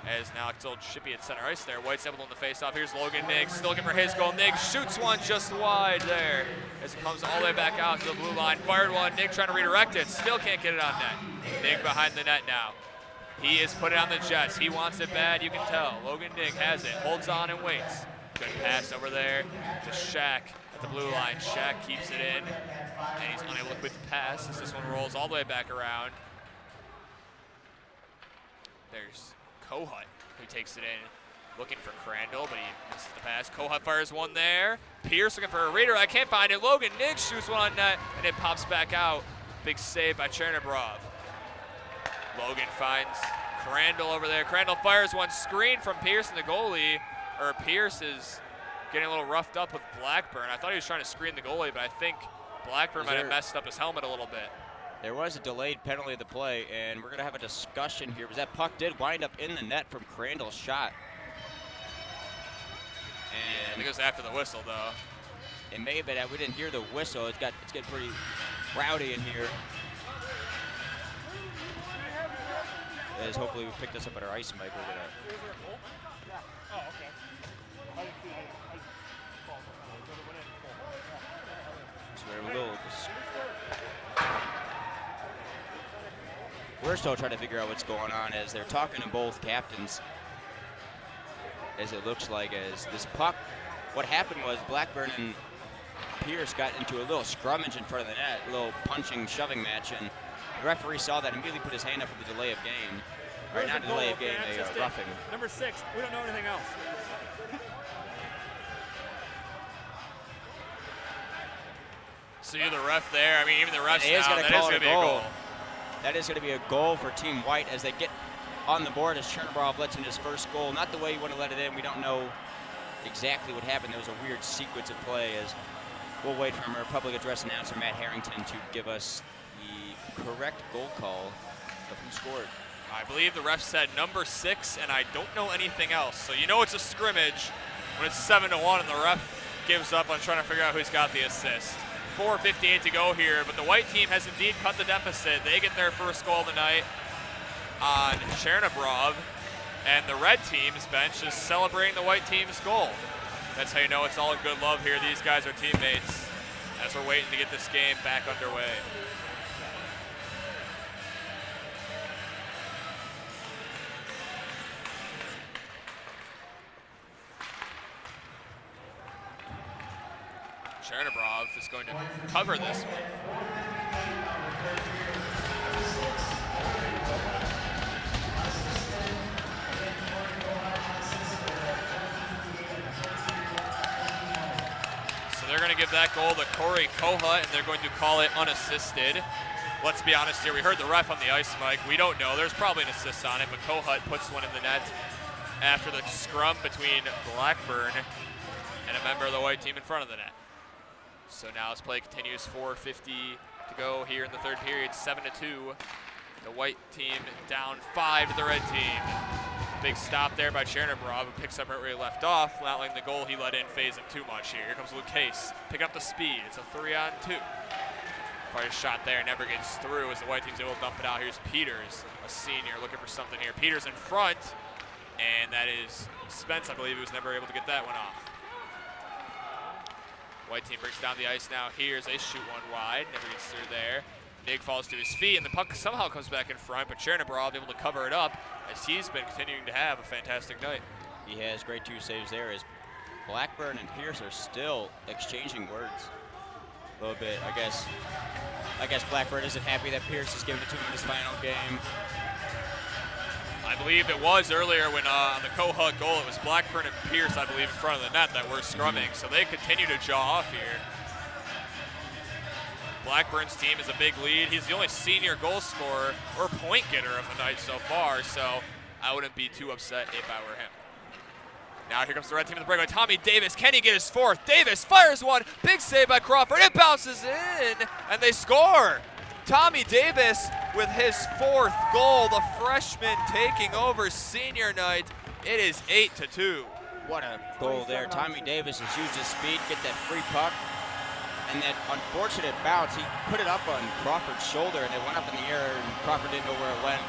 As now it's old Shippy at center ice there. White's able to win the face-off. Here's Logan Niggs, still looking for his goal. Niggs shoots one just wide there as it comes all the way back out to the blue line. Fired one, Nigg trying to redirect it, still can't get it on net. Nigg behind the net now. He is put it on the Jets. He wants it bad, you can tell. Logan Nigg has it, holds on and waits. Good pass over there to Shaq at the blue line. Shaq keeps it in, and he's unable to quit the pass as this one rolls all the way back around. There's Kohut, who takes it in, looking for Crandall, but he misses the pass. Kohut fires one there. Pierce looking for a reader. I can't find it. Logan Niggs shoots one on net, and it pops back out. Big save by Chernobrov. Logan finds Crandall over there. Crandall fires one screen from Pierce and the goalie. Or Pierce is getting a little roughed up with Blackburn. I thought he was trying to screen the goalie, but I think Blackburn might have messed up his helmet a little bit. There was a delayed penalty of the play, and we're going to have a discussion here because that puck did wind up in the net from Crandall's shot. And I think it was after the whistle, though. It may have been that we didn't hear the whistle. It's getting pretty rowdy in here. As hopefully we picked this up at our ice mic. We're gonna. Oh, okay. I didn't see that. So there we go. We're still trying to figure out what's going on as they're talking to both captains. As it looks like, as this puck, what happened was Blackburn and Pierce got into a little scrummage in front of the net, a little punching, shoving match, and the referee saw that and immediately put his hand up for the delay of game. Or not a delay of game, a roughing. Number 6, we don't know anything else. So you're the ref there. I mean, even the refs now, that is going to be a goal. That is going to be a goal for Team White as they get on the board as Chernobrov lets in his first goal. Not the way you want to let it in. We don't know exactly what happened. There was a weird sequence of play as we'll wait for our public address announcer, Matt Harrington, to give us the correct goal call of who scored. I believe the ref said number 6, and I don't know anything else. So you know it's a scrimmage when it's 7-1 and the ref gives up on trying to figure out who's got the assist. 4:58 to go here, but the white team has indeed cut the deficit. They get their first goal of the night on Chernobrov, and the red team's bench is celebrating the white team's goal. That's how you know it's all good love here. These guys are teammates as we're waiting to get this game back underway. Chernobrov is going to cover this one. So they're going to give that goal to Corey Kohut, and they're going to call it unassisted. Let's be honest here, we heard the ref on the ice mic. We don't know, there's probably an assist on it, but Kohut puts one in the net after the scrum between Blackburn and a member of the white team in front of the net. So now as play continues, 4:50 to go here in the third period, 7-2. The white team down 5 to the red team. Big stop there by Chernobrov, who picks up right where he left off, not letting the goal he let in phase him too much here. Here comes Luke Case, picking up the speed. It's a 3-on-2. Probably a shot there, never gets through as the white team's able to dump it out. Here's Peters, a senior, looking for something here. Peters in front, and that is Spence, I believe, who was never able to get that one off. White team brings down the ice now. Here's they shoot one wide, never gets through there. Nig falls to his feet, and the puck somehow comes back in front, but Chernobrov able to cover it up as he's been continuing to have a fantastic night. He has great 2 saves there as Blackburn and Pierce are still exchanging words a little bit. I guess Blackburn isn't happy that Pierce is giving it to him in his final game. I believe it was earlier when on the Kohut goal, it was Blackburn and Pierce, I believe, in front of the net that were scrumming. So they continue to jaw off here. Blackburn's team is a big lead. He's the only senior goal scorer or point getter of the night so far, so I wouldn't be too upset if I were him. Now here comes the red team in the breakaway. Tommy Davis, can he get his 4th? Davis fires one, big save by Crawford. It bounces in, and they score. Tommy Davis with his 4th goal, the freshman taking over senior night. It is 8-2. What a goal there. Tommy Davis has used his speed, get that free puck. And that unfortunate bounce, he put it up on Crawford's shoulder, and it went up in the air, and Crawford didn't know where it went.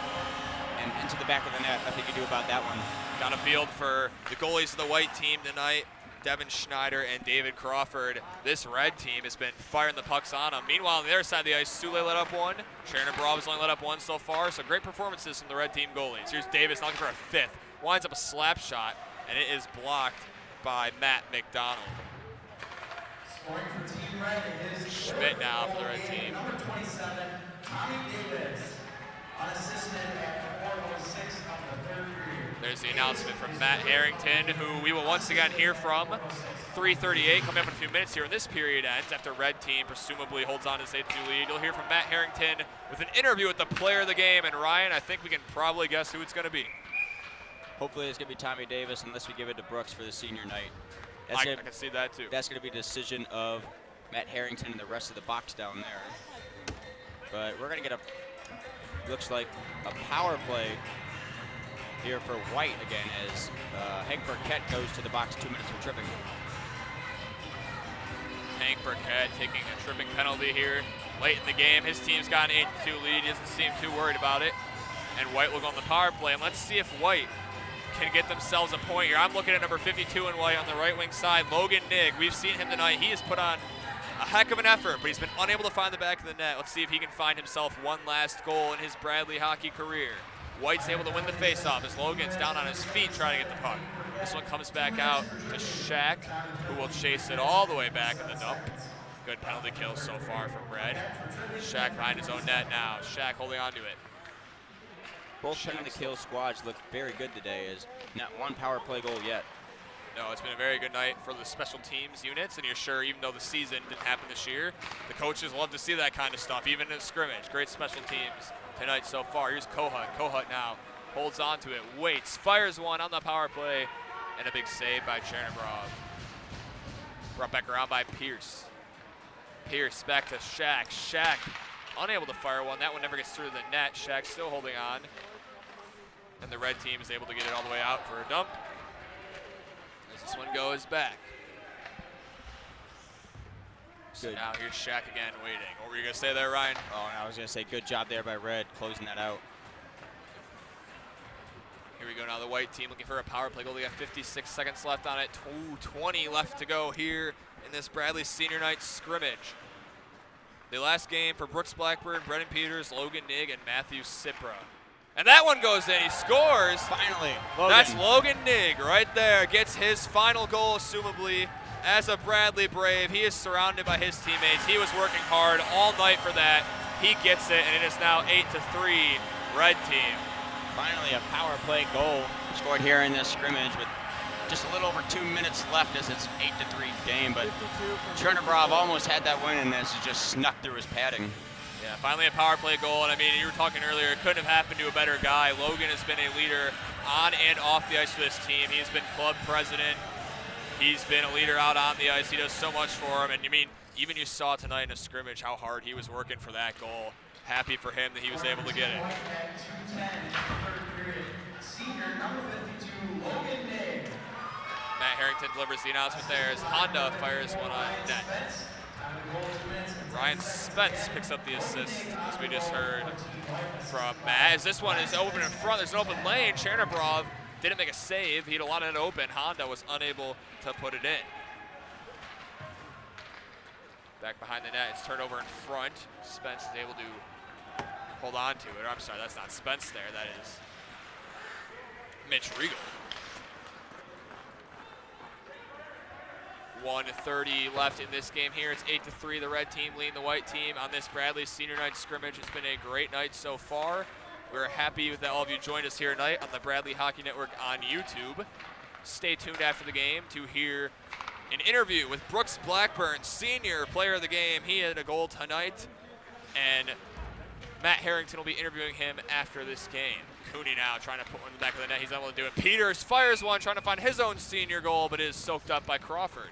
And into the back of the net, nothing you can do about that one. Got a field for the goalies of the white team tonight, Devin Schneider and David Crawford. This red team has been firing the pucks on them. Meanwhile, on the other side of the ice, Sule let up one. Chernobrov has only let up one so far, so great performances from the red team goalies. Here's Davis looking for a 5th. Winds up a slap shot, and it is blocked by Matt McDonald. Schmidt now for the red team. Number 27, Tommy Davis, unassisted at 4:06 of the third period. There's the announcement from Matt Harrington, who we will once again hear from. 3:38 coming up in a few minutes here, and this period ends after red team presumably holds on to this 8-2 lead. You'll hear from Matt Harrington with an interview with the player of the game, and Ryan, I think we can probably guess who it's going to be. Hopefully it's going to be Tommy Davis unless we give it to Brooks for the senior night. I can see that too. That's going to be a decision of Matt Harrington and the rest of the box down there. But we're going to get looks like a power play here for White again as Hank Burkett goes to the box 2 minutes for tripping. Hank Burkett taking a tripping penalty here late in the game. His team's got an 8-2 lead. He doesn't seem too worried about it. And White will go on the power play. And let's see if White can get themselves a point here. I'm looking at number 52 in White on the right wing side, Logan Nigg. We've seen him tonight. He has put on a heck of an effort, but he's been unable to find the back of the net. Let's see if he can find himself one last goal in his Bradley hockey career. White's able to win the faceoff as Logan's down on his feet trying to get the puck. This one comes back out to Shaq, who will chase it all the way back in the dump. Good penalty kill so far from Red. Shaq behind his own net now. Shaq holding on to it. Both penalty kill squads look very good today, as not one power play goal yet. No, it's been a very good night for the special teams units, and you're sure, even though the season didn't happen this year, the coaches love to see that kind of stuff, even in scrimmage. Great special teams tonight so far. Here's Kohut. Kohut now holds on to it, waits, fires one on the power play, and a big save by Chernobrov. Brought back around by Pierce. Pierce back to Shaq. Shaq unable to fire one. That one never gets through the net. Shaq still holding on. And the red team is able to get it all the way out for a dump. As this one goes back. So now here's Shaq again waiting. What were you going to say there, Ryan? Oh, and I was going to say good job there by Red closing that out. Here we go now, the white team looking for a power play goal. They got 56 seconds left on it. 20 left to go here in this Bradley Senior Night scrimmage. The last game for Brooks Blackburn, Brennan Peters, Logan Nigg, and Matthew Sipra. And that one goes in. He scores. Finally, Logan. That's Logan Nigg right there. Gets his final goal, assumably, as a Bradley Brave. He is surrounded by his teammates. He was working hard all night for that. He gets it, and it is now 8-3 red team. Finally, a power play goal scored here in this scrimmage with just a little over 2 minutes left as it's 8-3 game. But Chernobrov almost had that win in this. He just snuck through his padding. Yeah, finally a power play goal, and I mean, you were talking earlier, it couldn't have happened to a better guy. Logan has been a leader on and off the ice for this team. He's been club president. He's been a leader out on the ice. He does so much for him, and you mean, even you saw tonight in a scrimmage how hard he was working for that goal. Happy for him that he was able to get it. Matt Harrington delivers the announcement there as Honda fires one on net. Ryan Spence picks up the assist, as we just heard from Matt. As this one is open in front, there's an open lane. Chernobrov didn't make a save. He'd allowed it open. Honda was unable to put it in. Back behind the net, it's turned over in front. Spence is able to hold on to it. I'm sorry, that's not Spence there. That is Mitch Regal. 1:30 left in this game here. It's 8-3, the red team leading the white team on this Bradley Senior Night scrimmage. It's been a great night so far. We're happy that all of you joined us here tonight on the Bradley Hockey Network on YouTube. Stay tuned after the game to hear an interview with Brooks Blackburn, senior player of the game. He had a goal tonight, and Matt Harrington will be interviewing him after this game. Cooney now trying to put one in the back of the net. He's unable to do it. Peters fires one, trying to find his own senior goal, but is soaked up by Crawford.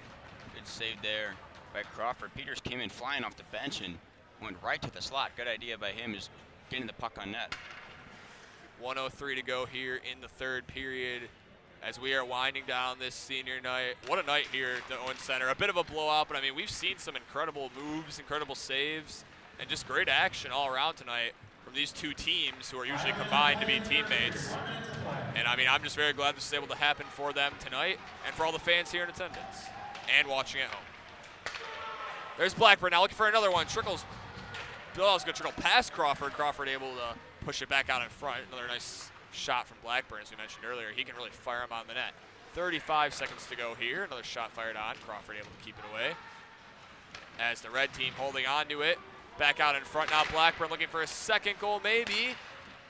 Good save there by Crawford. Peters came in flying off the bench and went right to the slot. Good idea by him, is getting the puck on net. 1:03 to go here in the third period as we are winding down this senior night. What a night here at the Owens Center. A bit of a blowout, but I mean, we've seen some incredible moves, incredible saves, and just great action all around tonight from these two teams who are usually combined to be teammates. And I mean, I'm just very glad this is able to happen for them tonight and for all the fans here in attendance and watching at home. There's Blackburn now looking for another one. Trickles, Bill was going to trickle past Crawford. Crawford able to push it back out in front. Another nice shot from Blackburn, as we mentioned earlier. He can really fire him on the net. 35 seconds to go here. Another shot fired on. Crawford able to keep it away. As the red team holding on to it. Back out in front now. Blackburn looking for a second goal, maybe.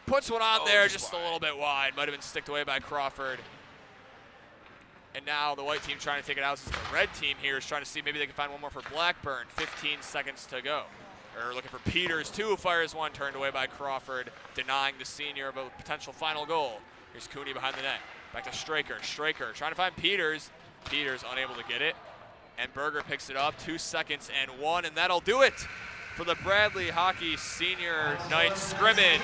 Puts one on there, just a little bit wide. Might have been sticked away by Crawford. And now the white team trying to take it out. Since the red team here is trying to see maybe they can find one more for Blackburn. 15 seconds to go. Or looking for Peters, too. Fires one, turned away by Crawford, denying the senior of a potential final goal. Here's Cooney behind the net. Back to Straker. Straker trying to find Peters. Peters unable to get it. And Berger picks it up. 2 seconds and one, and that'll do it for the Bradley Hockey Senior Night scrimmage.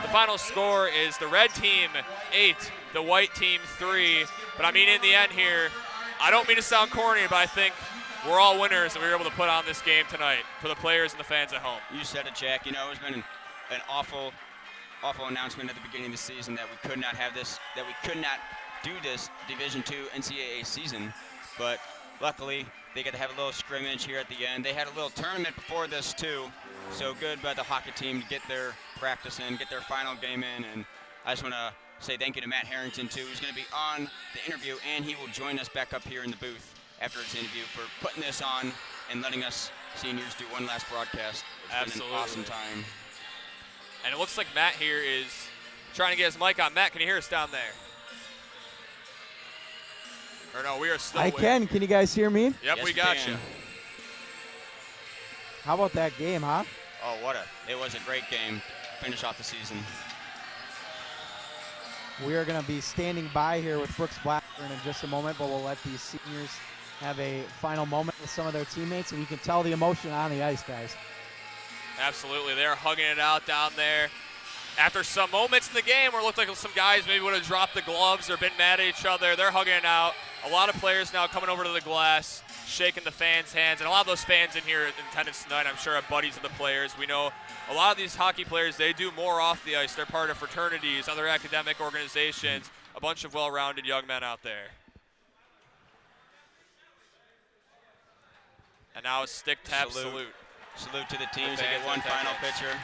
The final score is the red team 8, the white team 3. But I mean, in the end here, I don't mean to sound corny, but I think we're all winners and we were able to put on this game tonight for the players and the fans at home. You said it, Jack. You know, it's been an awful announcement at the beginning of the season that we could not have this, that we could not do this Division II NCAA season, but luckily they get to have a little scrimmage here at the end. They had a little tournament before this too, so good by the hockey team to get their practice in, get their final game in, and I just want to say thank you to Matt Harrington too, who's going to be on the interview, and he will join us back up here in the booth after his interview for putting this on and letting us seniors do one last broadcast. It's Absolutely. been an awesome time. And it looks like Matt here is trying to get his mic on. Matt, can you hear us down there? Or no, we are still I can. Can you guys hear me? Yep, Yes, we got can. you. How about that game, huh? Oh, it was a great game. Finish off the season. We are going to be standing by here with Brooks Blackburn in just a moment, but we'll let these seniors have a final moment with some of their teammates, and you can tell the emotion on the ice, guys. Absolutely, they're hugging it out down there. After some moments in the game where it looked like some guys maybe would have dropped the gloves or been mad at each other, they're hugging it out. A lot of players now coming over to the glass, shaking the fans' hands, and a lot of those fans in here in attendance tonight, I'm sure, are buddies of the players. We know a lot of these hockey players, they do more off the ice. They're part of fraternities, other academic organizations, a bunch of well-rounded young men out there. And now a stick tap salute. Salute to the teams. The They fans get one and final attendance. picture.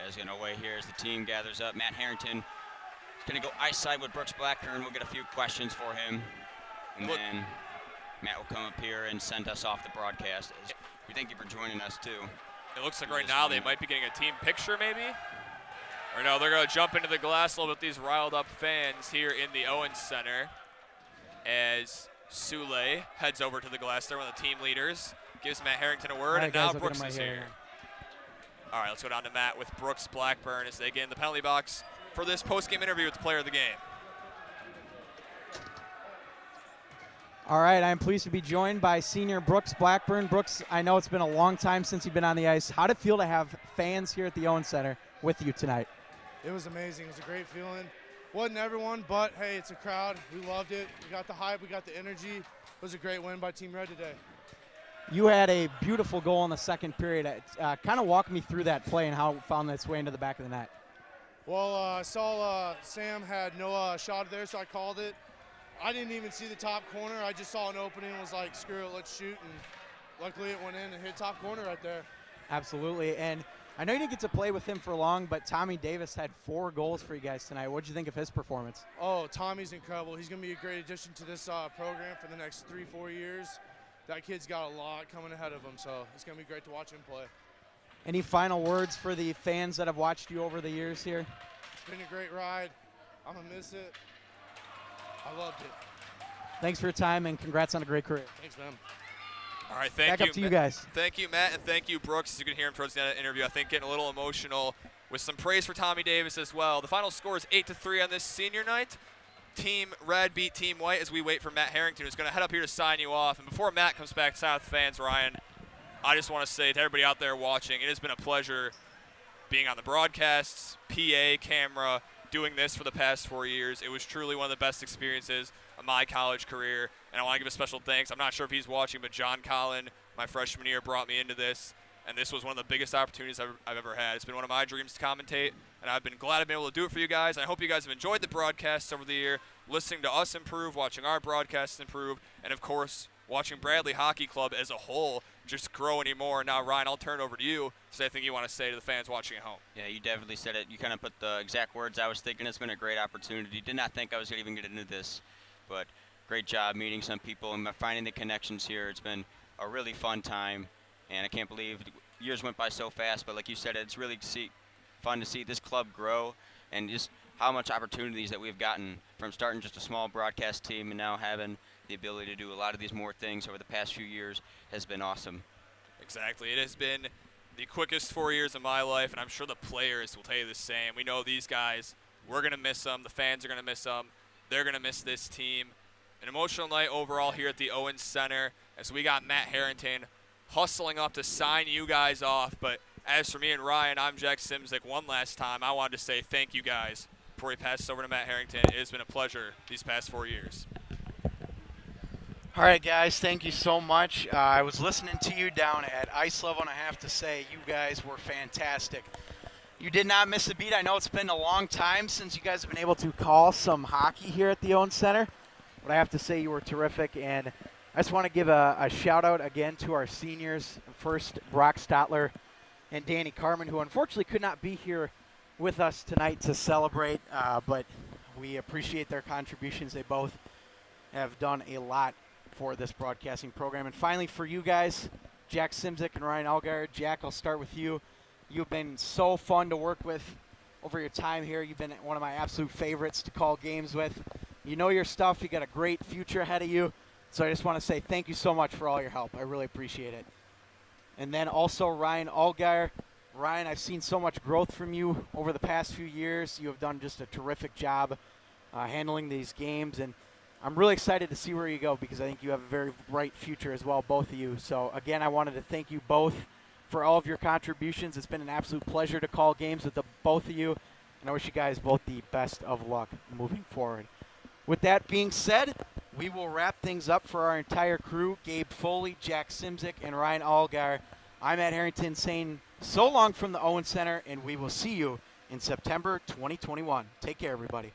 As in away here as the team gathers up. Matt Harrington is going to go ice side with Brooks Blackburn. We'll get a few questions for him. And then Matt will come up here and send us off the broadcast. We thank you for joining us too. It looks like right now they might be getting a team picture maybe. Or no, they're going to jump into the glass a little bit with these riled up fans here in the Owens Center as Sule heads over to the glass there, one of the team leaders. Gives Matt Harrington a word, All right, and guys, now I'll get Brooks him is right here. here. All right, let's go down to Matt with Brooks Blackburn as they get in the penalty box for this post-game interview with the player of the game. All right, I'm pleased to be joined by senior Brooks Blackburn. Brooks, I know it's been a long time since you've been on the ice. How did it feel to have fans here at the Owens Center with you tonight? It was amazing. It was a great feeling. Wasn't everyone, but hey, it's a crowd. We loved it. We got the hype. We got the energy. It was a great win by Team Red today. You had a beautiful goal in the second period. Kind of walk me through that play and how it found its way into the back of the net. Well, I saw Sam had no shot there, so I called it. I didn't even see the top corner. I just saw an opening and was like, screw it, let's shoot. And luckily it went in and hit top corner right there. Absolutely. And I know you didn't get to play with him for long, but Tommy Davis had 4 goals for you guys tonight. What did you think of his performance? Oh, Tommy's incredible. He's going to be a great addition to this program for the next 3-4 years. That kid's got a lot coming ahead of him, so it's going to be great to watch him play. Any final words for the fans that have watched you over the years here? It's been a great ride. I'm going to miss it. I loved it. Thanks for your time, and congrats on a great career. Thanks, man. All right, thank Back you. up to you guys. Thank you, Matt, and thank you, Brooks. As you can hear him towards the end of the interview, I think getting a little emotional with some praise for Tommy Davis as well. The final score is 8-3 on this senior night. Team Red beat Team White as we wait for Matt Harrington, who's going to head up here to sign you off. And before Matt comes back to sign with fans, Ryan, I just want to say to everybody out there watching, it has been a pleasure being on the broadcasts, PA, camera, doing this for the past 4 years. It was truly one of the best experiences of my college career, and I want to give a special thanks. I'm not sure if he's watching, but John Collin, my freshman year, brought me into this, and this was one of the biggest opportunities I've ever had. It's been one of my dreams to commentate, and I've been glad I've been able to do it for you guys. And I hope you guys have enjoyed the broadcasts over the year, listening to us improve, watching our broadcasts improve, and of course, watching Bradley Hockey Club as a whole just grow anymore. Now, Ryan, I'll turn it over to you to say anything you want to say to the fans watching at home. Yeah, you definitely said it. You kind of put the exact words I was thinking. It's been a great opportunity. Did not think I was going to even get into this, but great job meeting some people and finding the connections here. It's been a really fun time, and I can't believe years went by so fast, but like you said, it's really fun to see this club grow and just how much opportunities that we've gotten from starting just a small broadcast team and now having the ability to do a lot of these more things over the past few years has been awesome. Exactly. It has been the quickest 4 years of my life, and I'm sure the players will tell you the same. We know these guys, we're going to miss them. The fans are going to miss them. They're going to miss this team. An emotional night overall here at the Owens Center as we got Matt Harrington hustling up to sign you guys off. But as for me and Ryan, I'm Jack Simzik. One last time, I wanted to say thank you guys before we pass this over to Matt Harrington. It has been a pleasure these past 4 years. All right, guys, thank you so much. I was listening to you down at ice level, and I have to say, you guys were fantastic. You did not miss a beat. I know it's been a long time since you guys have been able to call some hockey here at the Owen Center, but I have to say you were terrific, and I just want to give a shout-out again to our seniors. First, Brock Stotler and Danny Carmen, who unfortunately could not be here with us tonight to celebrate, but we appreciate their contributions. They both have done a lot for this broadcasting program. And finally, for you guys, Jack Simzik and Ryan Allgaier. Jack, I'll start with you. You've been so fun to work with over your time here. You've been one of my absolute favorites to call games with. You know your stuff. You got a great future ahead of you. So I just want to say thank you so much for all your help. I really appreciate it. And then also Ryan Allgaier. Ryan, I've seen so much growth from you over the past few years. You have done just a terrific job handling these games, and I'm really excited to see where you go because I think you have a very bright future as well, both of you. So, again, I wanted to thank you both for all of your contributions. It's been an absolute pleasure to call games with the both of you, and I wish you guys both the best of luck moving forward. With that being said, we will wrap things up for our entire crew, Gabe Foley, Jack Simzik, and Ryan Allgaier. I'm Matt Harrington saying so long from the Owen Center, and we will see you in September 2021. Take care, everybody.